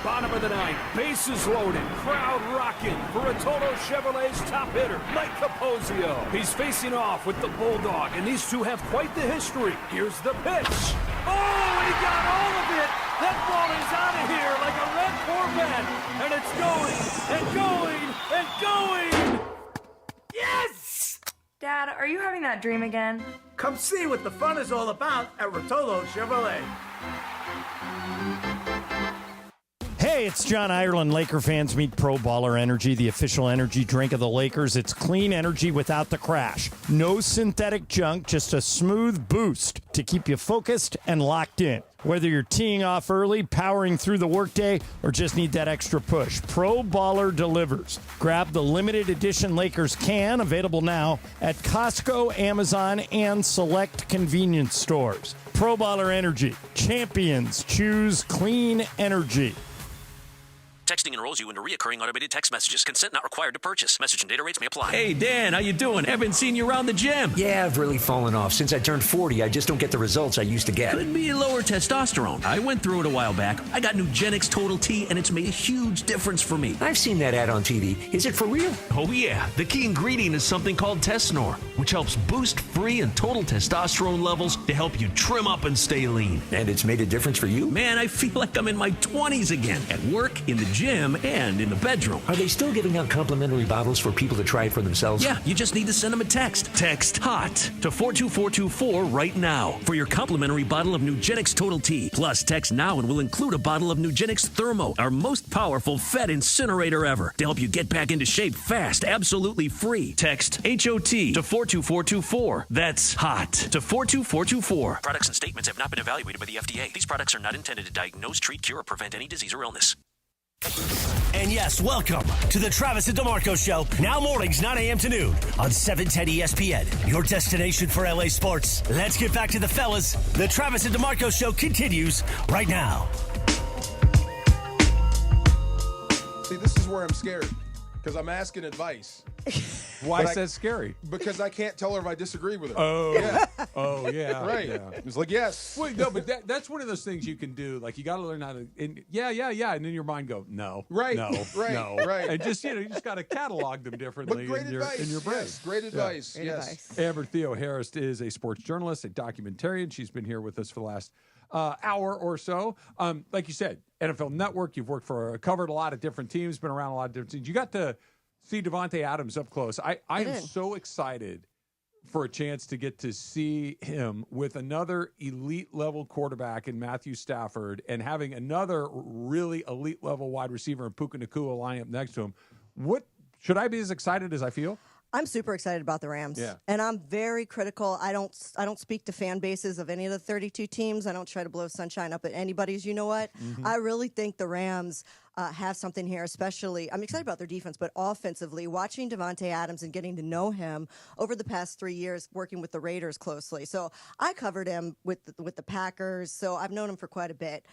Bottom of the ninth, bases loaded, crowd rocking for Rotolo Chevrolet's top hitter, Mike Capozio. He's facing off with the Bulldog, and these two have quite the history. Here's the pitch. Oh, he got all of it. That ball is out of here like a red Corvette, and it's going and going and going. Yes! Dad, are you having that dream again? Come see what the fun is all about at Rotolo Chevrolet. Hey, it's John Ireland. Laker fans, meet Pro Baller Energy, the official energy drink of the Lakers. It's clean energy without the crash. No synthetic junk, just a smooth boost to keep you focused and locked in. Whether you're teeing off early, powering through the workday, or just need that extra push, Pro Baller delivers. Grab the limited edition Lakers can, available now at Costco, Amazon, and select convenience stores. Pro Baller Energy. Champions choose clean energy. Texting enrolls you into reoccurring automated text messages. Consent not required to purchase. Message and data rates may apply. Hey, Dan, how you doing? Haven't seen you around the gym. Yeah, I've really fallen off. Since I turned 40, I just don't get the results I used to get. Could be lower testosterone. I went through it a while back. I got Nugenix Total T, and it's made a huge difference for me. I've seen that ad on TV. Is it for real? Oh, yeah. The key ingredient is something called Tesnor, which helps boost free and total testosterone levels to help you trim up and stay lean. And it's made a difference for you? Man, I feel like I'm in my 20s again. At work, in the gym, and in the bedroom. Are they still giving out complimentary bottles for people to try it for themselves? Yeah, you just need to send them a text. Text HOT to 42424 right now for your complimentary bottle of Nugenix Total T. Plus, text now and we'll include a bottle of Nugenix Thermo, our most powerful Fed incinerator ever, to help you get back into shape fast, absolutely free. Text HOT to 42424. That's HOT to 42424. Products and statements have not been evaluated by the FDA. These products are not intended to diagnose, treat, cure, or prevent any disease or illness. And yes, welcome to the Travis and DeMarco Show, now mornings 9 a.m. to noon on 710 ESPN, your destination for LA sports. Let's get back to the fellas. The Travis and DeMarco Show continues right now. See, this is where I'm scared because I'm asking advice. Why is that scary? Because I can't tell her if I disagree with her. Oh, yeah. Oh, yeah. Right. Yeah. It's like, yes. Well, no, but that's one of those things you can do. Like, you got to learn how to, and yeah. And then your mind go, no. Right. No. Right. No. Right. And just, you just got to catalog them differently in your brain. Yes, great advice. Great advice. Amber Theo Harris is a sports journalist, a documentarian. She's been here with us for the last hour or so. Like you said, NFL Network, you've covered a lot of different teams, been around a lot of different teams. You got to see Davante Adams up close. I am so excited for a chance to get to see him with another elite level quarterback in Matthew Stafford and having another really elite level wide receiver in Puka Nacua lining up next to him. What should I be as excited as I feel? I'm super excited about the Rams. Yeah. And I'm very critical. I don't speak to fan bases of any of the 32 teams. I don't try to blow sunshine up at anybody's. You know what? I really think the Rams have something here, especially. I'm excited about their defense, but offensively, watching Davante Adams and getting to know him over the past 3 years, working with the Raiders closely. So I covered him with the Packers, so I've known him for quite a bit.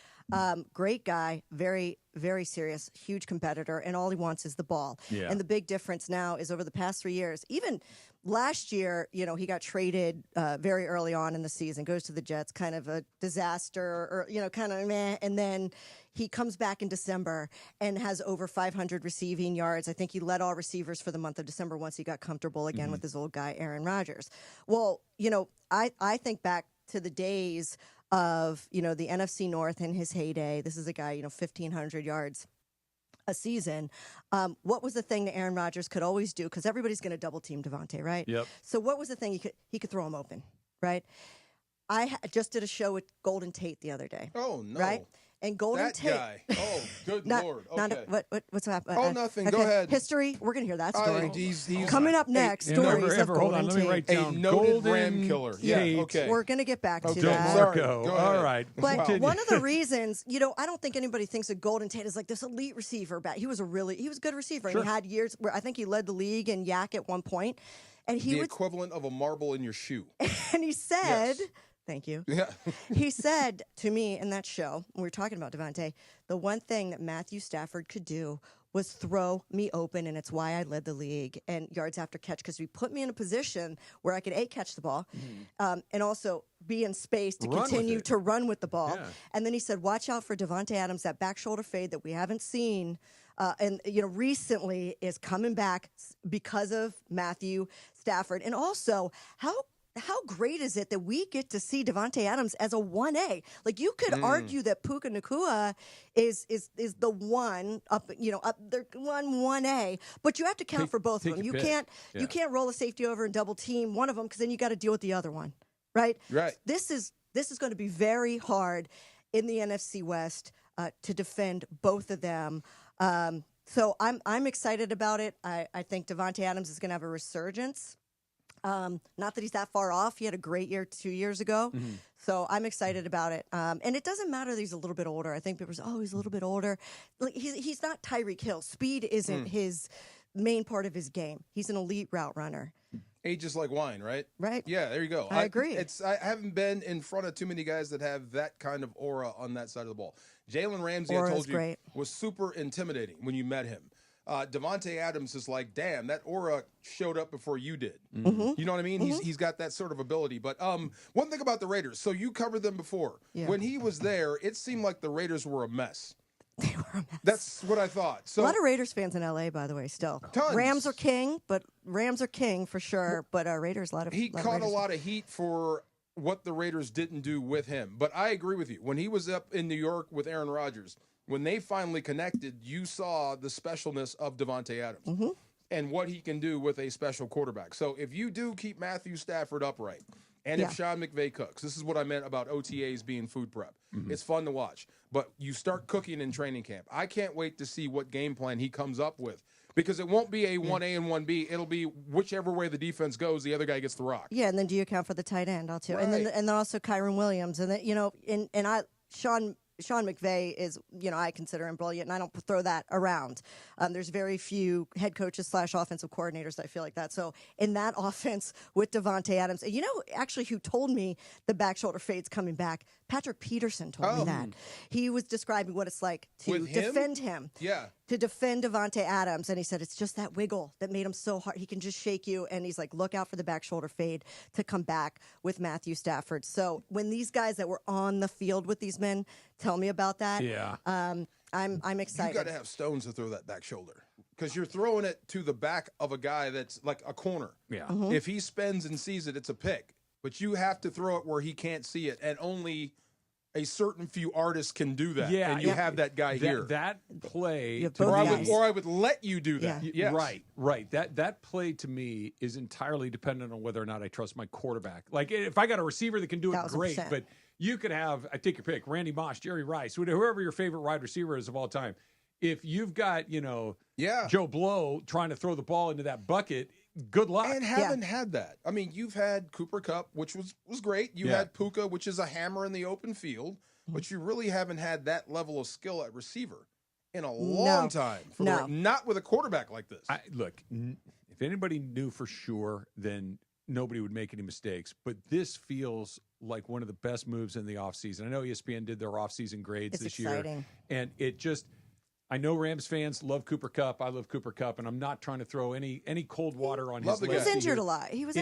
Great guy, very, very serious, huge competitor, and all he wants is the ball. Yeah. And the big difference now is over the past 3 years, even last year, he got traded very early on in the season, goes to the Jets, kind of a disaster, or, kind of meh, and then he comes back in December and has over 500 receiving yards. I think he led all receivers for the month of December once he got comfortable again with his old guy, Aaron Rodgers. Well, I think back to the days of, the NFC North in his heyday. This is a guy, 1,500 yards a season. What was the thing that Aaron Rodgers could always do? Because everybody's going to double team Davante, right? Yep. So what was the thing he could throw him open, right? I just did a show with Golden Tate the other day. Oh, no. Right? And Golden That Tate. guy. Oh, good Lord. Okay. What's happening? Oh, nothing. Go ahead. History. We're going to hear that story. He's Coming up next, stories of hold Golden on, let me Tate. write down A noted Golden ram killer. Yeah, Tate. okay. We're going to get back to Okay, that. Sorry. Marco. Go ahead. All right. But Continue. one of the reasons, I don't think anybody thinks of Golden Tate as like this elite receiver back. He was a good receiver. Sure. And he had years where I think he led the league in yak at one point. And he the equivalent of a marble in your shoe. And he said Thank you. Yeah. He said to me in that show, when we were talking about Devontae, the one thing that Matthew Stafford could do was throw me open, and it's why I led the league and yards after catch, because he put me in a position where I could, A, catch the ball, and also be in space to continue to run with the ball. Yeah. And then he said, watch out for Davante Adams, that back shoulder fade that we haven't seen and recently is coming back because of Matthew Stafford. And also, how great is it that we get to see Davante Adams as a 1A? Like, you could argue that Puka Nacua is the one up there, 1A, but you have to count for both of them. You can't roll a safety over and double team one of them, because then you got to deal with the other one, right? Right. This is going to be very hard in the NFC West to defend both of them. So I'm excited about it. I think Davante Adams is going to have a resurgence. Not that he's that far off. He had a great year 2 years ago. So I'm excited about it. And it doesn't matter that he's a little bit older. I think people say, he's a little bit older. Like, he's not Tyreek Hill. Speed isn't his main part of his game. He's an elite route runner. Age is like wine, right? Right. Yeah, there you go. I agree. I haven't been in front of too many guys that have that kind of aura on that side of the ball. Jalen Ramsey, I told you, was super intimidating when you met him. Davante Adams is like, damn, that aura showed up before you did. You know what I mean? He's got that sort of ability. But one thing about the Raiders, so you covered them before. Yeah. When he was there, it seemed like the Raiders were a mess. They were a mess. That's what I thought. So, a lot of Raiders fans in L.A., by the way, still. Tons. Rams are king for sure. But Raiders, He caught a lot of heat for what the Raiders didn't do with him. But I agree with you. When he was up in New York with Aaron Rodgers, when they finally connected, you saw the specialness of Davante Adams and what he can do with a special quarterback. So if you do keep Matthew Stafford upright, and if Sean McVay cooks, this is what I meant about OTAs being food prep. It's fun to watch. But you start cooking in training camp. I can't wait to see what game plan he comes up with, because it won't be a 1A and 1B. It'll be whichever way the defense goes, the other guy gets the rock. Yeah, and then do you account for the tight end too? Right. And then also Kyron Williams. And then, Sean McVay is, I consider him brilliant, and I don't throw that around. There's very few head coaches / offensive coordinators that I feel like that. So in that offense with Davante Adams, actually who told me the back shoulder fade's coming back? Patrick Peterson told me that. He was describing what it's like to defend him. Yeah. To defend Davante Adams, and he said it's just that wiggle that made him so hard. He can just shake you, and he's like, look out for the back shoulder fade to come back with Matthew Stafford. So when these guys that were on the field with these men tell me about that, I'm excited. You got to have stones to throw that back shoulder, because you're throwing it to the back of a guy that's like a corner. Yeah. If he spins and sees it, it's a pick. But you have to throw it where he can't see it, and only a certain few artists can do that. Yeah, and you have that guy here. That play, or I would let you do that. Yeah. Yes. Right. That play to me is entirely dependent on whether or not I trust my quarterback. Like, if I got a receiver that can do it, 1,000%. great. But you could have, I take your pick, Randy Moss, Jerry Rice, whoever your favorite wide receiver is of all time. If you've got, Joe Blow trying to throw the ball into that bucket, good luck. And haven't had that. I mean, you've had Cooper Kupp, which was great. You had Puka, which is a hammer in the open field, but you really haven't had that level of skill at receiver in a long time. Not with a quarterback like this. Look, if anybody knew for sure, then nobody would make any mistakes. But this feels like one of the best moves in the offseason. I know ESPN did their offseason grades this year. And it just... I know Rams fans love Cooper Kupp. I love Cooper Kupp, and I'm not trying to throw any cold water on his legacy. He was injured a lot. It was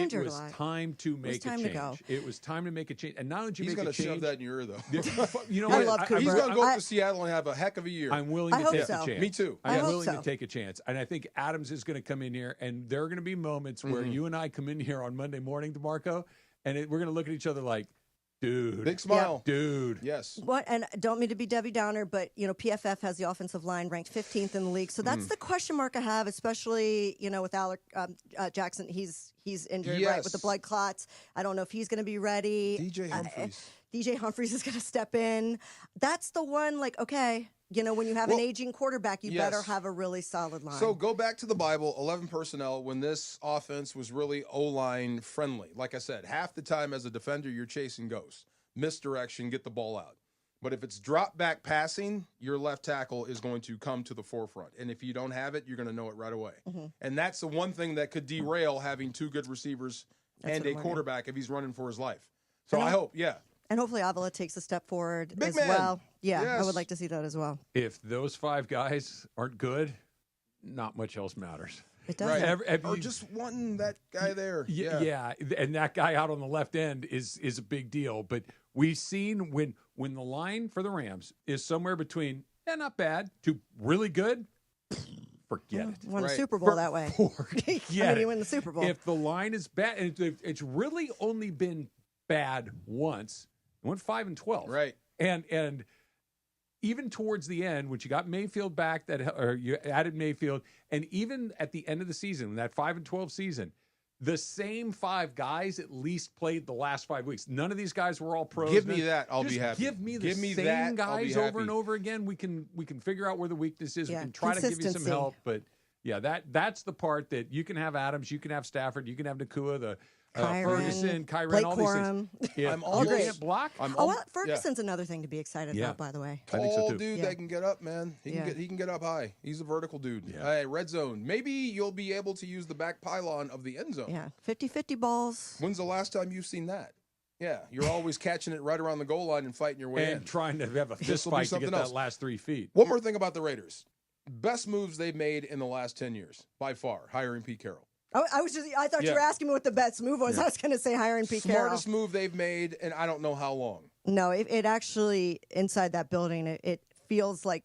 time to make a change. It was time to make a change. And now that you make a change... He's going to shove that in your ear, though. You know I what? love Cooper. He's going to go to Seattle and have a heck of a year. I'm willing to take a chance. Me too. I'm willing to take a chance. And I think Adams is going to come in here, and there are going to be moments where you and I come in here on Monday morning, DeMarco, and we're going to look at each other like, dude. Big smile. Dude. Yes. What? And don't mean to be Debbie Downer, but, PFF has the offensive line ranked 15th in the league. So that's the question mark I have, especially, with Alec Jackson. He's injured, right, with the blood clots. I don't know if he's going to be ready. DJ Humphries is going to step in. That's the one, like, okay, when you have an aging quarterback, you better have a really solid line. So go back to the Bible, 11 personnel, when this offense was really O-line friendly. Like I said, half the time as a defender, you're chasing ghosts. Misdirection, get the ball out. But if it's drop back passing, your left tackle is going to come to the forefront. And if you don't have it, you're going to know it right away. And that's the one thing that could derail having two good receivers and a quarterback if he's running for his life. So I hope, And hopefully Avila takes a step forward Big as man. well. Yeah, I Yes. would like to see that as well. If those 5 guys aren't good, not much else matters. It doesn't. Right. Or just wanting that guy there. Yeah, and that guy out on the left end is a big deal. But we've seen when the line for the Rams is somewhere between not bad to really good, forget it. Won a Super Bowl that way. You win the Super Bowl. If the line is bad, and it's really only been bad once. It went 5-12. Right. And even towards the end, when you got Mayfield back, or you added Mayfield, and even at the end of the season, that 5-12 season, the same 5 guys at least played the last 5 weeks. None of these guys were all pros. Give me that. I'll be happy. Give me the same that, guys over and over again. We can figure out where the weakness is. We can try to give you some help. But yeah, that's the part that you can have Adams, you can have Stafford, you can have Nakua, Ferguson, Kyren, Blake all Corum. these things. I'm almost, you can't block. Ferguson's another thing to be excited about, by the way. Tall dude that can get up, man. He can get up high. He's a vertical dude. Hey, red zone. Maybe you'll be able to use the back pylon of the end zone. Yeah, 50-50 balls. When's the last time you've seen that? Yeah, you're always catching it right around the goal line and fighting your way in. And trying to have a fist fight to get that last 3 feet. One more thing about the Raiders. Best moves they've made in the last 10 years, by far, hiring Pete Carroll. I thought you were asking me what the best move was. I was going to say hiring Pete Carroll. Smartest move they've made, and I don't know how long. No, it actually, inside that building, it feels like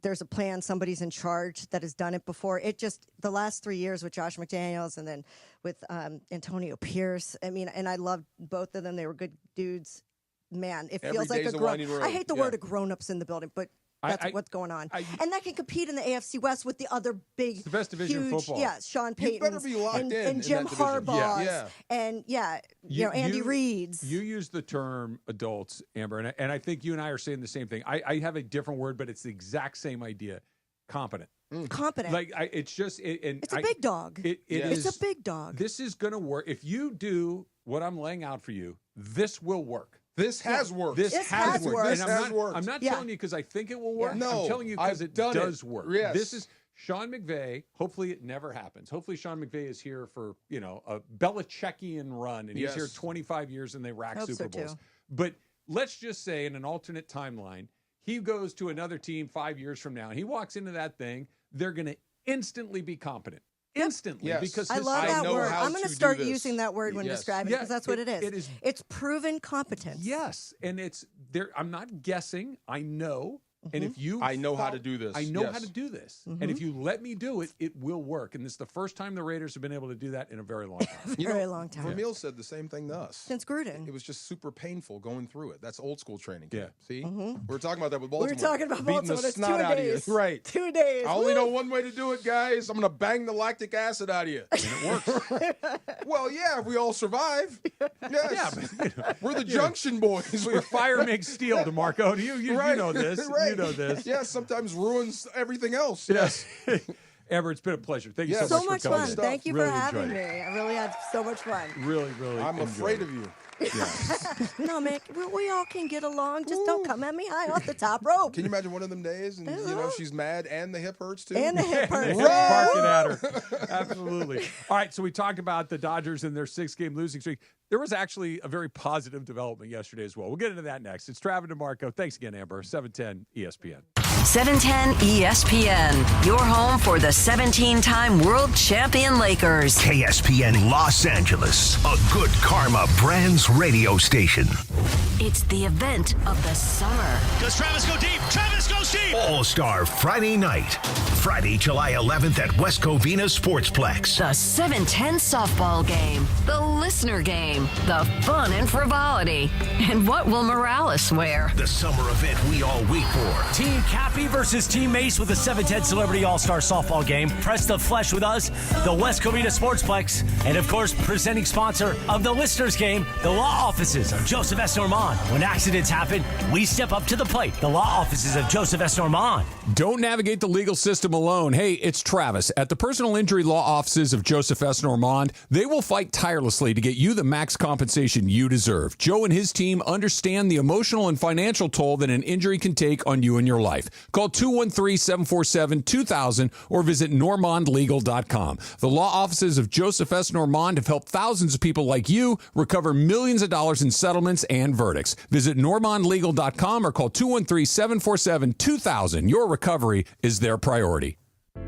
there's a plan. Somebody's in charge that has done it before. It just, the last 3 years with Josh McDaniels and then with Antonio Pierce, I mean, and I loved both of them. They were good dudes. Man, it feels like a grown. I hate the word of grown-ups in the building, but that's what's going on. And that can compete in the AFC West with the other big, it's the best division huge, of football. Yeah, Sean Payton. You better be locked and Jim Harbaugh. And Andy Reid's. You use the term adults, Amber, and I think you and I are saying the same thing. I have a different word, but it's the exact same idea. Competent. Competent. It's just it's a big dog. It's a big dog. This is going to work. If you do what I'm laying out for you, this will work. This has worked. This has worked. This has worked. I'm not telling you because I think it will work. No, I'm telling you because it does work. Yes. This is Sean McVey. Hopefully it never happens. Hopefully Sean McVey is here for, a Belichickian run, and he's here 25 years and they rack Super Bowls. Too. But let's just say in an alternate timeline, he goes to another team 5 years from now, and he walks into that thing, they're going to instantly be competent. Instantly, because I love that word. I'm going to start using that word when describing it because that's what it is. It's proven competence. Yes, and it's there. I'm not guessing. I know. And if you, I know how to do this. I know how to do this. And if you let me do it, it will work. And this is the first time the Raiders have been able to do that in a very long time. Long time. Vermeil said the same thing to us. Since Gruden. It was just super painful going through it. That's old school training. Yeah. See? We were talking about that with Baltimore. We were talking about Beating Baltimore. the snot out of you. Right. 2 days. I only know one way to do it, guys. I'm going to bang the lactic acid out of you. And it works. Well, yeah, if we all survive. Yes. Yeah, but, we're the junction boys. Well, fire makes steel, DeMarco. You know this. Right. You know this. Yes, sometimes ruins everything else. Yes. Amber, it's been a pleasure. Thank you so much for coming. Fun. Thank you for having me. I really had so much fun. Really, really. I'm afraid of you. Yeah. No, man, we all can get along. Just don't come at me high off the top rope. Can you imagine one of them days and she's mad and the hip hurts too? And the hip hurts. Barking at her. Absolutely. All right, so we talked about the Dodgers and their 6-game losing streak. There was actually a very positive development yesterday as well. We'll get into that next. It's Travis DeMarco. Thanks again, Amber. 710 ESPN. 710 ESPN, your home for the 17-time world champion Lakers. KSPN Los Angeles, a Good Karma Brands radio station. It's the event of the summer. Does Travis go deep? Travis goes deep! All-Star Friday night. Friday, July 11th at West Covina Sportsplex. The 710 softball game. The listener game. The fun and frivolity. And what will Morales wear? The summer event we all wait for. Team Cappy versus Team Mace with the 710 Celebrity All-Star Softball Game. Press the flesh with us, the West Covina Sportsplex, and of course, presenting sponsor of the Listeners Game, the law offices of Joseph S. Normand. Normand. When accidents happen, we step up to the plate. The law offices of Joseph S. Normand. Don't navigate the legal system alone. Hey, it's Travis. At the personal injury law offices of Joseph S. Normand, they will fight tirelessly to get you the max compensation you deserve. Joe and his team understand the emotional and financial toll that an injury can take on you and your life. Call 213-747-2000 or visit normandlegal.com. The law offices of Joseph S. Normand have helped thousands of people like you recover millions of dollars in settlements and verdicts. Visit normandlegal.com or call 213-747-2000. Your recovery is their priority.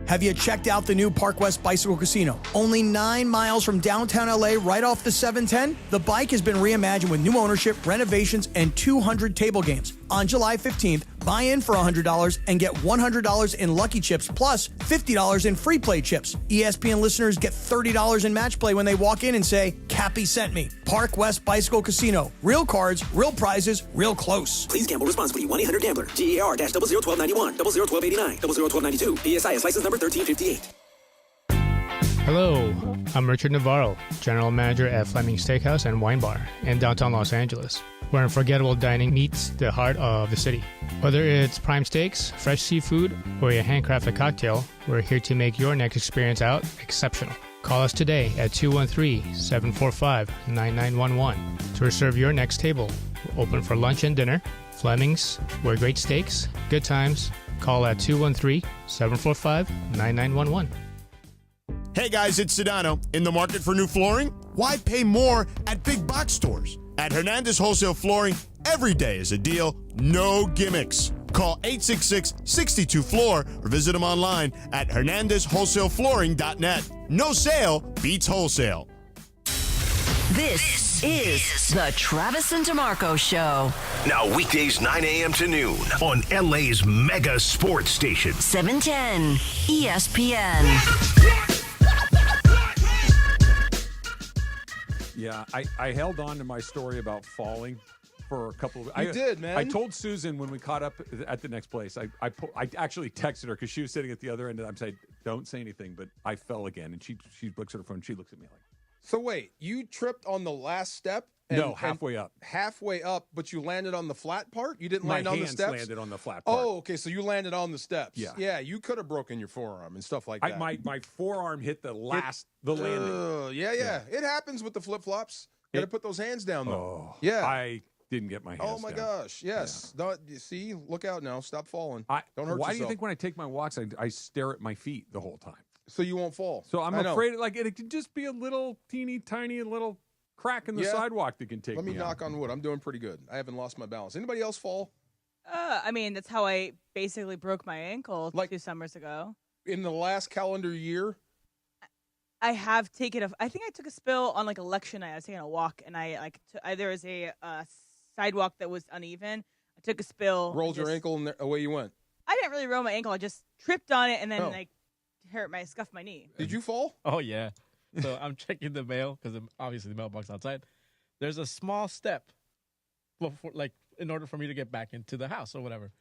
Have you checked out the new Park West Bicycle Casino? Only 9 miles from downtown LA, right off the 710. The bike has been reimagined with new ownership, renovations, and 200 table games. On July 15th, buy in for $100 and get $100 in Lucky Chips plus $50 in free play chips. ESPN listeners get $30 in match play when they walk in and say, Cappy sent me. Park West Bicycle Casino. Real cards, real prizes, real close. Please gamble responsibly. 1-800-GAMBLER. GAR-001291, 001289, 001292. PSIS license number 1358. Hello, I'm Richard Navarro, General Manager at Fleming Steakhouse and Wine Bar in downtown Los Angeles, where unforgettable dining meets the heart of the city. Whether it's prime steaks, fresh seafood, or a handcrafted cocktail, we're here to make your next experience out exceptional. Call us today at 213-745-9911 to reserve your next table. We're open for lunch and dinner. Fleming's, where great steaks, good times. Call at 213-745-9911. Hey guys, it's Sedano. In the market for new flooring? Why pay more at big box stores? At Hernandez Wholesale Flooring, every day is a deal, no gimmicks. Call 866-62-FLOOR or visit them online at hernandezwholesaleflooring.net. No sale beats wholesale. This is the Travis and DeMarco Show. Now weekdays 9 a.m. to noon on LA's mega sports station. 710 ESPN. Yeah, I held on to my story about falling for a couple of... You did, man. I told Susan when we caught up at the next place, I actually texted her because she was sitting at the other end, and I'm saying, don't say anything, but I fell again. And she looks at her phone, she looks at me like... So wait, you tripped on the last step? No, halfway up. Halfway up, but you landed on the flat part? You didn't land on the steps? My hands landed on the flat part. Oh, okay, so you landed on the steps. Yeah. Yeah, you could have broken your forearm and stuff like that. My forearm hit the landing. Yeah. It happens with the flip-flops. You got to put those hands down, though. Oh, yeah. I didn't get my hands down. Oh, my gosh, yes. Yeah. You see, look out now. Stop falling. Don't hurt yourself. Why do you think when I take my walks, I stare at my feet the whole time? So you won't fall. So I'm afraid it could just be a little teeny tiny little crack in the sidewalk that can take me. Let me knock on wood. I'm doing pretty good. I haven't lost my balance. Anybody else fall? I mean, that's how I basically broke my ankle 2 summers ago. In the last calendar year? I have taken I think I took a spill on election night. I was taking a walk, and there was a sidewalk that was uneven. I took a spill. Rolled your ankle, and away you went. I didn't really roll my ankle. I just tripped on it, and then scuffed my knee. Did you fall? Oh yeah. So I'm checking the mail because obviously the mailbox outside. There's a small step, before, in order for me to get back into the house or whatever.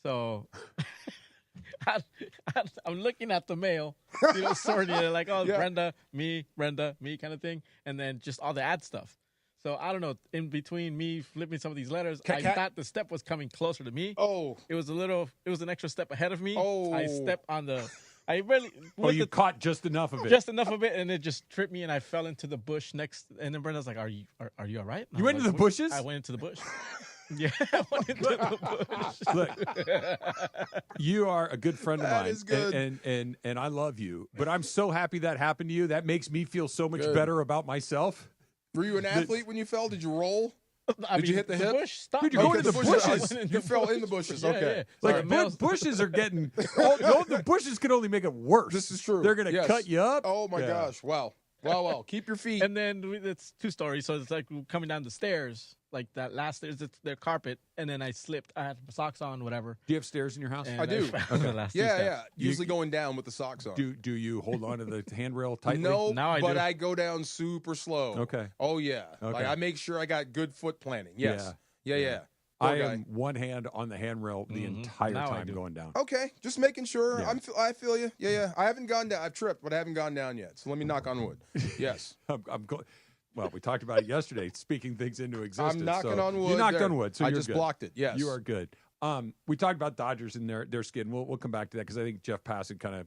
So I'm looking at the mail, sorting it Brenda, me kind of thing, and then just all the ad stuff. So I don't know. In between me flipping some of these letters, I thought the step was coming closer to me. Oh, it was an extra step ahead of me. Oh, I stepped on the. I really. You caught just enough of it. Just enough of it, and it just tripped me, and I fell into the bush next. And then Brenda's like, "Are you all right?" You went into the bushes? I went into the bush. Yeah, I went into the bush. Look, you are a good friend of mine. That is good. And I love you. But I'm so happy that happened to you. That makes me feel so much better about myself. Were you an athlete when you fell? Did you roll? Did you hit the hip? Bush? Stop. Dude, you're going to the bushes. You fell in the bushes. Okay. Yeah. Bushes are getting... the bushes could only make it worse. This is true. They're going to cut you up. Oh, my gosh. Wow. Wow. Keep your feet. And then it's 2 stories. So it's coming down the stairs. That last stairs, it's their carpet, and then I slipped. I had socks on, whatever. Do you have stairs in your house? I do. Yeah. Usually going down with the socks on. Do you hold on to the handrail tightly? No, now I do. But I go down super slow. Okay. Oh, yeah. Okay. I make sure I got good foot planning. Yes. Yeah. I am one hand on the handrail the entire time going down. Okay, just making sure. Yeah. I feel you. Yeah. I haven't gone down. I've tripped, but I haven't gone down yet. So let me knock on wood. Yes. I'm Well, we talked about it yesterday, speaking things into existence. I'm knocking on wood. You knocked there. on wood, so I you're just good. blocked it. Yes. You are good. We talked about Dodgers and their skin. We'll come back to that because I think Jeff Passan kind of,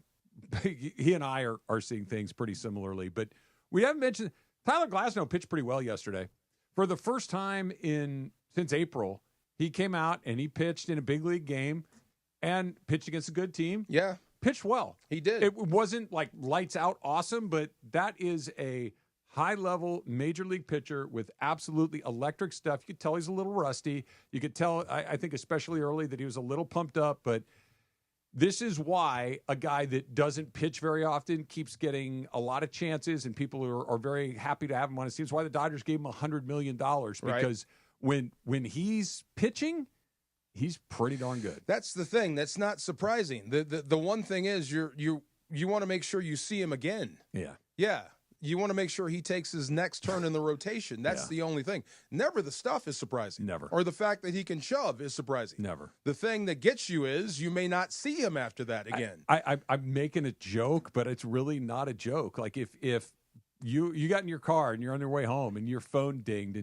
he and I are seeing things pretty similarly. But we haven't mentioned, Tyler Glasnow pitched pretty well yesterday. For the first time since April, he came out and he pitched in a big league game and pitched against a good team. Yeah. Pitched well. He did. It wasn't like lights out awesome, but that is a high-level major league pitcher with absolutely electric stuff. You could tell he's a little rusty. You could tell, I think especially early, that he was a little pumped up. But this is why a guy that doesn't pitch very often keeps getting a lot of chances, and people are very happy to have him on his team. It's why the Dodgers gave him $100 million, because when he's pitching, he's pretty darn good. That's the thing. That's not surprising. The one thing is you want to make sure you see him again. Yeah. Yeah. You want to make sure he takes his next turn in the rotation. That's the only thing. Never the stuff is surprising. Never. Or the fact that he can shove is surprising. Never. The thing that gets you is you may not see him after that again. I'm making a joke, but it's really not a joke. Like if you got in your car and you're on your way home and your phone dinged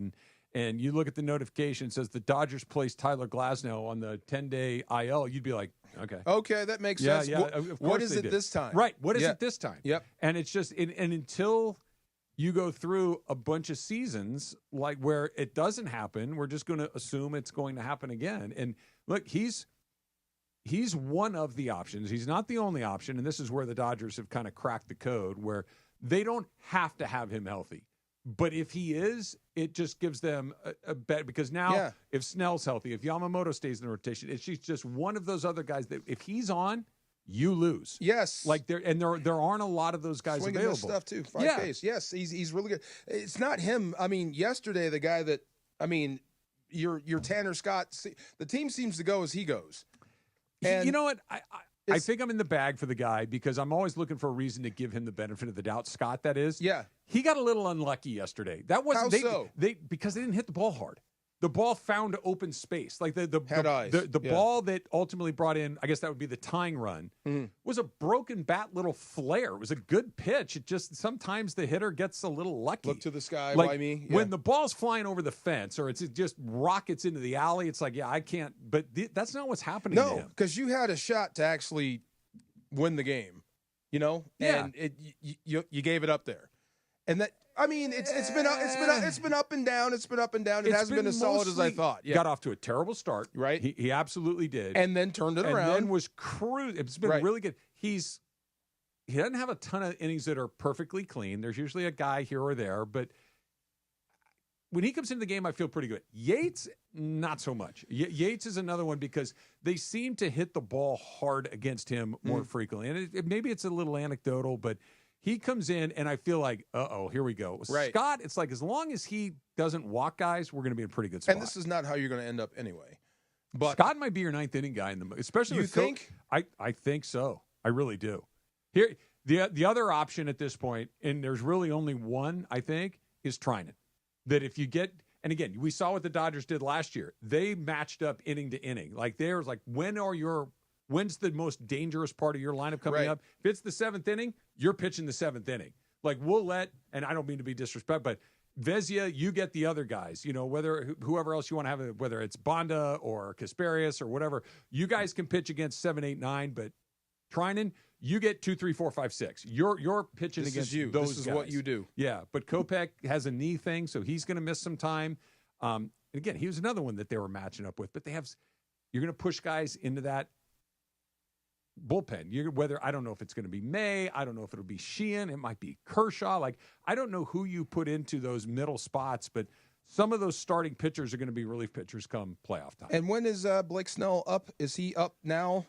and you look at the notification, it says the Dodgers placed Tyler Glasnow on the 10-day IL, you'd be like, okay. Okay, that makes sense. Yeah, of course what is they it did. this time? Right. What is it this time? Yep. And it's just, and until you go through a bunch of seasons like where it doesn't happen, we're just going to assume it's going to happen again. And look, he's one of the options. He's not the only option. And this is where the Dodgers have kind of cracked the code, where they don't have to have him healthy. But if he is, it just gives them a bet, because now if Snell's healthy, if Yamamoto stays in the rotation, it's just one of those other guys that if he's on, you lose. Yes. Like there aren't a lot of guys Swinging available. this stuff too. 5Ks. Yes, he's really good. It's not him. I mean, yesterday the guy that your Tanner Scott. The team seems to go as he goes. And you know what? I think I'm in the bag for the guy because I'm always looking for a reason to give him the benefit of the doubt. Scott, that is. Yeah. He got a little unlucky yesterday. That wasn't because they didn't hit the ball hard. The ball found open space. Like the ball that ultimately brought in, I guess that would be the tying run, was a broken bat little flare. It was a good pitch. It just sometimes the hitter gets a little lucky. Look to the sky, like, why me? Yeah. When the ball's flying over the fence or it just rockets into the alley, it's like, I can't. But that's not what's happening to him. No, because you had a shot to actually win the game, and you gave it up there. And that, it's been up and down. It's been up and down. It hasn't been as solid as I thought. Yeah. Got off to a terrible start. Right. He absolutely did. And then turned it around. And then was It's been really good. He doesn't have a ton of innings that are perfectly clean. There's usually a guy here or there, but when he comes into the game, I feel pretty good. Yates, not so much. Yates is another one because they seem to hit the ball hard against him more frequently. And maybe it's a little anecdotal, but he comes in, and I feel like, here we go. Right. Scott, it's like as long as he doesn't walk guys, we're going to be in a pretty good spot. And this is not how you're going to end up anyway. But Scott might be your ninth inning guy especially. You with think? I think so. I really do. Here, the other option at this point, and there's really only one, I think, is Trinan. That if you get, and again, we saw what the Dodgers did last year. They matched up inning to inning. Like there's like, when's the most dangerous part of your lineup coming up? If it's the seventh inning, you're pitching the seventh inning. Like and I don't mean to be disrespectful, but Vezina, you get the other guys, whoever else you want to have, whether it's Bonda or Kasparius or whatever, you guys can pitch against 7, 8, 9, but Trinan, you get 2, 3, 4, 5, 6. You're pitching against those guys. This is what you do. Yeah, but Kopech has a knee thing, so he's going to miss some time. And again, he was another one that they were matching up with, but you're going to push guys into that bullpen. I don't know if it's going to be May. I don't know if it'll be Sheehan. It might be Kershaw. Like, I don't know who you put into those middle spots, but some of those starting pitchers are going to be relief pitchers come playoff time. And when is Blake Snell up? Is he up now?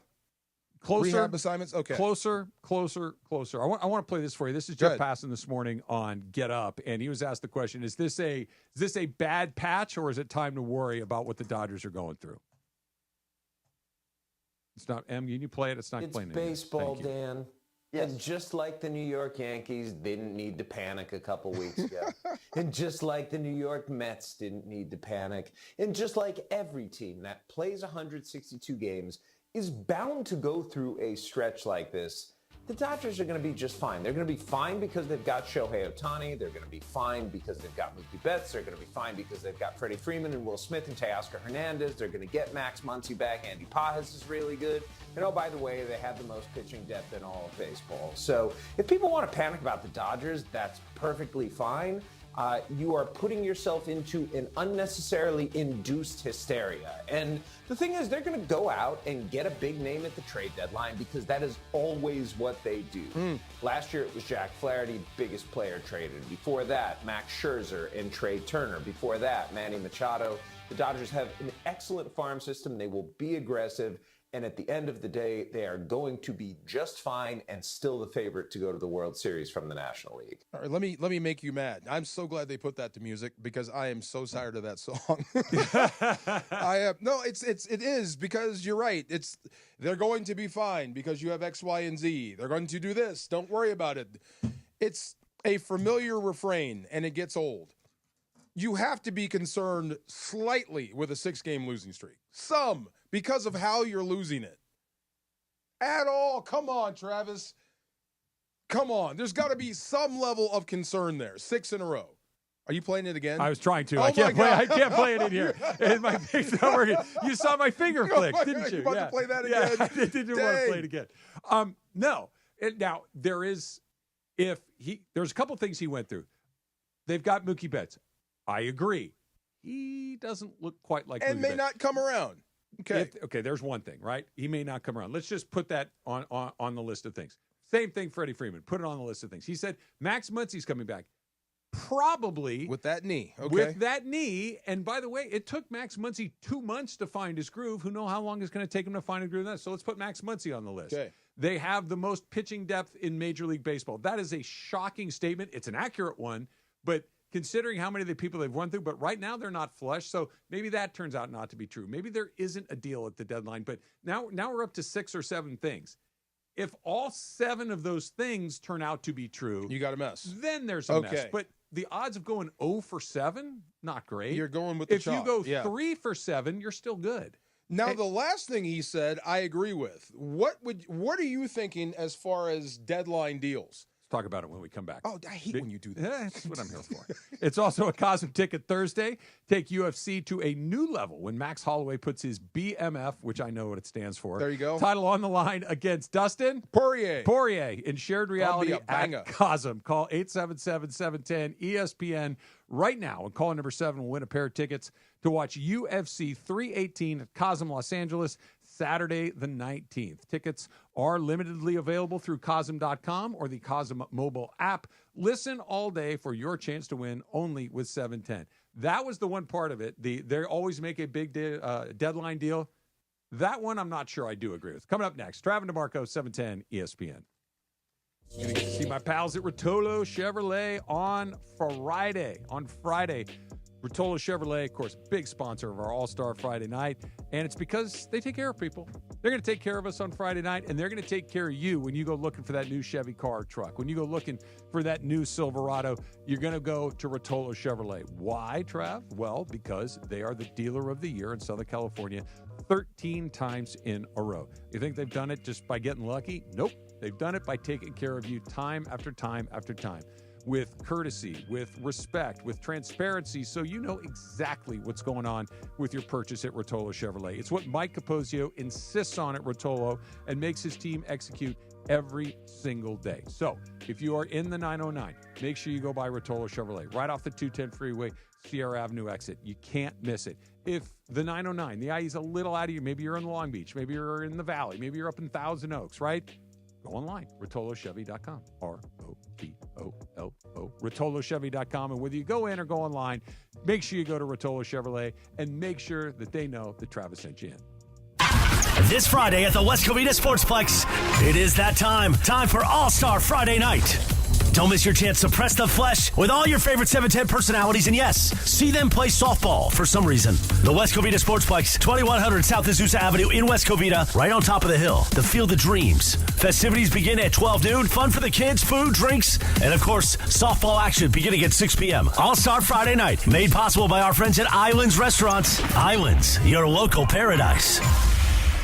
Closer. Rehab assignments? Okay. Closer. I want to play this for you. This is Jeff Passan this morning on Get Up, and he was asked the question, is this a bad patch, or is it time to worry about what the Dodgers are going through? It's not, can you play it? It's not playing. It's baseball, Dan. Yes. And just like the New York Yankees didn't need to panic a couple weeks ago. And just like the New York Mets didn't need to panic. And just like every team that plays 162 games is bound to go through a stretch like this, the Dodgers are going to be just fine. They're going to be fine because they've got Shohei Ohtani. They're going to be fine because they've got Mookie Betts. They're going to be fine because they've got Freddie Freeman and Will Smith and Teoscar Hernandez. They're going to get Max Muncy back. Andy Pajas is really good. And oh, by the way, they have the most pitching depth in all of baseball. So if people want to panic about the Dodgers, that's perfectly fine. You are putting yourself into an unnecessarily induced hysteria. And the thing is, they're going to go out and get a big name at the trade deadline because that is always what they do. Last year, it was Jack Flaherty, biggest player traded. Before that, Max Scherzer and Trey Turner. Before that, Manny Machado. The Dodgers have an excellent farm system. They will be aggressive. And at the end of the day, they are going to be just fine and still the favorite to go to the World Series from the National League. All right, let me make you mad. I'm so glad they put that to music because I am so tired of that song. It is because you're right. They're going to be fine because you have X, Y, and Z. They're going to do this. Don't worry about it. It's a familiar refrain and it gets old. You have to be concerned slightly with a 6-game losing streak. Some, because of how you're losing it. At all. Come on, Travis. Come on. There's got to be some level of concern there. 6 in a row. Are you playing it again? I was trying to. Oh I can't play it in here. And my thing's not working. You saw my finger flick, didn't you? You about to play that again? Yeah, I didn't want to play it again. No. Now, there's a couple things he went through. They've got Mookie Betts. I agree. He doesn't look quite like and Mookie may Betts. not come around. Okay. Okay, there's one thing, right? He may not come around. Let's just put that on the list of things. Same thing, Freddie Freeman. Put it on the list of things. He said Max Muncy's coming back. Probably. With that knee. Okay. With that knee. And by the way, it took Max Muncy 2 months to find his groove. Who knows how long it's going to take him to find a groove in that? So let's put Max Muncy on the list. Okay. They have the most pitching depth in Major League Baseball. That is a shocking statement. It's an accurate one, but considering how many of the people they've run through, but right now they're not flush, so maybe that turns out not to be true. Maybe there isn't a deal at the deadline, but now we're up to 6 or 7 things. If all 7 of those things turn out to be true, you got a mess. Then there's a mess. But the odds of going 0 for 7, not great. You're going with the chalk. If you go 3 for 7, you're still good. Now, the last thing he said, I agree with. What are you thinking as far as deadline deals? Talk about it when we come back. Oh, I hate when you do that. That's what I'm here for. It's also a Cosm Ticket Thursday. Take UFC to a new level when Max Holloway puts his BMF, which I know what it stands for. There you go. Title on the line against Dustin Poirier in shared reality at Cosm. Call 877-710-ESPN right now. And call number 7 will win a pair of tickets to watch UFC 318 at Cosm, Los Angeles, Saturday the 19th. Tickets are limitedly available through Cosm.com or the Cosm mobile app. Listen all day for your chance to win only with 710. That was the one part of it. They always make a big deadline deal. That one I'm not sure I do agree with. Coming up next, Travis DeMarco, 710 ESPN. Going to see my pals at Rotolo Chevrolet on Friday. Rotolo Chevrolet, of course, big sponsor of our All-Star Friday night, and it's because they take care of people. They're going to take care of us on Friday night, and they're going to take care of you when you go looking for that new Chevy car or truck. When you go looking for that new Silverado, you're going to go to Rotolo Chevrolet. Why, Trav? Well, because they are the dealer of the year in Southern California 13 times in a row. You think they've done it just by getting lucky? Nope. They've done it by taking care of you time after time after time. With courtesy, with respect, with transparency, so you know exactly what's going on with your purchase at Rotolo Chevrolet. It's what Mike Capozio insists on at Rotolo and makes his team execute every single day. So if you are in the 909, make sure you go by Rotolo Chevrolet, right off the 210 freeway, Sierra Avenue exit. You can't miss it. If the 909, the IE's a little out of you, maybe you're in Long Beach, maybe you're in the Valley, maybe you're up in Thousand Oaks, right? Go online, RotoloChevy.com, ROTOLO, RotoloChevy.com. And whether you go in or go online, make sure you go to Rotolo Chevrolet and make sure that they know that Travis sent you in. This Friday at the West Covina Sportsplex, it is that time. Time for All-Star Friday Night. Don't miss your chance to press the flesh with all your favorite 710 personalities, and yes, see them play softball for some reason. The West Covina Sportsplex, 2100 South Azusa Avenue in West Covina, right on top of the hill, the Field of Dreams. Festivities begin at 12 noon, fun for the kids, food, drinks, and of course, softball action beginning at 6 p.m. All-Star Friday Night, made possible by our friends at Islands Restaurants. Islands, your local paradise.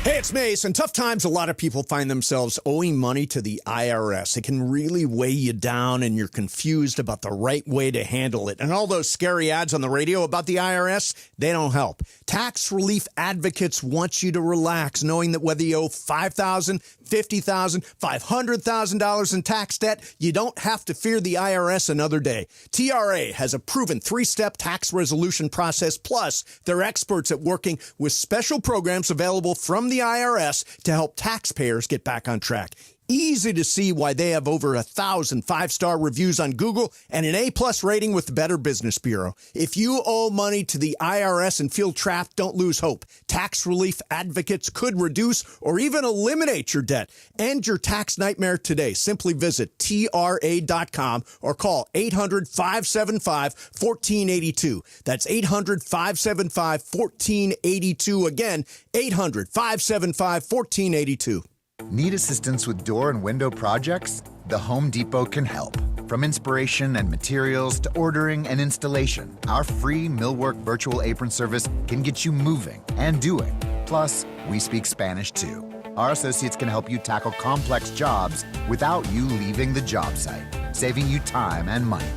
Hey, it's Mace. In tough times, a lot of people find themselves owing money to the IRS. It can really weigh you down, and you're confused about the right way to handle it. And all those scary ads on the radio about the IRS, they don't help. Tax relief advocates want you to relax, knowing that whether you owe $5,000, $50,000, $500,000 in tax debt, you don't have to fear the IRS another day. TRA has a proven 3-step tax resolution process, plus they're experts at working with special programs available from the IRS to help taxpayers get back on track. Easy to see why they have over 1,000 5-star reviews on Google and an A+ rating with the Better Business Bureau. If you owe money to the IRS and feel trapped, don't lose hope. Tax relief advocates could reduce or even eliminate your debt. End your tax nightmare today. Simply visit TRA.com or call 800-575-1482. That's 800-575-1482. Again, 800-575-1482. Need assistance with door and window projects? The Home Depot can help. From inspiration and materials to ordering and installation, our free Millwork virtual apron service can get you moving and doing. Plus, we speak Spanish too. Our associates can help you tackle complex jobs without you leaving the job site, saving you time and money.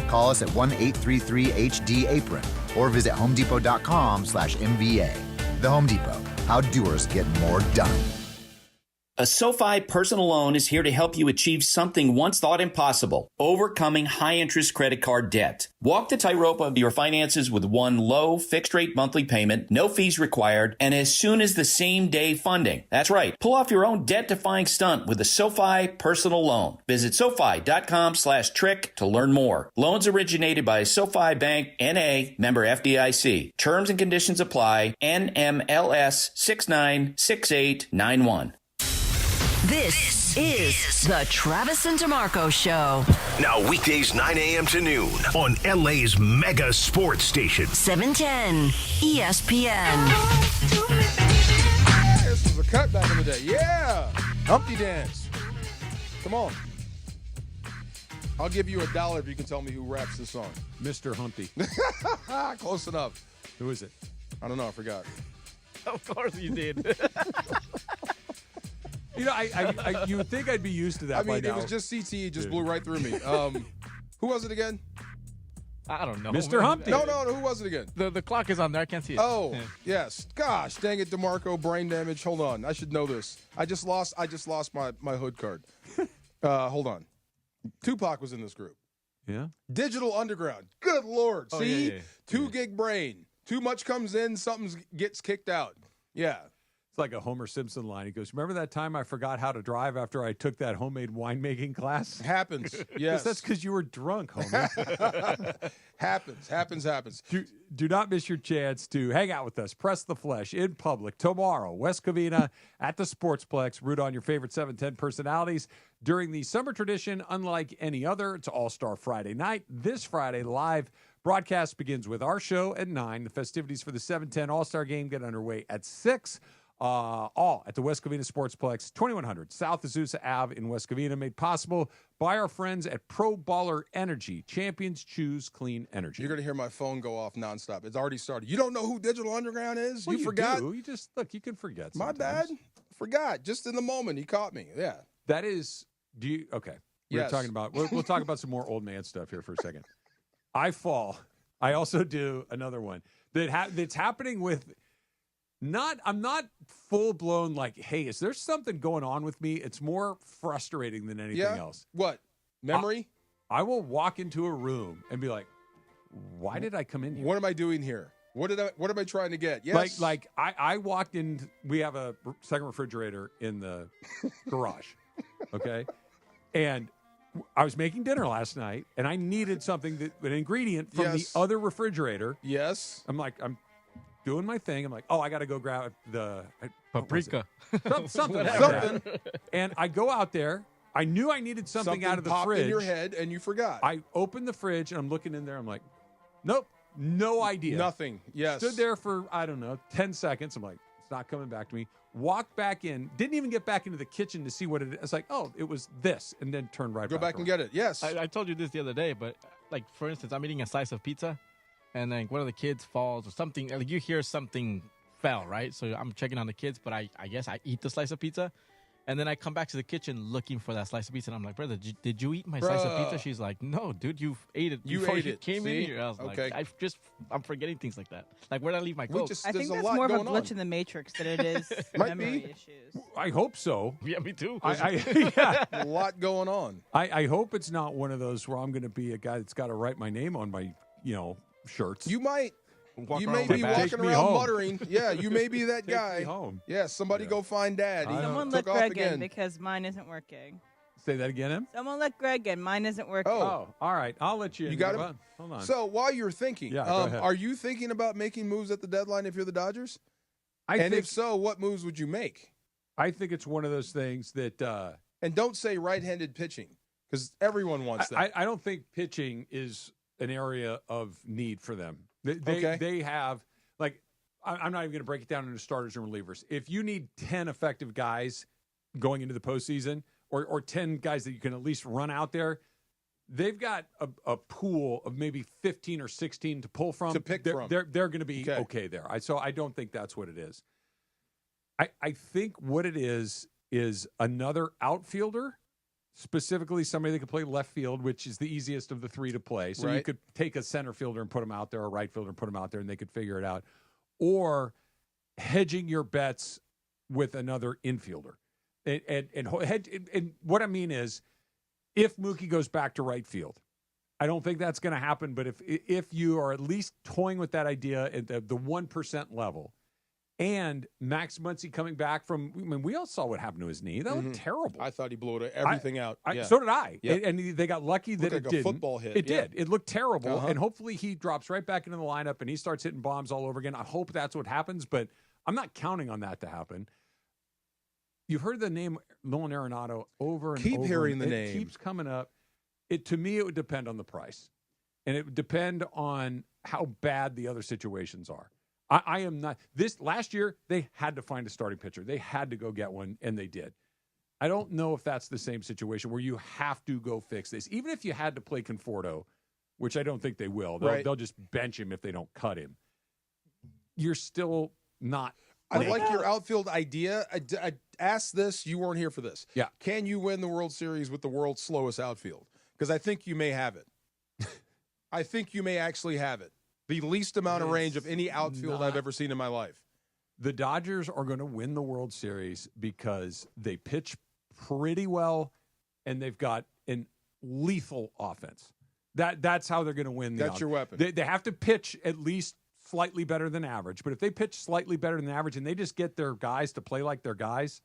Call us at 1-833-HD-APRON or visit homedepot.com/MVA. The Home Depot, how doers get more done. A SoFi personal loan is here to help you achieve something once thought impossible, overcoming high-interest credit card debt. Walk the tightrope of your finances with one low, fixed-rate monthly payment, no fees required, and as soon as the same-day funding. That's right. Pull off your own debt-defying stunt with a SoFi personal loan. Visit SoFi.com/trick to learn more. Loans originated by SoFi Bank, N.A., member FDIC. Terms and conditions apply. NMLS 696891. This is the Travis and DeMarco Show. Now weekdays 9 a.m. to noon on LA's mega sports station. 710 ESPN. This was a cut back in the day. Yeah. Humpty Dance. Come on. I'll give you $1 if you can tell me who raps this song. Mr. Humpty. Close enough. Who is it? I don't know. I forgot. Of course you did. You know, you would think I'd be used to that. I mean, by now. it was just CTE, just blew right through me. Who was it again? I don't know. Mr. Humpty. No, who was it again? The clock is on there. I can't see it. Oh, yes. Gosh, dang it, DeMarco, brain damage. Hold on. I should know this. I just lost my hood card. Hold on. Tupac was in this group. Yeah. Digital Underground. Good Lord. Oh, See? yeah. 2 gig brain. Too much comes in, something gets kicked out. Yeah. It's like a Homer Simpson line. He goes, remember that time I forgot how to drive after I took that homemade winemaking class? Happens, yes. That's because you were drunk, Homer. Happens. Do not miss your chance to hang out with us. Press the flesh in public tomorrow. West Covina at the Sportsplex. Root on your favorite 710 personalities. During the summer tradition, unlike any other, it's All-Star Friday night. This Friday, live broadcast begins with our show at 9. The festivities for the 710 All-Star Game get underway at 6. All at the West Covina Sportsplex, 2100 South Azusa Ave in West Covina, made possible by our friends at Pro Baller Energy. Champions choose clean energy. You're going to hear my phone go off nonstop. It's already started. You don't know who Digital Underground is? Well, you forgot? Do. You just, look, you can forget sometimes. My bad. Forgot. Just in the moment, he caught me. Yeah. That is, okay. Yes. Talking about, we'll talk about some more old man stuff here for a second. I fall. I also do another one that's happening with, I'm not full blown like, hey, is there something going on with me? It's more frustrating than anything else. What? Memory? I will walk into a room and be like, why did I come in here? What am I doing here? What am I trying to get? Yes. Like I walked in, we have a second refrigerator in the garage. Okay. And I was making dinner last night and I needed something an ingredient from the other refrigerator. Yes. I'm doing my thing. I'm like, I got to go grab the paprika. Something like that. And I go out there. I knew I needed something out of the popped fridge. In your head and you forgot. I opened the fridge and I'm looking in there. I'm like, nope, no idea. Nothing. Yes. Stood there for, 10 seconds. I'm like, it's not coming back to me. Walked back in. Didn't even get back into the kitchen to see what it is. It's like, it was this. And then turned right back. Go back and get it. Yes. I told you this the other day, but like, for instance, I'm eating a slice of pizza. And then one of the kids falls or something. Like you hear something fell, right? So I'm checking on the kids, but I guess I eat the slice of pizza. And then I come back to the kitchen looking for that slice of pizza. And I'm like, brother, did you eat my slice of pizza? She's like, no, dude, you ate it before you came in here. I was like, I'm forgetting things like that. Like, where'd I leave my Coke? I think that's more of a glitch in the Matrix than it is memory issues. I hope so. Yeah, me too. Yeah. A lot going on. I hope it's not one of those where I'm going to be a guy that's got to write my name on my, shirts. You might. You may be walking around muttering. Yeah, you may be that guy. Me home. Yeah, somebody go find Dad. Someone let Greg in because mine isn't working. Say that again, Em? Someone let Greg in. Mine isn't working. Oh, all right. I'll let you in. You got him? Hold on. So while you're thinking, go ahead. are you thinking about making moves at the deadline if you're the Dodgers? If so, what moves would you make? I think it's one of those things that and don't say right-handed pitching because everyone wants that. I don't think pitching is an area of need for them. They have, like, I'm not even going to break it down into starters and relievers. If you need 10 effective guys going into the postseason or 10 guys that you can at least run out there, they've got a pool of maybe 15 or 16 to pull from. To pick from. They're going to be okay there. So I don't think that's what it is. I think what it is another outfielder, specifically somebody that can play left field, which is the easiest of the three to play. So you could take a center fielder and put him out there, or a right fielder and put him out there, and they could figure it out. Or hedging your bets with another infielder. And what I mean is, if Mookie goes back to right field, I don't think that's going to happen. But if you are at least toying with that idea at the 1% level, and Max Muncy coming back from, we all saw what happened to his knee. That looked terrible. I thought he blew everything out. So did I. Yep. And they got lucky that it didn't. A football hit. It did. It looked terrible. And hopefully he drops right back into the lineup and he starts hitting bombs all over again. I hope that's what happens, but I'm not counting on that to happen. You've heard the name Nolan Arenado over and over. Keep hearing the name. It keeps coming up. To me, it would depend on the price. And it would depend on how bad the other situations are. I am not. Last year, they had to find a starting pitcher. They had to go get one, and they did. I don't know if that's the same situation where you have to go fix this. Even if you had to play Conforto, which I don't think they will. They'll just bench him if they don't cut him. You're still not. I like your outfield idea. I asked this. You weren't here for this. Yeah. Can you win the World Series with the world's slowest outfield? Because I think you may have it. I think you may actually have it. The least amount of range of any outfield I've ever seen in my life. The Dodgers are going to win the World Series because they pitch pretty well and they've got an lethal offense. That's how they're going to win. That's your weapon. They have to pitch at least slightly better than average. But if they pitch slightly better than average and they just get their guys to play like their guys,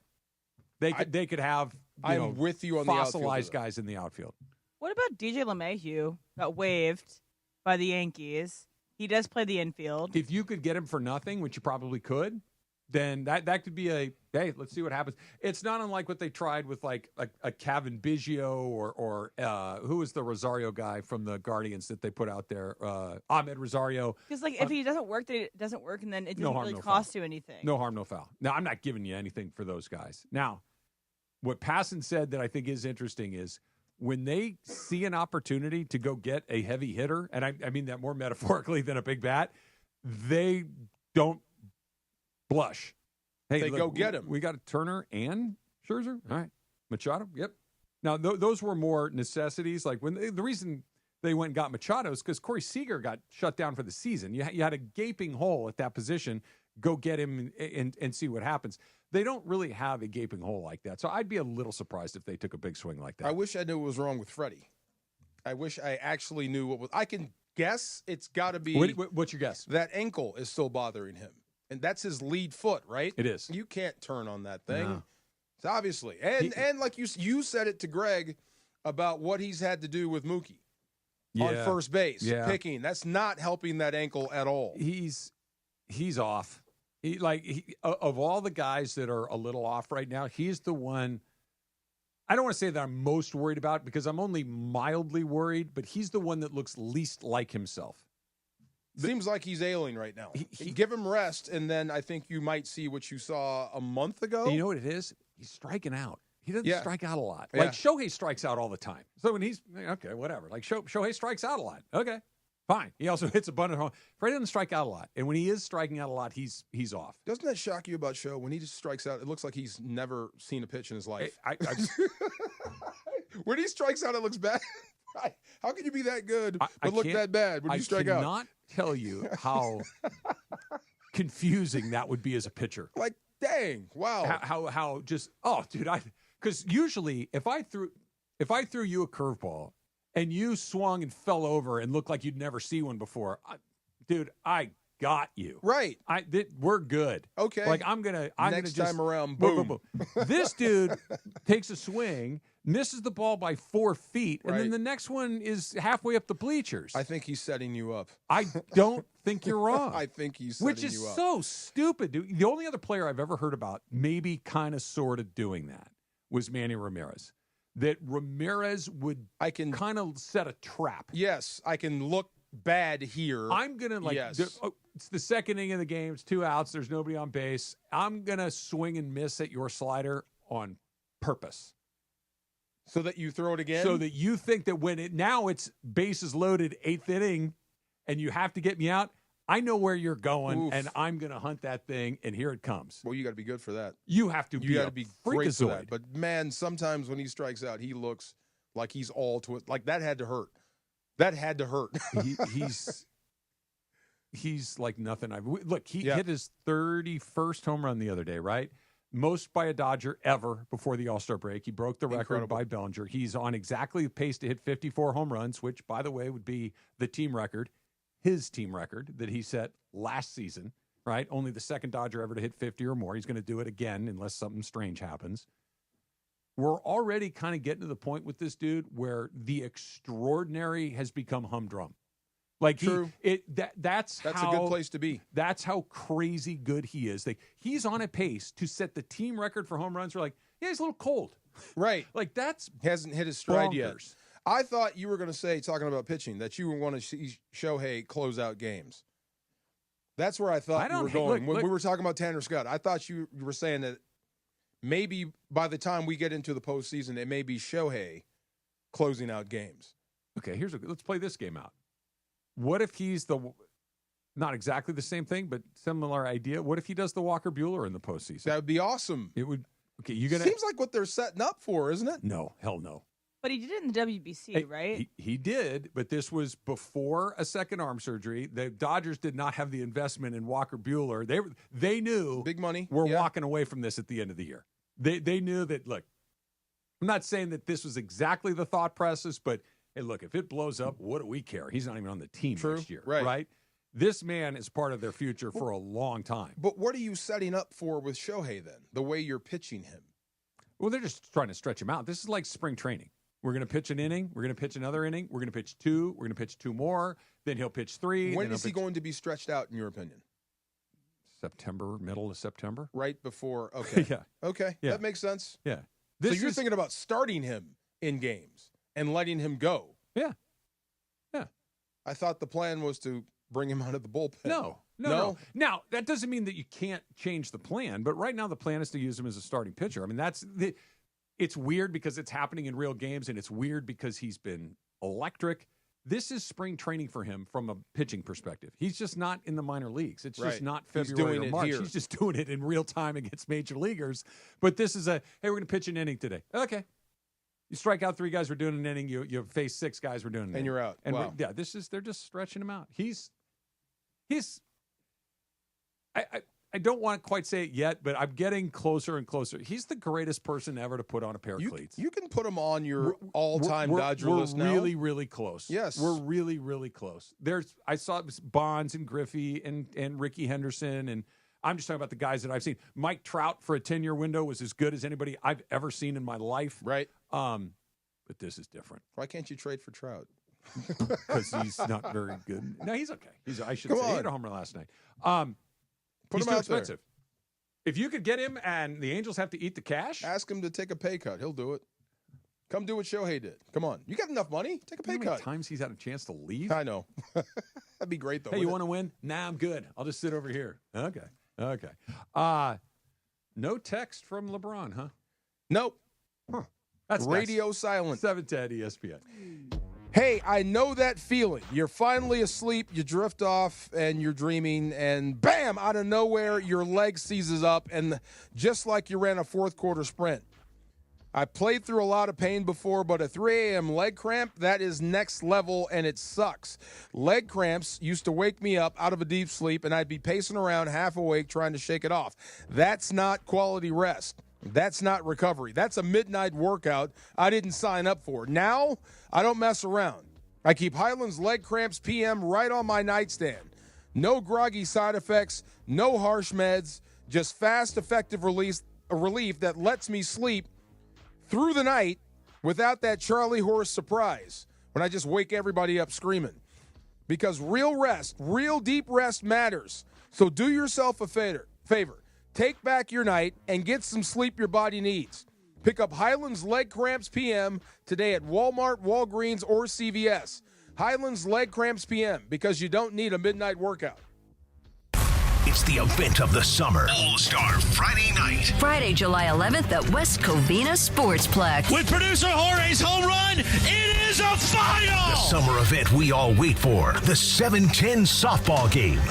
they could have I'm with you on fossilized guys in the outfield. What about DJ LeMahieu? Got waived by the Yankees. He does play the infield. If you could get him for nothing, which you probably could, then that could be hey, let's see what happens. It's not unlike what they tried with like a Kevin Biggio or who was the Rosario guy from the Guardians that they put out there, Ahmed Rosario. Because if he doesn't work, then it doesn't work, and then it doesn't really cost you anything. No harm, no foul. Now, I'm not giving you anything for those guys. Now, what Passan said that I think is interesting is, when they see an opportunity to go get a heavy hitter, and I mean that more metaphorically than a big bat, they don't blush. Hey, they go get him. We got a Turner and Scherzer. All right. Machado. Yep. Now, those were more necessities. Like the reason they went and got Machado is because Corey Seager got shut down for the season. You had a gaping hole at that position. Go get him and see what happens. They don't really have a gaping hole like that. So I'd be a little surprised if they took a big swing like that. I wish I knew what was wrong with Freddie. I wish I actually knew what was. I can guess it's got to be. What's your guess? That ankle is still bothering him. And that's his lead foot, right? It is. You can't turn on that thing. No. It's obviously. And like you said it to Greg about what he's had to do with Mookie on first base, picking. That's not helping that ankle at all. He's off. Of all the guys that are a little off right now, he's the one. I don't want to say that I'm most worried about because I'm only mildly worried, but he's the one that looks least like himself. Seems like he's ailing right now. Give him rest, and then I think you might see what you saw a month ago. And you know what it is? He's striking out. He doesn't strike out a lot. Like Shohei strikes out all the time. So when he's okay, whatever. Like Shohei strikes out a lot. Okay, Fine. He also hits a bunch of home. Freddie doesn't strike out a lot, and when he is striking out a lot, he's off. Doesn't that shock you about Show? When he just strikes out, it looks like he's never seen a pitch in his life. When he strikes out, it looks bad. How can you be that good but look that bad when you strike out? I cannot tell you how confusing that would be as a pitcher. Like, dang, wow. How just dude, because usually if I threw you a curveball and you swung and fell over and looked like you'd never see one before, dude, I got you. Right. We're good. Okay. Like I'm gonna next time around, boom. This dude takes a swing, misses the ball by 4 feet, and Right. then the next one is halfway up the bleachers. I think he's setting you up. I don't think you're wrong. I think he's setting Which is you up. so stupid, dude. The only other player I've ever heard about maybe kind of sort of doing that was Manny Ramirez. That Ramirez would kind of set a trap. Yes, I can look bad here. I'm going to Yes. it's the second inning of the game. It's 2 outs. There's nobody on base. I'm going to swing and miss at your slider on purpose. So that you throw it again? So that you think that now it's bases loaded, 8th inning, and you have to get me out, I know where you're going, Oof. and I'm going to hunt that thing, and here it comes. Well, you got to be good for that. You have to You got to be great for freakazoid. that. But, man, sometimes when he strikes out, he looks like he's all to it. Like, that had to hurt. That had to hurt. He's like nothing. He hit his 31st home run the other day, right? Most by a Dodger ever before the All-Star break. He broke the record by Bellinger. He's on exactly the pace to hit 54 home runs, which, by the way, would be the team record, his team record that he set last season, right? Only the second Dodger ever to hit 50 or more. He's going to do it again unless something strange happens. We're already kind of getting to the point with this dude where the extraordinary has become humdrum. Like True. That's a good place to be. That's how crazy good he is. He's on a pace to set the team record for home runs. We're like, yeah, he's a little cold. Right. Like that's hasn't hit his stride bonkers. yet. I thought you were going to say, talking about pitching, that you were going to see Shohei close out games. That's where I thought you were going. When we were talking about Tanner Scott, I thought you were saying that maybe by the time we get into the postseason, it may be Shohei closing out games. Okay, let's play this game out. What if he's not exactly the same thing, but similar idea? What if he does the Walker Buehler in the postseason? That would be awesome. It would. Okay, seems like what they're setting up for, isn't it? No, hell no. But he did it in the WBC, right? He did, but this was before a second arm surgery. The Dodgers did not have the investment in Walker Buehler. They knew big money. We're walking away from this at the end of the year. They knew that. Look, I'm not saying that this was exactly the thought process, but hey, look, if it blows up, what do we care? He's not even on the team next year, right? This man is part of their future for a long time. But what are you setting up for with Shohei then? The way you're pitching him? Well, they're just trying to stretch him out. This is like spring training. We're going to pitch an inning. We're going to pitch another inning. We're going to pitch 2. We're going to pitch 2 more. Then he'll pitch 3. When is he going to be stretched out, in your opinion? September, middle of September. Right before. Okay. Yeah. Okay. Yeah. That makes sense. Yeah. So you're thinking about starting him in games and letting him go. Yeah. Yeah. I thought the plan was to bring him out of the bullpen. No. Now, that doesn't mean that you can't change the plan, but right now the plan is to use him as a starting pitcher. I mean, it's weird because it's happening in real games, and it's weird because he's been electric. This is spring training for him from a pitching perspective. He's just not in the minor leagues. It's just not February or March. He's just doing it in real time against major leaguers. But this is hey, we're going to pitch an inning today. Okay. You strike out 3 guys, we're doing an inning. You face 6 guys, we're doing an inning. And you're out. And wow. They're just stretching him out. I don't want to quite say it yet, but I'm getting closer and closer. He's the greatest person ever to put on a pair of cleats. You can put him on your all-time Dodger list now. We're really, really close. Yes. We're really, really close. I saw Bonds and Griffey and Ricky Henderson, and I'm just talking about the guys that I've seen. Mike Trout for a 10-year window was as good as anybody I've ever seen in my life. Right. But this is different. Why can't you trade for Trout? Because he's not very good. No, he's okay. I should Come say on. he had a home run last night. Put He's him too out there. expensive. If you could get him and the Angels have to eat the cash. Ask him to take a pay cut. He'll do it. Come do what Shohei did. Come on. You got enough money? Take a pay You know how cut. many times he's had a chance to leave? I know. That'd be great, though. Hey, you wouldn't want to win? Nah, I'm good. I'll just sit over here. Okay. No text from LeBron, huh? Nope. That's Radio silent. 710 ESPN. Hey, I know that feeling. You're finally asleep, you drift off, and you're dreaming, and bam, out of nowhere, your leg seizes up, and just like you ran a fourth-quarter sprint. I played through a lot of pain before, but a 3 a.m. leg cramp, that is next level, and it sucks. Leg cramps used to wake me up out of a deep sleep, and I'd be pacing around half awake trying to shake it off. That's not quality rest. That's not recovery. That's a midnight workout I didn't sign up for. Now, I don't mess around. I keep Highland's Leg Cramps PM right on my nightstand. No groggy side effects, no harsh meds, just fast, effective relief that lets me sleep through the night without that Charlie horse surprise when I just wake everybody up screaming. Because real rest, real deep rest matters. So do yourself a favor. Take back your night and get some sleep your body needs. Pick up Highland's Leg Cramps PM today at Walmart, Walgreens, or CVS. Highland's Leg Cramps PM, because you don't need a midnight workout. It's the event of the summer. All-Star Friday night. Friday, July 11th at West Covina Sportsplex. With producer Jorge's home run, it is a final! The summer event we all wait for. The 7-10 softball game.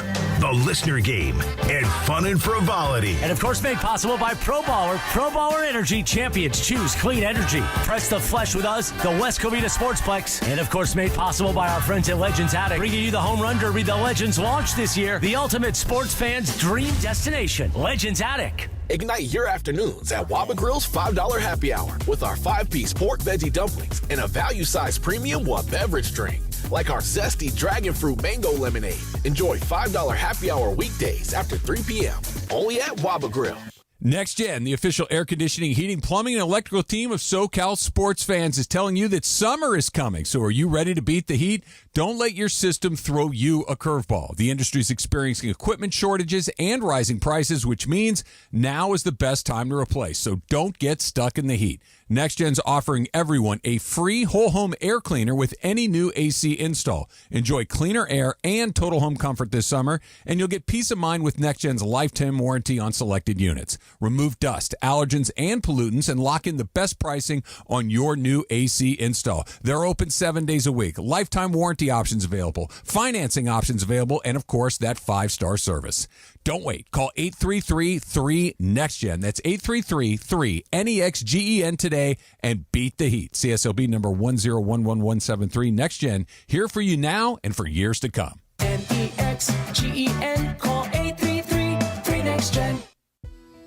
The listener game. And fun and frivolity. And of course made possible by Pro Baller. Pro Baller Energy champions choose clean energy. Press the flesh with us, the West Covina Sportsplex. And of course made possible by our friends at Legends Attic. Bringing you the Home Run Derby, the Legends launch this year. The ultimate sports fan's dream destination. Legends Attic. Ignite your afternoons at Waba Grill's $5 happy hour with our 5-piece pork veggie dumplings and a value-sized premium one beverage drink, like our zesty dragon fruit mango lemonade. Enjoy $5 happy hour weekdays after 3 p.m. Only at Waba Grill. Next Gen, the official air conditioning, heating, plumbing, and electrical team of SoCal sports fans, is telling you that summer is coming. So are you ready to beat the heat? Don't let your system throw you a curveball. The industry is experiencing equipment shortages and rising prices, which means now is the best time to replace. So don't get stuck in the heat. Next Gen's offering everyone a free whole home air cleaner with any new AC install. Enjoy cleaner air and total home comfort this summer, and you'll get peace of mind with Next Gen's lifetime warranty on selected units. Remove dust, allergens, and pollutants, and lock in the best pricing on your new AC install. They're open 7 days a week. Lifetime warranty options available, financing options available, and of course, that 5-star service. Don't wait. Call 833-3-NEXTGEN. That's 833-3-NEXGEN today and beat the heat. CSLB number 1011173. Next Gen, here for you now and for years to come. NEXGEN. Call 833-3-NEXTGEN.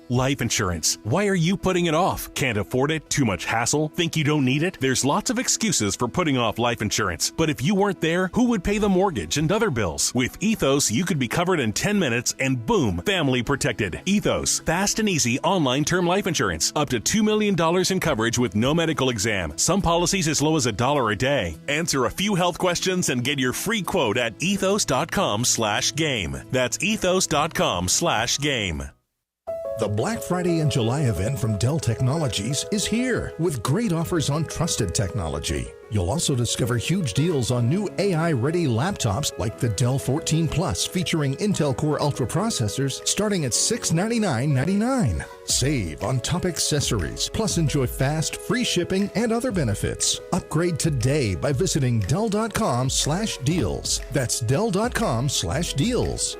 Life insurance. Why are you putting it off? Can't afford it? Too much hassle? Think you don't need it? There's lots of excuses for putting off life insurance. But if you weren't there, who would pay the mortgage and other bills? With Ethos, you could be covered in 10 minutes and boom, family protected. Ethos, fast and easy online term life insurance. Up to $2 million in coverage with no medical exam. Some policies as low as $1 a day. Answer a few health questions and get your free quote at ethos.com/game. That's ethos.com/game. The Black Friday and July event from Dell Technologies is here with great offers on trusted technology. You'll also discover huge deals on new AI-ready laptops like the Dell 14 Plus featuring Intel Core Ultra processors starting at $699.99. Save on top accessories, plus enjoy fast, free shipping and other benefits. Upgrade today by visiting Dell.com/deals. That's Dell.com/deals.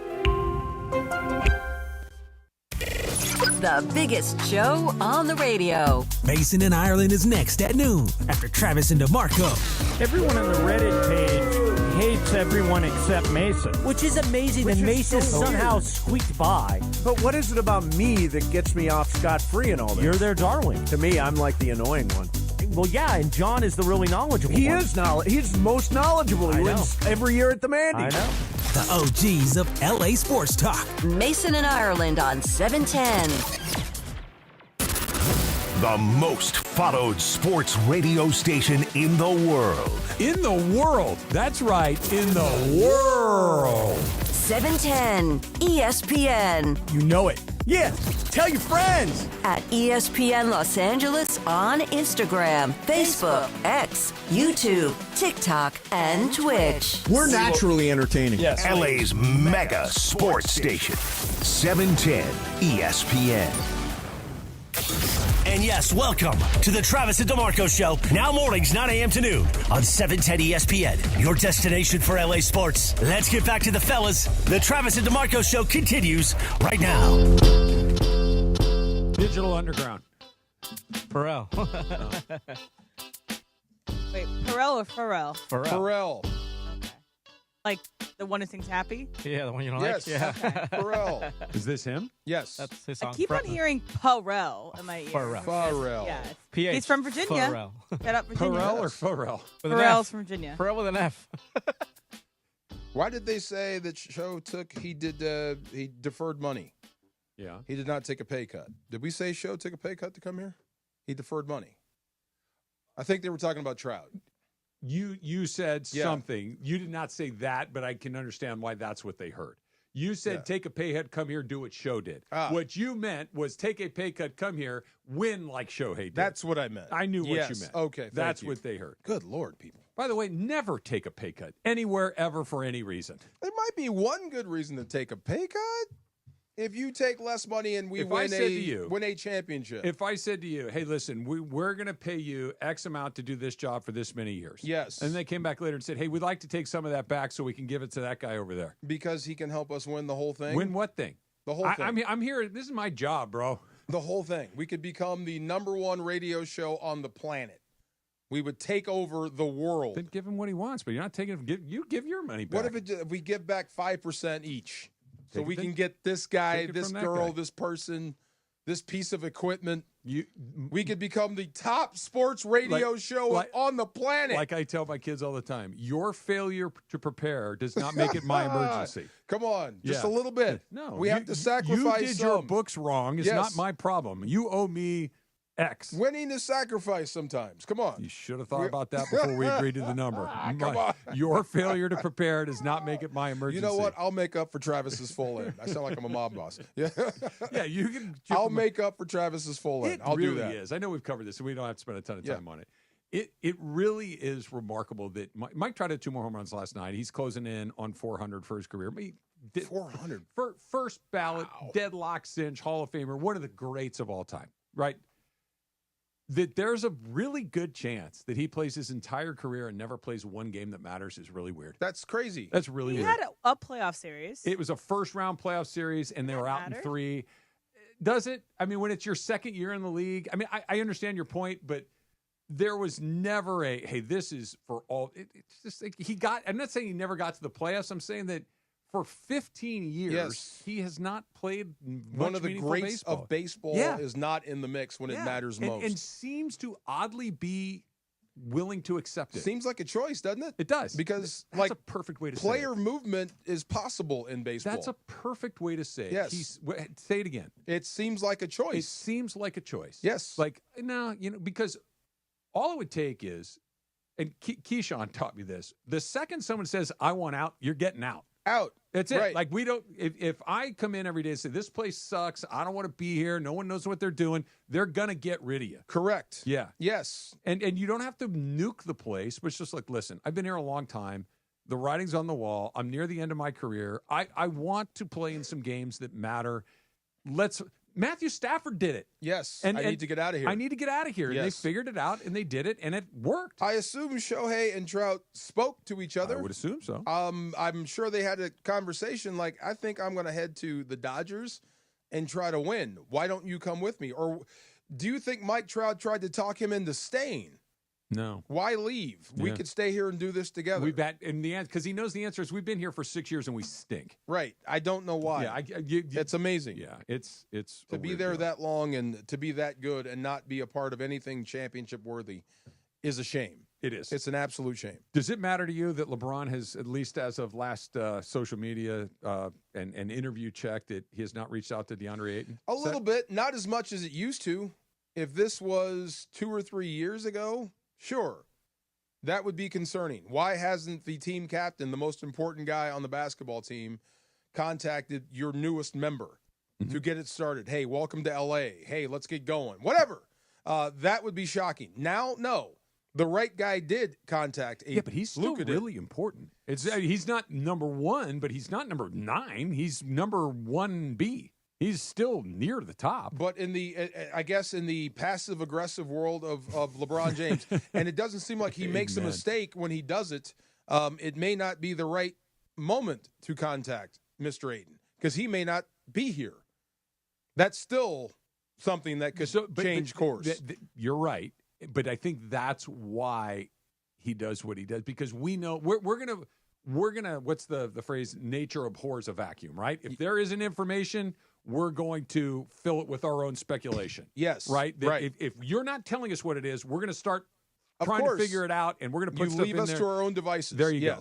The biggest show on the radio. Mason in Ireland is next at noon after Travis and DeMarco. Everyone on the Reddit page hates everyone except Mason. Which is amazing that Mason somehow squeaked by. But what is it about me that gets me off scot-free and all this? You're their darling. To me, I'm like the annoying one. Well, yeah, and John is the really knowledgeable one. He's most knowledgeable. He wins every year at the Mandy. I know. The OGs of LA Sports Talk. Mason in Ireland on 710. The most followed sports radio station in the world. In the world. That's right. In the world. 710 ESPN. You know it. Yeah, tell your friends. At ESPN Los Angeles on Instagram, Facebook, X, YouTube, TikTok, and Twitch. We're naturally entertaining. Yes. LA's mega sports station. 710 ESPN. And yes, welcome to the Travis and DeMarco Show. Now mornings, 9 a.m. to noon on 710 ESPN. Your destination for LA sports. Let's get back to the fellas. The Travis and DeMarco Show continues right now. Digital Underground. Pharrell. Wait, Pharrell or Pharrell? Pharrell. Like the one who sings Happy? Yeah, the one you don't Yes. like? Yeah. Pharrell. Is this him? Yes. That's his I song. keep on hearing Pharrell in my ear. Pharrell. Yeah. PH. He's from Virginia. Pharrell. Shout out Virginia. Pharrell or Pharrell? With an Pharrell's F. from Virginia. Pharrell with an F. Why did they say that Show he deferred money? Yeah. He did not take a pay cut. Did we say Show took a pay cut to come here? He deferred money. I think they were talking about Trout. You said something. You did not say that, but I can understand why that's what they heard. You said take a pay cut, come here, do what Show did. What you meant was take a pay cut, come here, win like Shohei did. That's what I meant. I knew what you meant. Okay, that's what they heard. Good Lord, people. By the way, never take a pay cut anywhere ever for any reason. There might be one good reason to take a pay cut. If you take less money and we win a championship. If I said to you, hey, listen, we're going to pay you X amount to do this job for this many years. Yes. And they came back later and said, hey, we'd like to take some of that back so we can give it to that guy over there. Because he can help us win the whole thing? Win what thing? The whole thing. I'm here. This is my job, bro. The whole thing. We could become the #1 radio show on the planet. We would take over the world. Then give him what he wants, but you're not taking it. You give your money back. What if we give back 5% each? So we can get this guy, this girl, this person, this piece of equipment. We could become the top sports radio show on the planet. Like I tell my kids all the time, your failure to prepare does not make it my emergency. Come on, just a little bit. No, we have to sacrifice You did your books wrong. It's not my problem. You owe me X. Winning is sacrifice sometimes. Come on. You should have thought about that before we agreed to the number. Come on. Your failure to prepare does not make it my emergency. You know what? I'll make up for Travis's full end. I sound like I'm a mob boss. Yeah, you can. I'll make up for Travis's full end. I'll do that. It really is. I know we've covered this, so we don't have to spend a ton of time on it. It really is remarkable that Mike tried to 2 more home runs last night. He's closing in on 400 for his career. 400. First ballot, deadlock cinch, Hall of Famer, one of the greats of all time, right? That there's a really good chance that he plays his entire career and never plays one game that matters is really weird. That's crazy. That's really weird. He had a playoff series. It was a first-round playoff series, and they were out in 3. Does it? I mean, when it's your second year in the league, I mean, I understand your point, but there was never hey, this is for all. It's just like he got. I'm not saying he never got to the playoffs. I'm saying that for 15 years, he has not played one of the greats of baseball is not in the mix when it matters most. And seems to oddly be willing to accept it. Seems like a choice, doesn't it? It does. Because that's a perfect way to say it. Player movement is possible in baseball. That's a perfect way to say it. Yes. Say it again. It seems like a choice. It seems like a choice. Yes. Like, no, because all it would take is, and Keyshawn taught me this, the second someone says, I want out, you're getting out. Out. That's it. Right. Like we don't. If I come in every day and say this place sucks, I don't want to be here. No one knows what they're doing. They're gonna get rid of you. Correct. Yeah. Yes. And you don't have to nuke the place, but it's just like, listen, I've been here a long time. The writing's on the wall. I'm near the end of my career. I want to play in some games that matter. Matthew Stafford did it. Yes, I need to get out of here. I need to get out of here. Yes. And they figured it out, and they did it, and it worked. I assume Shohei and Trout spoke to each other. I would assume so. I'm sure they had a conversation like, I think I'm going to head to the Dodgers and try to win. Why don't you come with me? Or do you think Mike Trout tried to talk him into staying? No. Why leave? Yeah. We could stay here and do this together. We bet in the end because he knows the answer is we've been here for 6 years and we stink. Right. I don't know why. Yeah, it's amazing. Yeah, it's to be there that long and to be that good and not be a part of anything championship worthy is a shame. It is. It's an absolute shame. Does it matter to you that LeBron has, at least as of last social media and interview check, that he has not reached out to DeAndre Ayton? A little bit, not as much as it used to. If this was 2 or 3 years ago, sure, that would be concerning. Why hasn't the team captain, the most important guy on the basketball team, contacted your newest member to get it started? Hey, welcome to L.A. Hey, let's get going. Whatever. That would be shocking. Now, no. The right guy did contact Ayton. Yeah, but he's still really important. He's not number 1, but he's not number 9. He's number 1B. He's still near the top. But in the, I guess, in the passive-aggressive world of LeBron James, and it doesn't seem like he makes a mistake when he does it, it may not be the right moment to contact Mr. Ayton because he may not be here. That's still something that could change course. You're right, but I think that's why he does what he does, because we know we're gonna what's the phrase? Nature abhors a vacuum, right? If there isn't information, we're going to fill it with our own speculation. Yes, right. Right. If you're not telling us what it is, we're going to start trying to figure it out, and we're going to put stuff in there. You leave us to our own devices. There you go.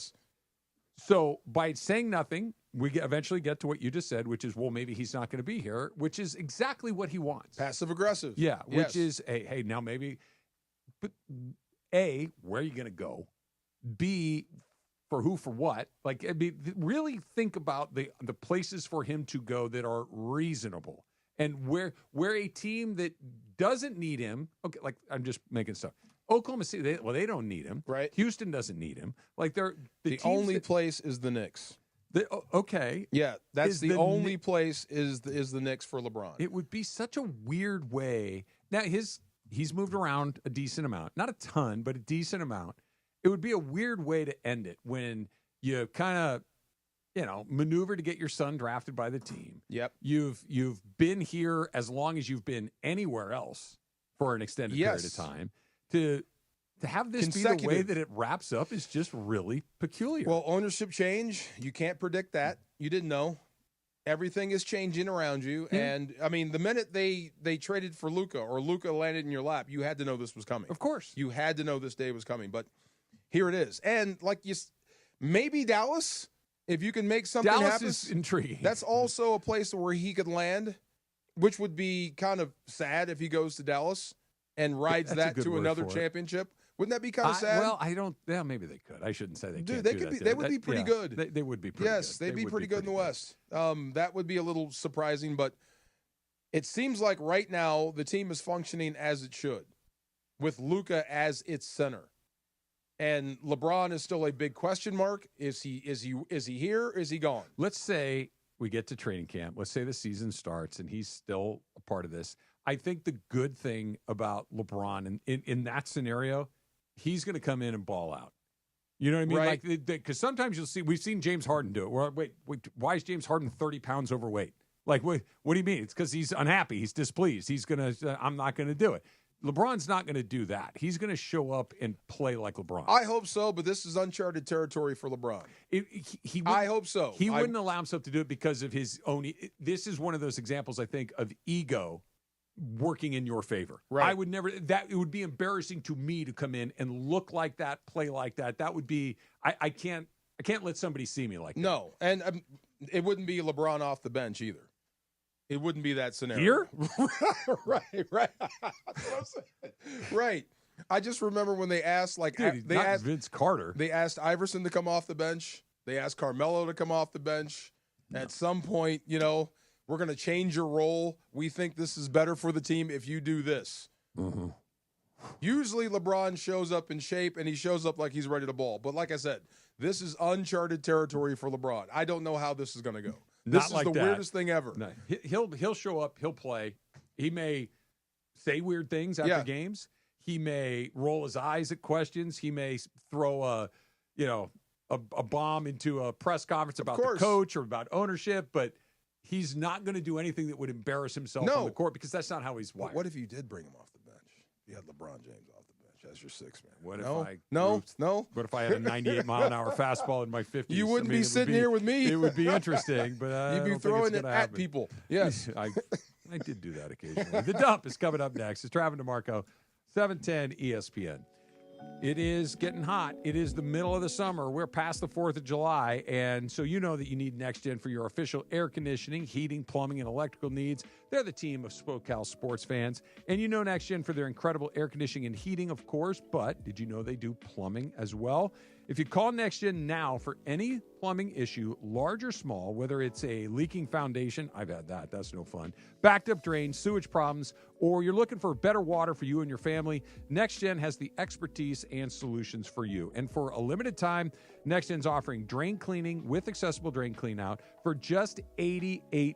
So by saying nothing, we eventually get to what you just said, which is, well, maybe he's not going to be here, which is exactly what he wants. Passive aggressive. Yeah, which is, hey, now maybe, but A, where are you going to go? B, for who, for what? Like, I mean, really think about the places for him to go that are reasonable, and where a team that doesn't need him. Okay, like I'm just making stuff. Oklahoma City, they don't need him. Right. Houston doesn't need him. Like the only place is the Knicks. Okay. Yeah, that's the only place is the Knicks for LeBron. It would be such a weird way. Now he's moved around a decent amount, not a ton, but a decent amount. It would be a weird way to end it when you kind of, maneuver to get your son drafted by the team. Yep. You've been here as long as you've been anywhere else for an extended period of time. To have this be the way that it wraps up is just really peculiar. Well, ownership change, you can't predict that. You didn't know. Everything is changing around you. Yeah. And, I mean, the minute they traded for Luka or Luka landed in your lap, you had to know this was coming. Of course. You had to know this day was coming. But here it is. And, maybe Dallas, if you can make something happen. Dallas is intriguing. That's also a place where he could land, which would be kind of sad if he goes to Dallas and rides that to another championship. Wouldn't that be kind of sad? Well, I don't. Yeah, maybe they could. I shouldn't say they could. They would be pretty good. They would be pretty good. Yes, they'd be pretty good in the West. That would be a little surprising, but it seems like right now the team is functioning as it should, with Luka as its center, and LeBron is still a big question mark. Is he here? Is he gone? Let's say we get to training camp. Let's say the season starts and he's still a part of this. I think the good thing about LeBron in that scenario, he's going to come in and ball out. You know what I mean? Right. Like, because sometimes we've seen James Harden do it. Wait, why is James Harden 30 pounds overweight? Like, what do you mean? It's because he's unhappy. He's displeased. I'm not going to do it. LeBron's not going to do that. He's going to show up and play like LeBron. I hope so, but this is uncharted territory for LeBron. I hope so. He wouldn't allow himself to do it because of his own. This is one of those examples, I think, of ego working in your favor. Right. I would never. It would be embarrassing to me to come in and look like that, play like that. That would be. I can't let somebody see me like that. No, and it wouldn't be LeBron off the bench either. It wouldn't be that scenario. Here? Right. That's what I'm saying. Right. I just remember when they asked, they asked Vince Carter. They asked Iverson to come off the bench. They asked Carmelo to come off the bench. No. At some point, we're going to change your role. We think this is better for the team if you do this. Mm-hmm. Usually LeBron shows up in shape and he shows up like he's ready to ball. But like I said, this is uncharted territory for LeBron. I don't know how this is going to go. This is the weirdest thing ever. No. He'll show up. He'll play. He may say weird things after games. He may roll his eyes at questions. He may throw a bomb into a press conference about the coach or about ownership. But he's not going to do anything that would embarrass himself on the court because that's not how he's wired. What if you did bring him off the bench? You had LeBron James off the bench as your sixth man. What if I had a 98-mile-an-hour fastball in my 50s? You wouldn't be sitting here with me. It would be interesting, but you'd be throwing it at people. Yes, I did do that occasionally. The Dump is coming up next. It's Travis DeMarco, 710 ESPN. It is getting hot. It is the middle of the summer. We're past the 4th of July, and so you know that you need NextGen for your official air conditioning, heating, plumbing, and electrical needs. They're the team of SoCal sports fans, and you know NextGen for their incredible air conditioning and heating, of course, but did you know they do plumbing as well? If you call NextGen now for any plumbing issue, large or small, whether it's a leaking foundation, I've had that, that's no fun, backed up drains, sewage problems, or you're looking for better water for you and your family, NextGen has the expertise and solutions for you. And for a limited time, NextGen's offering drain cleaning with accessible drain clean out for just $88.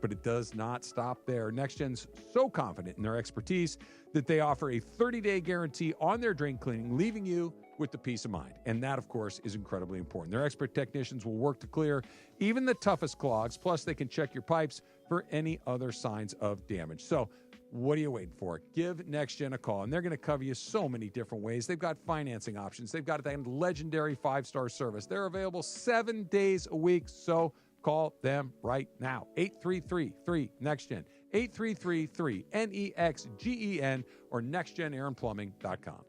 But it does not stop there. NextGen's so confident in their expertise that they offer a 30-day guarantee on their drain cleaning, leaving you with the peace of mind. And that, of course, is incredibly important. Their expert technicians will work to clear even the toughest clogs. Plus, they can check your pipes for any other signs of damage. So what are you waiting for? Give NextGen a call, and they're going to cover you so many different ways. They've got financing options. They've got that legendary 5-star service. They're available 7 days a week, so call them right now. 833-3-NEXTGEN, 833-3-NEXGEN, or nextgenaironplumbing.com.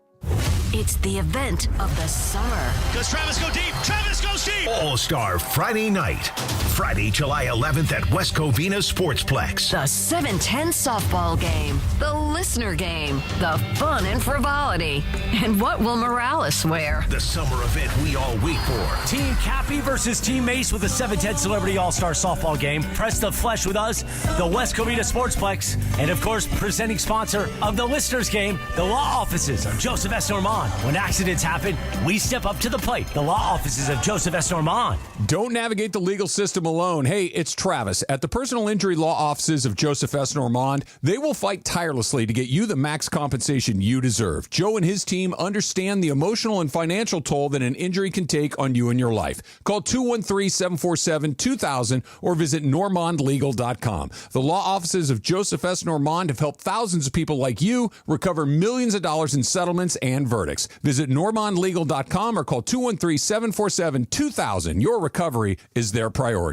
It's the event of the summer. Does Travis go deep? Travis goes deep! All-Star Friday night. Friday, July 11th at West Covina Sportsplex. The 7:10 softball game. The listener game. The fun and frivolity. And what will Morales wear? The summer event we all wait for. Team Cappy versus Team Mace with the 7:10 Celebrity All-Star Softball game. Press the flesh with us, the West Covina Sportsplex. And, of course, presenting sponsor of the listeners game, the law offices of Joseph S. Normand. When accidents happen, we step up to the plate. The law offices of Joseph S. Normand. Don't navigate the legal system alone. Hey, it's Travis. At the personal injury law offices of Joseph S. Normand, they will fight tirelessly to get you the max compensation you deserve. Joe and his team understand the emotional and financial toll that an injury can take on you and your life. Call 213-747-2000 or visit normandlegal.com. The law offices of Joseph S. Normand have helped thousands of people like you recover millions of dollars in settlements and verdicts. Visit normandlegal.com or call 213-747-2000. Your recovery is their priority.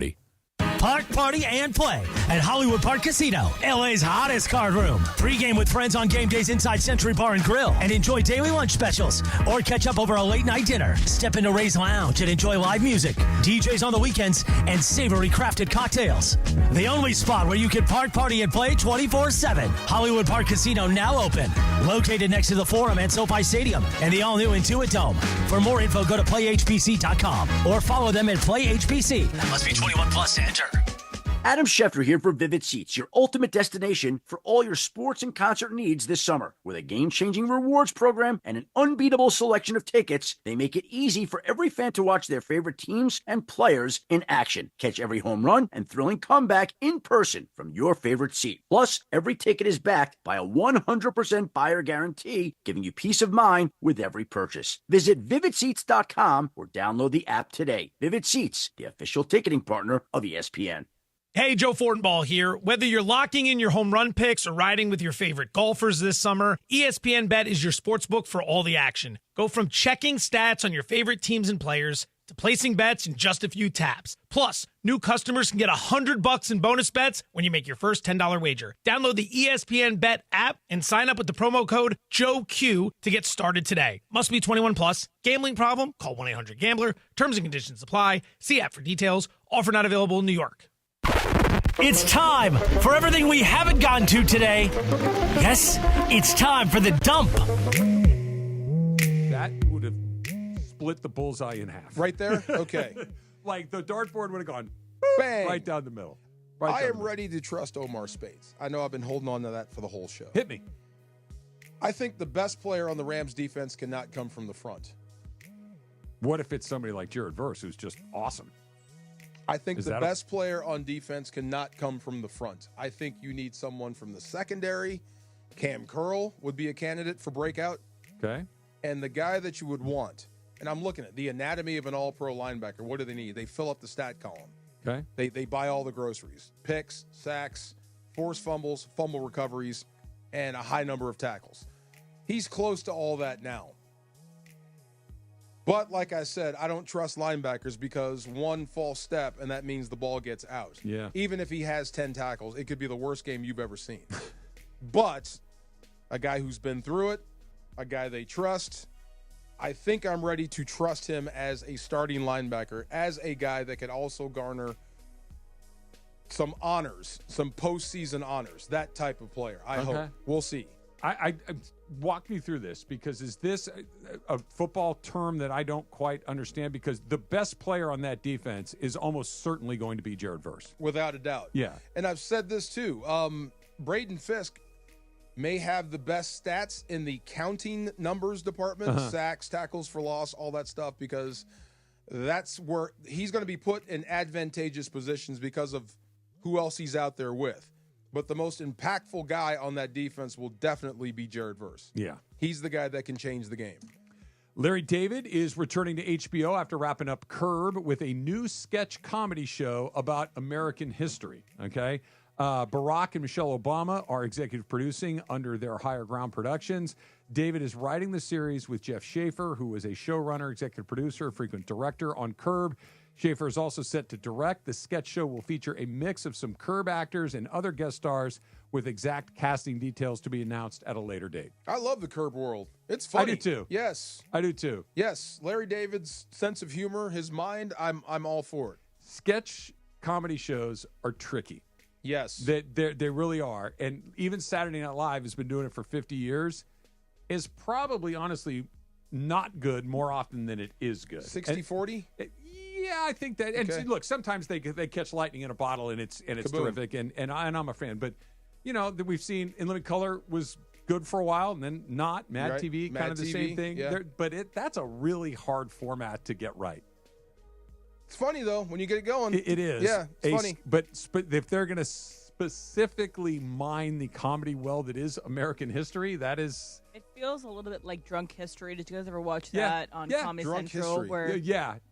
Park, party, and play at Hollywood Park Casino, LA's hottest card room. Pre-game with friends on game days inside Century Bar and Grill and enjoy daily lunch specials or catch up over a late-night dinner. Step into Ray's Lounge and enjoy live music, DJs on the weekends, and savory crafted cocktails. The only spot where you can park, party, and play 24/7. Hollywood Park Casino now open. Located next to the Forum at SoFi Stadium and the all-new Intuit Dome. For more info, go to playhbc.com or follow them at playhbc. Must be 21 plus to enter. Adam Schefter here for Vivid Seats, your ultimate destination for all your sports and concert needs this summer. With a game-changing rewards program and an unbeatable selection of tickets, they make it easy for every fan to watch their favorite teams and players in action. Catch every home run and thrilling comeback in person from your favorite seat. Plus, every ticket is backed by a 100% buyer guarantee, giving you peace of mind with every purchase. Visit VividSeats.com or download the app today. Vivid Seats, the official ticketing partner of ESPN. Hey, Joe Fortenbaugh here. Whether you're locking in your home run picks or riding with your favorite golfers this summer, ESPN Bet is your sportsbook for all the action. Go from checking stats on your favorite teams and players to placing bets in just a few taps. Plus, new customers can get $100 in bonus bets when you make your first $10 wager. Download the ESPN Bet app and sign up with the promo code JOEQ to get started today. Must be 21 plus. Gambling problem? Call 1-800-GAMBLER. Terms and conditions apply. See app for details. Offer not available in New York. It's time for everything we haven't gotten to today. Yes, it's time for the dump. That would have split the bullseye in half. Right there? Okay. Like the dartboard would have gone bang right down the middle. I am ready to trust Omar Spades. I know I've been holding on to that for the whole show. Hit me. I think the best player on the Rams defense cannot come from the front. What if it's somebody like Jared Verse, who's just awesome? I think the best player on defense cannot come from the front. I think you need someone from the secondary. Cam Curl would be a candidate for breakout. Okay. And the guy that you would want, and I'm looking at the anatomy of an all-pro linebacker. What do they need? They fill up the stat column. Okay. They buy all the groceries. Picks, sacks, forced fumbles, fumble recoveries, and a high number of tackles. He's close to all that now. But like I said, I don't trust linebackers because one false step, and that means the ball gets out. Yeah. Even if he has 10 tackles, it could be the worst game you've ever seen. But a guy who's been through it, a guy they trust, I think I'm ready to trust him as a starting linebacker, as a guy that could also garner some honors, some postseason honors, that type of player. I hope. We'll see. walk me through this, because is this a football term that I don't quite understand? Because the best player on that defense is almost certainly going to be Jared Verse. Without a doubt. Yeah. And I've said this too. Braden Fisk may have the best stats in the counting numbers department, sacks, tackles for loss, all that stuff, because that's where he's going to be put in advantageous positions because of who else he's out there with. But the most impactful guy on that defense will definitely be Jared Verse. Yeah. He's the guy that can change the game. Larry David is returning to HBO after wrapping up Curb with a new sketch comedy show about American history. Okay. Barack and Michelle Obama are executive producing under their Higher Ground Productions. David is writing the series with Jeff Schaffer, who is a showrunner, executive producer, frequent director on Curb. Schaffer is also set to direct. The sketch show will feature a mix of some Curb actors and other guest stars, with exact casting details to be announced at a later date. I love the Curb world. It's funny. I do too. Yes. I do too. Yes. Larry David's sense of humor, his mind, I'm all for it. Sketch comedy shows are tricky. Yes. They really are. And even Saturday Night Live has been doing it for 50 years, is probably, honestly, not good more often than it is good. 60-40? Yeah, I think that. And Okay. look, sometimes they catch lightning in a bottle, and it's Kaboom. terrific, and I'm a fan. But that we've seen In Living Color was good for a while, and then not. Mad Right. TV, Mad kind of the TV, same thing. yeah. But that's a really hard format to get right. It's funny, though, when you get it going. It is. Yeah, it's funny. But if they're going to specifically mine the comedy well that is American history, that is. It feels a little bit like Drunk History. Did you guys ever watch Yeah, that on yeah. Comedy Drunk Central? History. Where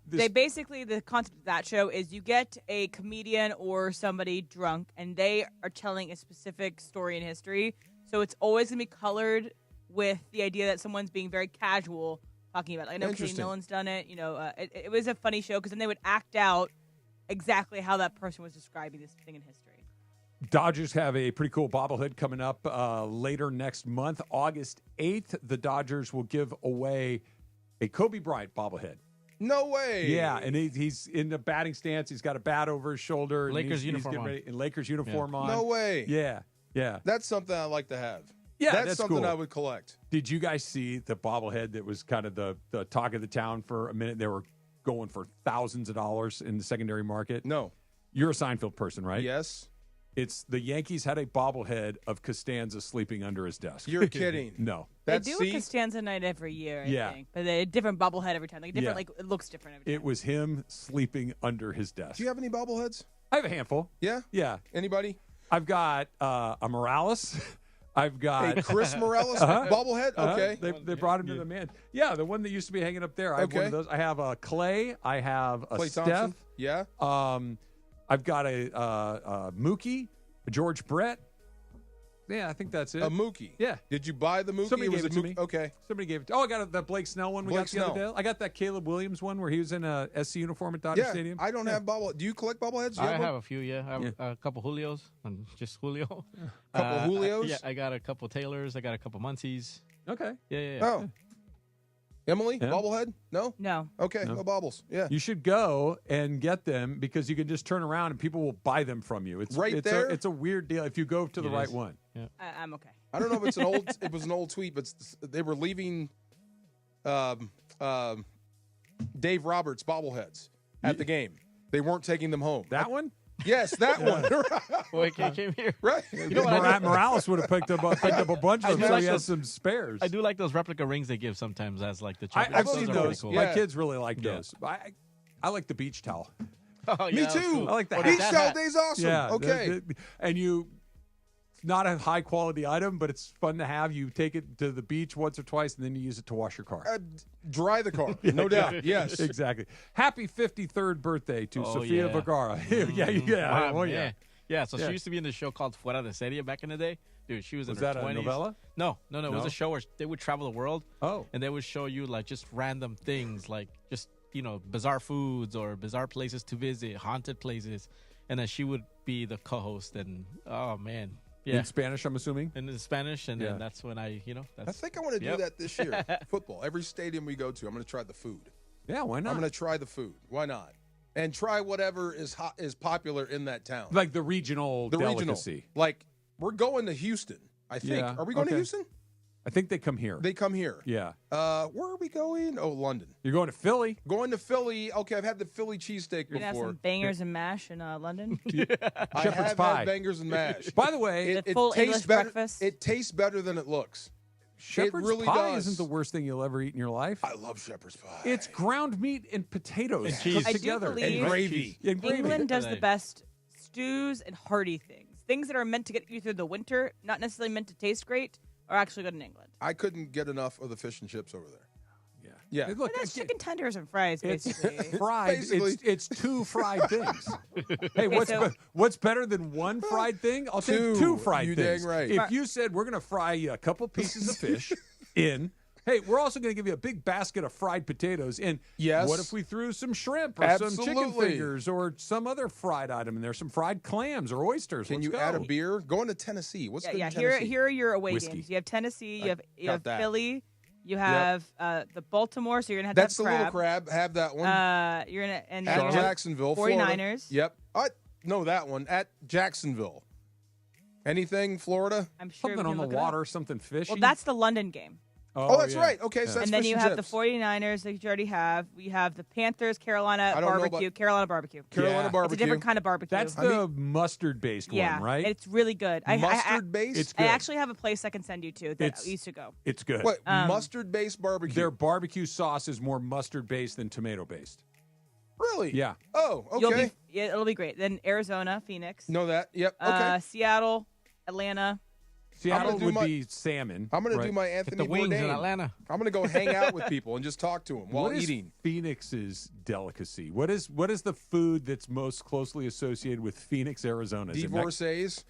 This- the concept of that show is you get a comedian or somebody drunk, and they are telling a specific story in history. So it's always going to be colored with the idea that someone's being very casual talking about it. I know Kenny Interesting. Millen's done it. It was a funny show because then they would act out exactly how that person was describing this thing in history. Dodgers have a pretty cool bobblehead coming up later next month. August 8th, the Dodgers will give away a Kobe Bryant bobblehead. No way. Yeah, and he's in the batting stance. He's got a bat over his shoulder. and Lakers he's uniform getting on. ready, and Lakers uniform on. No way. Yeah. That's something I'd like to have. Yeah, that's something cool. I would collect. Did you guys see the bobblehead that was kind of the talk of the town for a minute? They were going for thousands of dollars in the secondary market. No. You're a Seinfeld person, right? Yes. It's the Yankees had a bobblehead of Costanza sleeping under his desk. You're kidding. No. They do a Costanza night every year, I think. But a different bobblehead every time. It looks different every time. It was him sleeping under his desk. Do you have any bobbleheads? I have a handful. Yeah? Yeah. Anybody? I've got a Morales. I've got A Chris Morales bobblehead? Okay. They brought him to the man. Yeah, the one that used to be hanging up there. I have one of those. I have a Clay. I have a Klay Steph. Thompson? Yeah. I've got a Mookie, a George Brett. Yeah, I think that's it. A Mookie. Yeah. Did you buy the Mookie? Somebody Or was gave it to me. Okay. Somebody gave it. Oh, I got the Blake Snell one we Blake got the other Snell. day. I got that Caleb Williams one where he was in a SC uniform at Dodger Yeah. Stadium. I don't have bobbleheads. Do you collect bobbleheads? Do you I one? have a few, yeah. I have a couple Julios, and just Julio. Couple Julios? Yeah, I got a couple Taylors. I got a couple Muncies. Okay. Yeah. Oh. Emily, Yeah. bobblehead? No? No. Okay, no bobbles. Yeah. You should go and get them because you can just turn around and people will buy them from you. It's Right it's there? it's a weird deal if you go to the It right is. one. Yeah. I'm okay. I don't know if it's it was an old tweet, but they were leaving Dave Roberts bobbleheads at the game. They weren't taking them home. That one? Yes, that one. Boy, came here. Right. You know what? I do? Morales would have picked up a bunch I of them, do so like he has those- some spares. I do like those replica rings they give sometimes as like the I've chocolate. seen are pretty those. cool. My kids really like those. I like the beach towel. Oh, Me yeah, that's too. cool. I like the What hat. is Beach that towel hat? day's awesome. Yeah. Okay. And it's not a high quality item, but it's fun to have. You take it to the beach once or twice, and then you use it to wash your car. Dry the car. No doubt. Yes. Exactly. Happy 53rd birthday to Oh, Sofia yeah. Vergara. yeah. Wow, Oh, yeah. man. Yeah, so Yeah. she used to be in the show called Fuera de Serie back in the day. Dude, she was in Was her that 20s. a novella? No. It was No? a show where they would travel the world. Oh. And they would show you like just random things, like just, bizarre foods or bizarre places to visit, haunted places. And then she would be the co-host. And, oh, man. Yeah. In Spanish, I'm assuming? In Spanish. And Yeah. then that's when I think I want to do that this year. Football. Every stadium we go to, I'm going to try the food. Yeah, why not? I'm going to try the food. Why not? And try whatever is popular in that town. Like the regional delicacy. Like, we're going to Houston, I think. Yeah, Are we going to okay. Houston? I think they come here. They come here. Yeah. Where are we going? Oh, London. You're going to Philly? Going to Philly. Okay, I've had the Philly cheesesteak before. You're going to have some bangers and mash in London? I have had bangers and mash. By the way, it full tastes English better. breakfast? It tastes better than it looks. Shepherd's it really pie does. isn't the worst thing you'll ever eat in your life. I love shepherd's pie. It's ground meat and potatoes And cheese. cooked I do together. believe And gravy. And gravy. England does the best stews and hearty things that are meant to get you through the winter, not necessarily meant to taste great, are actually good in England. I couldn't get enough of the fish and chips over there. Yeah. Yeah. Look, But that's chicken tenders and fries, basically. fried. Basically. It's two fried things. Hey, Okay, what's better than one fried thing? I'll take two fried You things. dang right. If you said we're going to fry you a couple pieces of fish in, hey, we're also going to give you a big basket of fried potatoes in. Yes. What if we threw some shrimp or some chicken Absolutely. fingers or some other fried item in there, some fried clams or oysters? Can Let's you go. add a beer? Going to Tennessee. What's good in Here Tennessee? are your away Whiskey. games. You have Tennessee, you have got that. Philly, you have the Baltimore, so you're going to have That's to the have little crab. Have that one. You're going to and At you're gonna have Jacksonville, 49ers. Florida. Yep. I know that one. At Jacksonville. Anything, Florida? I'm sure we Something can on the look it up. water, something fishy. Well, that's the London game. Oh, that's yeah. right. Okay, so Yeah. that's And then fish you and have the chips. 49ers that you already have. We have the Panthers, Carolina I don't know barbecue. about- Carolina barbecue. Carolina Yeah. barbecue. It's a different kind of barbecue. That's the mustard-based yeah, one, right? It's really good. Mustard-based? It's I good. actually have a place I can send you to that It's- I used to go. It's good. What, mustard-based barbecue? Their barbecue sauce is more mustard-based than tomato-based. Really? Yeah. Oh, okay. It'll be great. Then Arizona, Phoenix. Know that. Yep. Okay. Seattle, Atlanta. Seattle do would my- be salmon. I'm going to right? do my Anthony the wings in Bourdain. Atlanta. I'm going to go hang out with people and just talk to them while What is eating. Phoenix's delicacy? What is the food that's most closely associated with Phoenix, Arizona? Is it Divorcees.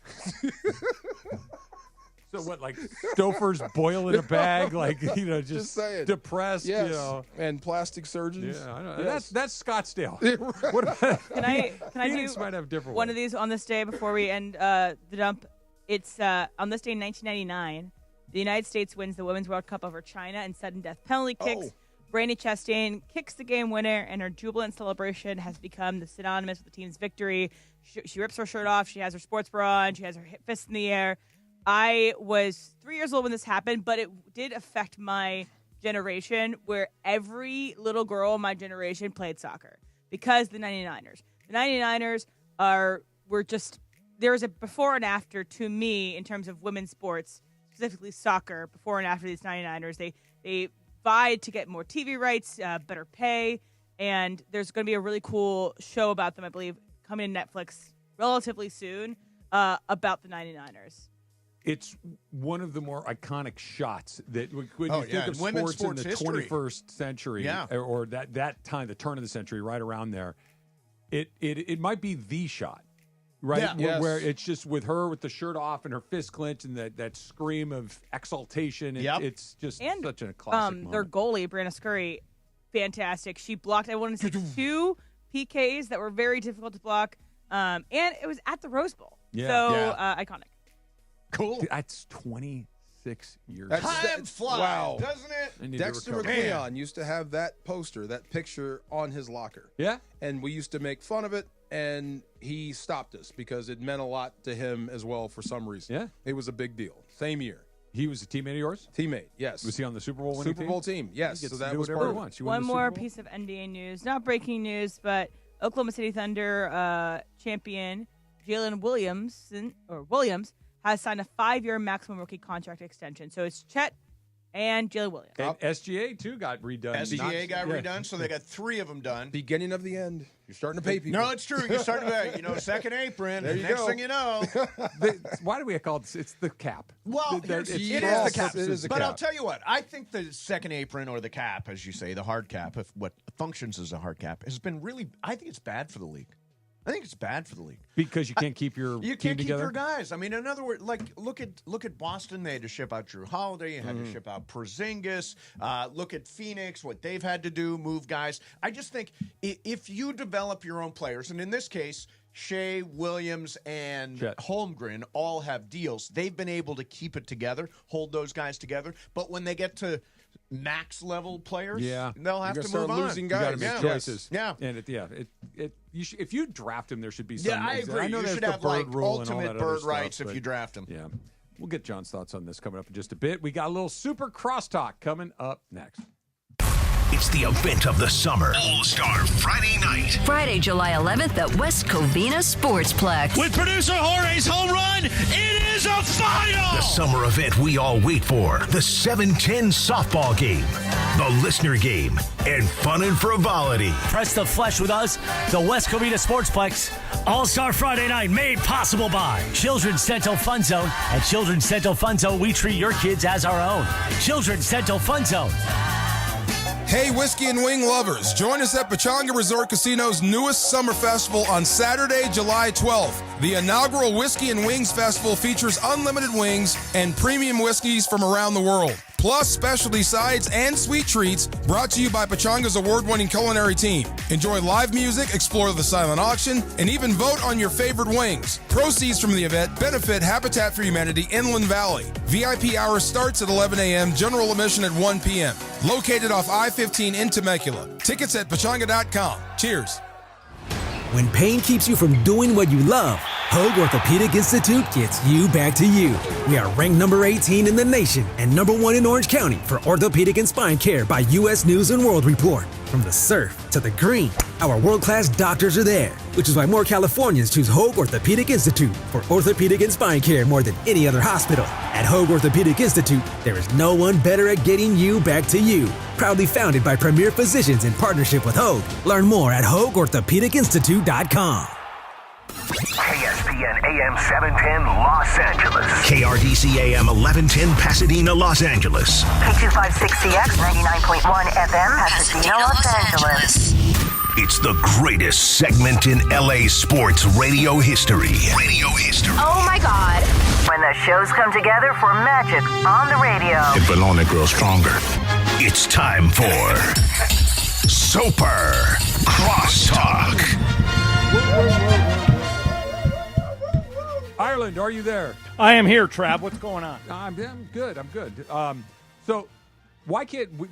So what, like Stouffer's boil in a bag, like just saying. depressed, Yes. And plastic surgeons. Yeah, I know. Yes. That's Scottsdale. Right. What about, Can I Phoenix do might have different one ones. of these on this day before we end the dump? It's on this day in 1999. The United States wins the Women's World Cup over China in sudden death penalty kicks. Oh. Brandi Chastain kicks the game winner, and her jubilant celebration has become the synonymous with the team's victory. She rips her shirt off. She has her sports bra on. She has her fist in the air. I was 3 years old when this happened, but it did affect my generation, where every little girl in my generation played soccer because the 99ers. The 99ers were just, there was a before and after to me in terms of women's sports, specifically soccer, before and after these 99ers. They vied to get more TV rights, better pay, and there's going to be a really cool show about them, I believe, coming to Netflix relatively soon about the 99ers. It's one of the more iconic shots that when Oh, you think yeah, of women's sports in the sports history. 21st century, Yeah. or that time, the turn of the century, right around there, it might be the shot, right? Yeah. Where, Yes. where it's just with her with the shirt off and her fist clenched and that scream of exultation. Yep. It's just And such a classic their moment. goalie, Brianna Scurry, fantastic. She blocked, I want to say, 2 PKs that were very difficult to block, and it was at the Rose Bowl. Yeah. So Yeah. iconic. Cool. That's 26 years. Time flies, wow. doesn't it? I need to Dexter recover. McLeon used to have that poster, that picture on his locker. Yeah. And we used to make fun of it, and he stopped us because it meant a lot to him as well for some reason. Yeah. It was a big deal. Same year. He was a teammate of yours? Teammate, yes. Was he on the Super Bowl winning Super Bowl team, yes. He gets So to that do was whatever part he of it. wants. You win One the more Super Bowl? piece of NBA news, not breaking news, but Oklahoma City Thunder champion Jalen Williams has signed a 5-year maximum rookie contract extension. So it's Chet and Jalen Williams. And SGA, too, got redone. SGA got redone, so they got 3 of them done. Beginning of the end. You're starting to pay people. No, it's true. You're starting to, second apron. There you Next go. thing you know. Why do we call it? It's the cap. Well, It's it is for all the cap. purposes. It is the But cap. I'll tell you what. I think the second apron or the cap, as you say, the hard cap, if what functions as a hard cap, has been really, I think it's bad for the league. I think it's bad for the league. Because you can't keep your You team can't keep together? your guys. I mean, in other words, like look at Boston. They had to ship out Drew Holiday. You had to ship out Porzingis. Look at Phoenix, what they've had to do, move guys. I just think if you develop your own players, and in this case, Shea, Williams, and Chet. Holmgren all have deals. They've been able to keep it together, hold those guys together. But when they get to max level players, Yeah. they'll have You're to gonna move start on. losing You guys. got to make Yeah. choices. Yeah. And if you draft him, there should be some. Yeah, I agree. I know You there's should the have bird like rule and all ultimate that other bird stuff, rights if but- you draft him. Yeah. We'll get John's thoughts on this coming up in just a bit. We got a little super crosstalk coming up next. It's the event of the summer. All-Star Friday night. Friday, July 11th at West Covina Sportsplex. With producer Jorge's home run, it is a final! The summer event we all wait for. The 7-10 softball game. The listener game. And fun and frivolity. Press the flesh with us. The West Covina Sportsplex. All-Star Friday night made possible by Children's Dental Fun Zone. At Children's Dental Fun Zone, we treat your kids as our own. Children's Dental Fun Zone. Hey, whiskey and wing lovers, join us at Pechanga Resort Casino's newest summer festival on Saturday, July 12th. The inaugural Whiskey and Wings Festival features unlimited wings and premium whiskeys from around the world, plus specialty sides and sweet treats brought to you by Pechanga's award-winning culinary team. Enjoy live music, explore the silent auction, and even vote on your favorite wings. Proceeds from the event benefit Habitat for Humanity Inland Valley. VIP hour starts at 11 a.m., general admission at 1 p.m. Located off I-15 in Temecula. Tickets at pechanga.com. Cheers. When pain keeps you from doing what you love, Hoag Orthopedic Institute gets you back to you. We are ranked number 18 in the nation and number 1 in Orange County for orthopedic and spine care by U.S. News & World Report. From the surf to the green, our world-class doctors are there, which is why more Californians choose Hoag Orthopedic Institute for orthopedic and spine care more than any other hospital. At Hoag Orthopedic Institute, there is no one better at getting you back to you. Proudly founded by premier physicians in partnership with Hoag. Learn more at HoagOrthopedicInstitute.com. KSPN AM 710 Los Angeles. KRDC AM 1110 Pasadena, Los Angeles. K256CX 99.1 FM, Pasadena, Los Angeles. It's the greatest segment in LA sports radio history. Oh my God. When the shows come together for magic on the radio. It will only grow stronger. It's time for Super Crosstalk. Ireland, are you there? I am here, Trav. What's going on? I'm good. I'm good. So why can't we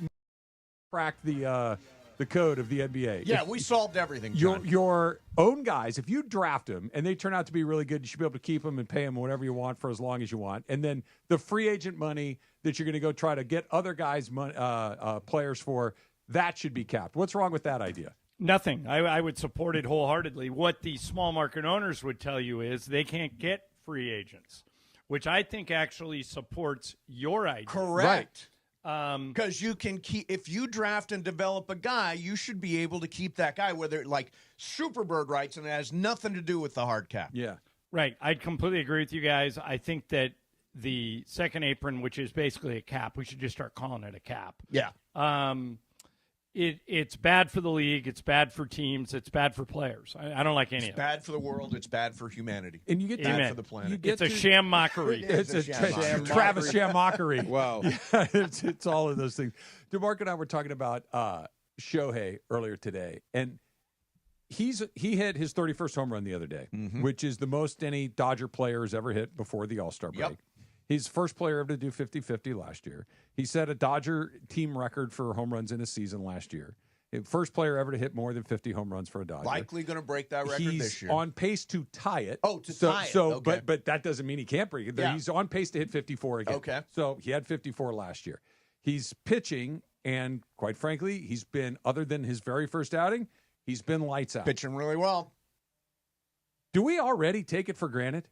crack the code of the NBA? Yeah, we solved everything, John. Your own guys, if you draft them and they turn out to be really good, you should be able to keep them and pay them whatever you want for as long as you want. And then the free agent money that you're going to go try to get other guys' players for, that should be capped. What's wrong with that idea? Nothing. I would support it wholeheartedly. What the small market owners would tell you is they can't get free agents, which I think actually supports your idea. Correct. Because you can keep, if you draft and develop a guy, you should be able to keep that guy, whether like Superbird rights, and it has nothing to do with the hard cap. Yeah. Right. I completely agree with you guys. I think that the second apron, which is basically a cap, we should just start calling it a cap. Yeah. It's bad for the league. It's bad for teams. It's bad for players. I don't like any of it. It's bad for the world. It's bad for humanity. And you get bad for the planet. It's a sham mockery. It's a Travis sham mockery. Wow. Yeah, it's all of those things. DeMarc and I were talking about Shohei earlier today, and he hit his 31st home run the other day, which is the most any Dodger player has ever hit before the All-Star break. Yep. He's the first player ever to do 50-50 last year. He set a Dodger team record for home runs in a season last year. First player ever to hit more than 50 home runs for a Dodger. Likely going to break that record this year. He's on pace to tie it. Oh, tie it. Okay. But that doesn't mean he can't break it. Yeah. He's on pace to hit 54 again. Okay. So he had 54 last year. He's pitching, and quite frankly, he's been, other than his very first outing, he's been lights out. Pitching really well. Do we already take it for granted?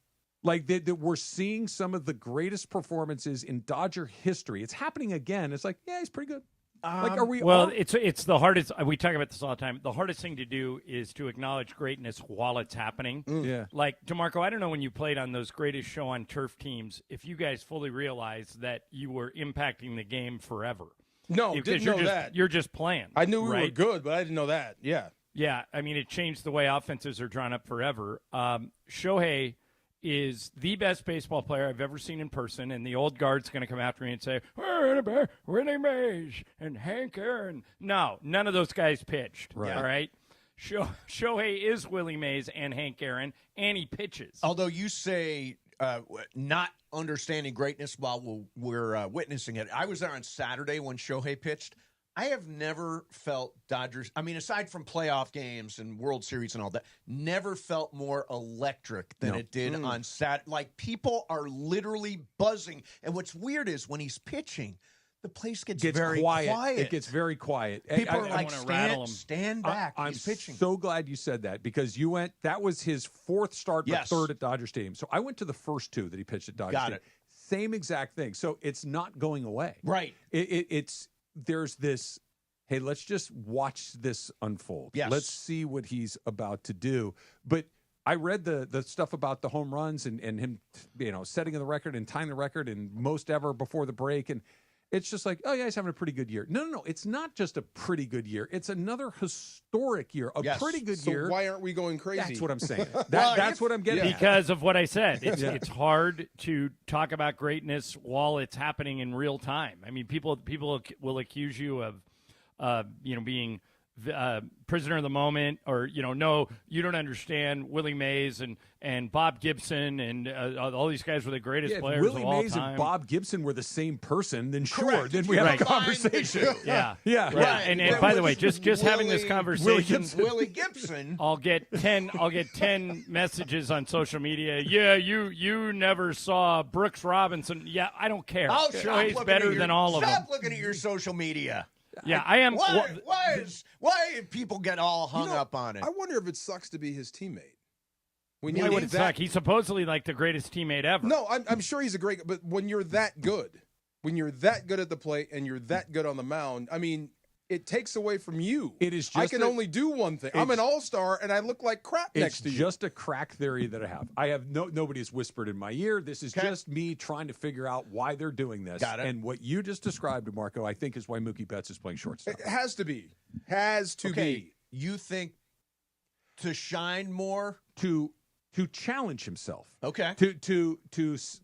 Like that we're seeing some of the greatest performances in Dodger history. It's happening again. It's like, yeah, he's pretty good. Like, are we? Well, it's the hardest. We talk about this all the time. The hardest thing to do is to acknowledge greatness while it's happening. Yeah. Like, DeMarco, I don't know when you played on those greatest show on turf teams, if you guys fully realized that you were impacting the game forever. No, didn't know that. You're just playing. I knew we right? were good, but I didn't know that. Yeah. Yeah. I mean, it changed the way offenses are drawn up forever. Shohei is the best baseball player I've ever seen in person, and the old guard's going to come after me and say, Willie Mays and Hank Aaron. No, none of those guys pitched. Right. All right? Shohei is Willie Mays and Hank Aaron, and he pitches. Although you say not understanding greatness while we're witnessing it. I was there on Saturday when Shohei pitched. I have never felt Dodgers. I mean, aside from playoff games and World Series and all that, never felt more electric than it did on Saturday. Like, people are literally buzzing. And what's weird is when he's pitching, the place gets very quiet. It gets very quiet. People are like, stand back. I'm he's pitching. so glad you said that because that was his fourth start, but third at Dodger Stadium. So I went to the first two that he pitched at Dodger Stadium. Same exact thing. So it's not going away. Right. There's this, hey, let's just watch this unfold. Yes. Let's see what he's about to do. But I read the stuff about the home runs and him, setting the record and tying the record and most ever before the break. And it's just like, oh, yeah, he's having a pretty good year. No. It's not just a pretty good year. It's another historic year. Pretty good year. So why aren't we going crazy? That's what I'm saying. That's what I'm getting at. Because of what I said. It's hard to talk about greatness while it's happening in real time. I mean, people will accuse you of, being prisoner of the moment, or no, you don't understand Willie Mays and Bob Gibson and all these guys were the greatest players Willie of all Mays time. and Bob Gibson were the same person, then sure, Correct. then we have a conversation. Yeah. Right. And by the way, just having this conversation, Willie Gibson. I'll get 10 messages on social media. Yeah, you never saw Brooks Robinson. Yeah, I don't care. Shohei's better than all of them. Stop looking at your social media. Yeah, I am. Why people get all hung up on it? I wonder if it sucks to be his teammate. Why would it suck? He's supposedly like the greatest teammate ever. No, I'm sure he's a great. But when you're that good at the plate and you're that good on the mound, I mean, it takes away from you. It is. I can only do one thing. I'm an all-star, and I look like crap next to you. It's just a crack theory that I have. I have nobody's whispered in my ear. This is just me trying to figure out why they're doing this. Got it. And what you just described, Marco, I think is why Mookie Betts is playing shortstop. It has to be. Has to be. You think to shine more? To challenge himself. Okay. To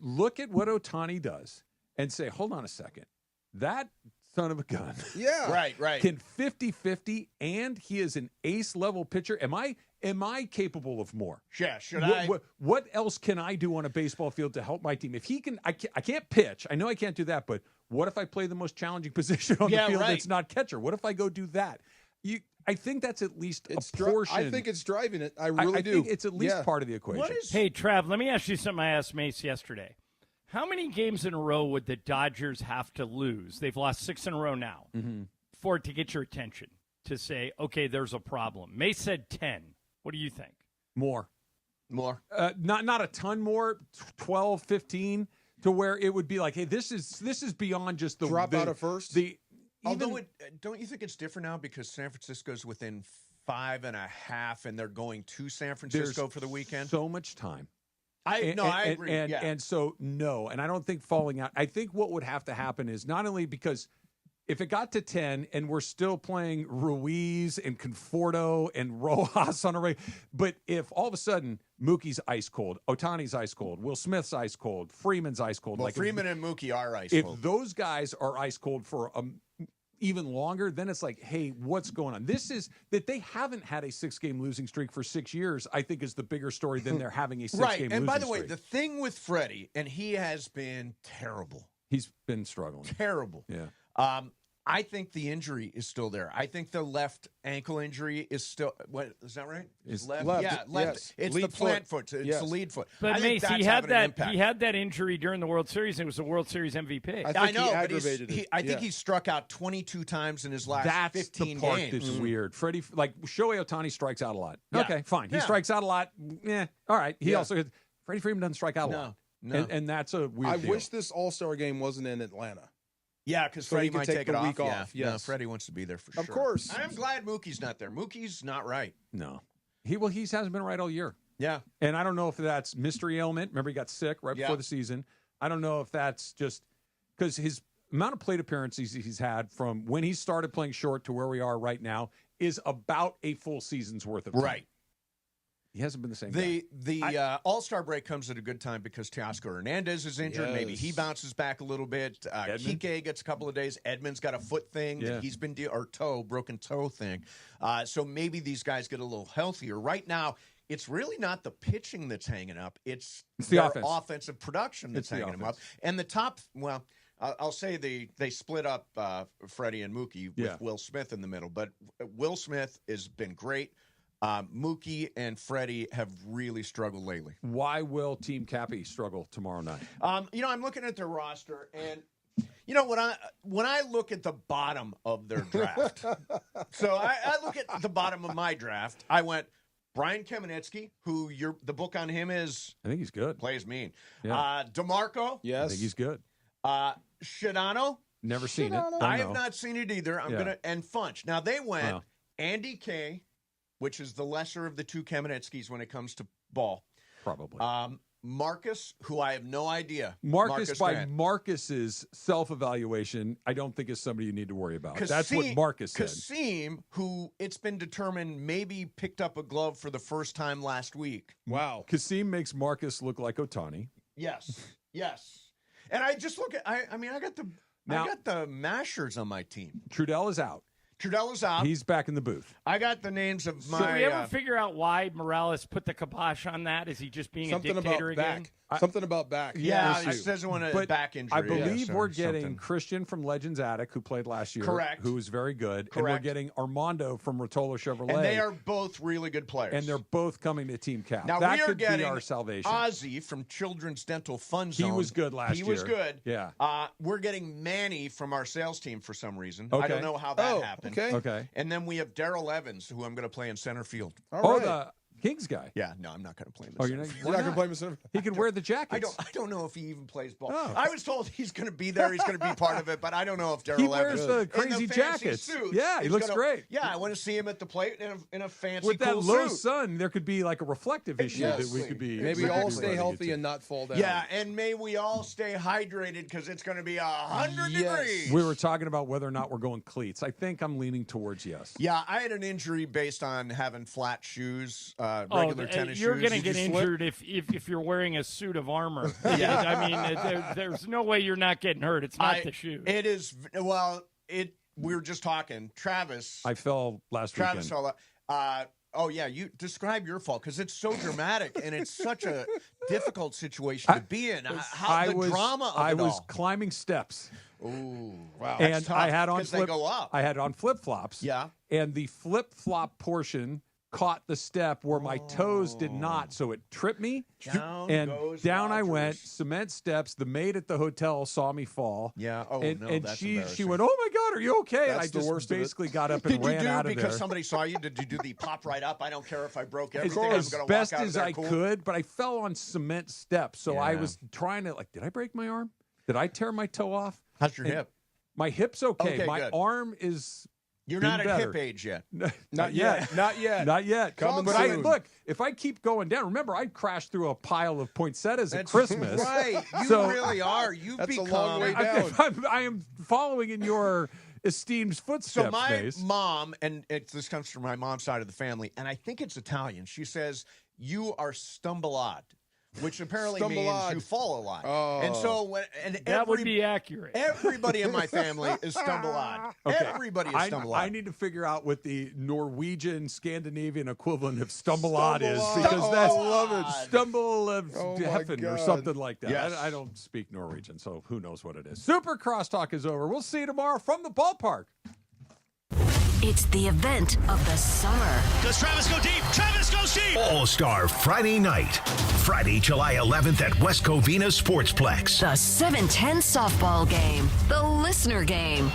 look at what Ohtani does and say, hold on a second. That son of a gun. Yeah. Right. Can 50-50 and he is an ace level pitcher. Am I capable of more? Yeah, What else can I do on a baseball field to help my team? If he can, I can't pitch. I know I can't do that, but what if I play the most challenging position on the field that's not catcher? What if I go do that? I think that's at least a portion. I think it's driving it. I really do. I think it's at least part of the equation. Hey, Trav, let me ask you something I asked Mace yesterday. How many games in a row would the Dodgers have to lose? They've lost 6 in a row now for it to get your attention to say, okay, there's a problem. Mace said 10. What do you think? More. Not a ton more, 12, 15, to where it would be like, hey, this is beyond just the drop out of first. Although don't you think it's different now because San Francisco's within 5.5 and they're going to San Francisco for the weekend? So much time. I agree. And so, no. And I don't think falling out. I think what would have to happen is not only because if it got to 10 and we're still playing Ruiz and Conforto and Rojas on a regular, but if all of a sudden Mookie's ice cold, Ohtani's ice cold, Will Smith's ice cold, Freeman's ice cold. Well, Freeman and Mookie are ice cold. If those guys are ice cold for even longer, then it's like, hey, what's going on? This is that they haven't had a 6-game losing streak for 6 years, I think is the bigger story than they're having a 6-game losing streak. Right, and by the way, the thing with Freddie, and he has been terrible. He's been struggling. Terrible. Yeah. I think the injury is still there. I think the left ankle injury is still. What is that right? Is left? Yeah, left. Yes. It's Lead the plant foot. It's the lead foot. But Mace, he had that injury during the World Series, and it was the World Series MVP. I know, he but aggravated it. I think he struck out 22 times in his last 15 the part games. that's weird. Freddie, like Shohei Ohtani, strikes out a lot. Yeah. Okay, fine. He Yeah. strikes out a lot. All right. He also Freddie Freeman doesn't strike out a lot. No. And that's a weird. I deal. wish this All-Star game wasn't in Atlanta. Yeah, because So Freddie he could might take take the it week off. off, Yeah. yes. No, Freddie wants to be there for sure. Of course. I'm glad Mookie's not there. Mookie's not right. No. He hasn't been right all year. Yeah. And I don't know if that's mystery element. Remember, he got sick right before the season. I don't know if that's just because his amount of plate appearances he's had from when he started playing short to where we are right now is about a full season's worth of time. Right. He hasn't been the same guy. The All-Star break comes at a good time because Teoscar Hernandez is injured. Yes. Maybe he bounces back a little bit. Kike gets a couple of days. Edmund's got a foot thing that he's been broken toe thing. So maybe these guys get a little healthier. Right now, it's really not the pitching that's hanging up. It's the their offense. offensive production that's It's the hanging them up. offense. And the top, well, I'll say they split up Freddie and Mookie with Will Smith in the middle, but Will Smith has been great. Mookie and Freddie have really struggled lately. Why will Team Cappy struggle tomorrow night? I'm looking at their roster, and when I look at the bottom of their draft, so I look at the bottom of my draft. I went Brian Kamenetsky, who the book on him is. I think he's good. Plays mean. Yeah. DeMarco. Yes, I think he's good. Shadano. Never seen it. I have not seen it either. And Funch. Now they went Andy K, which is the lesser of the two Kamenetskys when it comes to ball. Probably. Marcus, who I have no idea. Marcus by Grant. Marcus's self-evaluation, I don't think is somebody you need to worry about. That's what Marcus said. Kasim, who it's been determined maybe picked up a glove for the first time last week. Wow. Kasim makes Marcus look like Ohtani. Yes. And I just look at I got the Mashers on my team. Trudell is out. He's back in the booth. I got the names of my. Did we ever figure out why Morales put the kibosh on that? Is he just being a dictator again? Something about back. Yeah, he says one a back injury. I believe we're getting Christian from Legends Attic, who played last year. Correct. Who was very good. Correct. And we're getting Armando from Rotolo Chevrolet. And they are both really good players. And they're both coming to Team Cap. Now that we are could getting be our salvation. Ozzy from Children's Dental Fund Zone. He was good last year. He was good. Yeah. We're getting Manny from our sales team for some reason. Okay. I don't know how that happened. Okay. And then we have Daryl Evans, who I'm going to play in center field. The Kings guy. Yeah, no, I'm not going to play him. You're not going to play him in center? He can wear the jackets. I don't know if he even plays ball. Oh. I was told he's going to be there. He's going to be part of it, but I don't know if Daryl He Evans wears the crazy in the fancy jackets. Suits, Yeah, he looks great. Yeah, I want to see him at the plate in a fancy With that cool low suit. sun, there could be like a reflective issue that we could be. Maybe all stay healthy and not fall down. Yeah, and may we all stay hydrated because it's going to be 100 degrees. We were talking about whether or not we're going cleats. I think I'm leaning towards yes. Yeah, I had an injury based on having flat shoes, regular tennis shoes. You're going to get injured if you're wearing a suit of armor. Yeah. I mean, there's no way you're not getting hurt. It's not the shoes. It is. We were just talking. Travis. I fell last Travis weekend. fell. You describe your fall because it's so dramatic and it's such a difficult situation to be in. Drama of I it was all. climbing steps. Ooh, wow! And That's tough, I had on they go up. I had on flip flops. Yeah, and the flip flop portion caught the step where my toes did not, so it tripped me. Down I went, cement steps. The maid at the hotel saw me fall. Yeah. And that's she embarrassing. went, "Oh my God, are you okay?" That's and I the just worst of it. basically got up and Did ran you do out of because there. somebody saw you? Did you do the pop right up? I don't care if I broke As everything. I'm going to best walk out as of there I cool. could, but I fell on cement steps, so I was trying to did I break my arm? Did I tear my toe off? How's your hip? My hip's okay. Okay, My good. arm is. You're been not at better. hip age yet. Not yet. Not yet. Not yet. Coming but soon. look, if I keep going down, remember I crashed through a pile of poinsettias at Christmas. Right. You So- really are. You've That's a become long way down. I am following in your esteemed footsteps. So my Mace. mom, and this comes from my mom's side of the family, and I think it's Italian. She says, you are stumbleodd, which apparently means Stumbleodd. you fall a lot. Oh. And so That would be accurate. Everybody in my family is stumbleodd. Okay. Everybody is stumbleodd. I need to figure out what the Norwegian Scandinavian equivalent of stumbleodd is Stumbleodd. because Oh, that's I love it. stumble of Oh, my heaven or God. something like that. Yes. I don't speak Norwegian, so who knows what it is. Super Crosstalk is over. We'll see you tomorrow from the ballpark. It's the event of the summer. Does Travis go deep? Travis goes deep. All-Star Friday night. Friday, July 11th at West Covina Sportsplex. The 7-10 softball game. The listener game.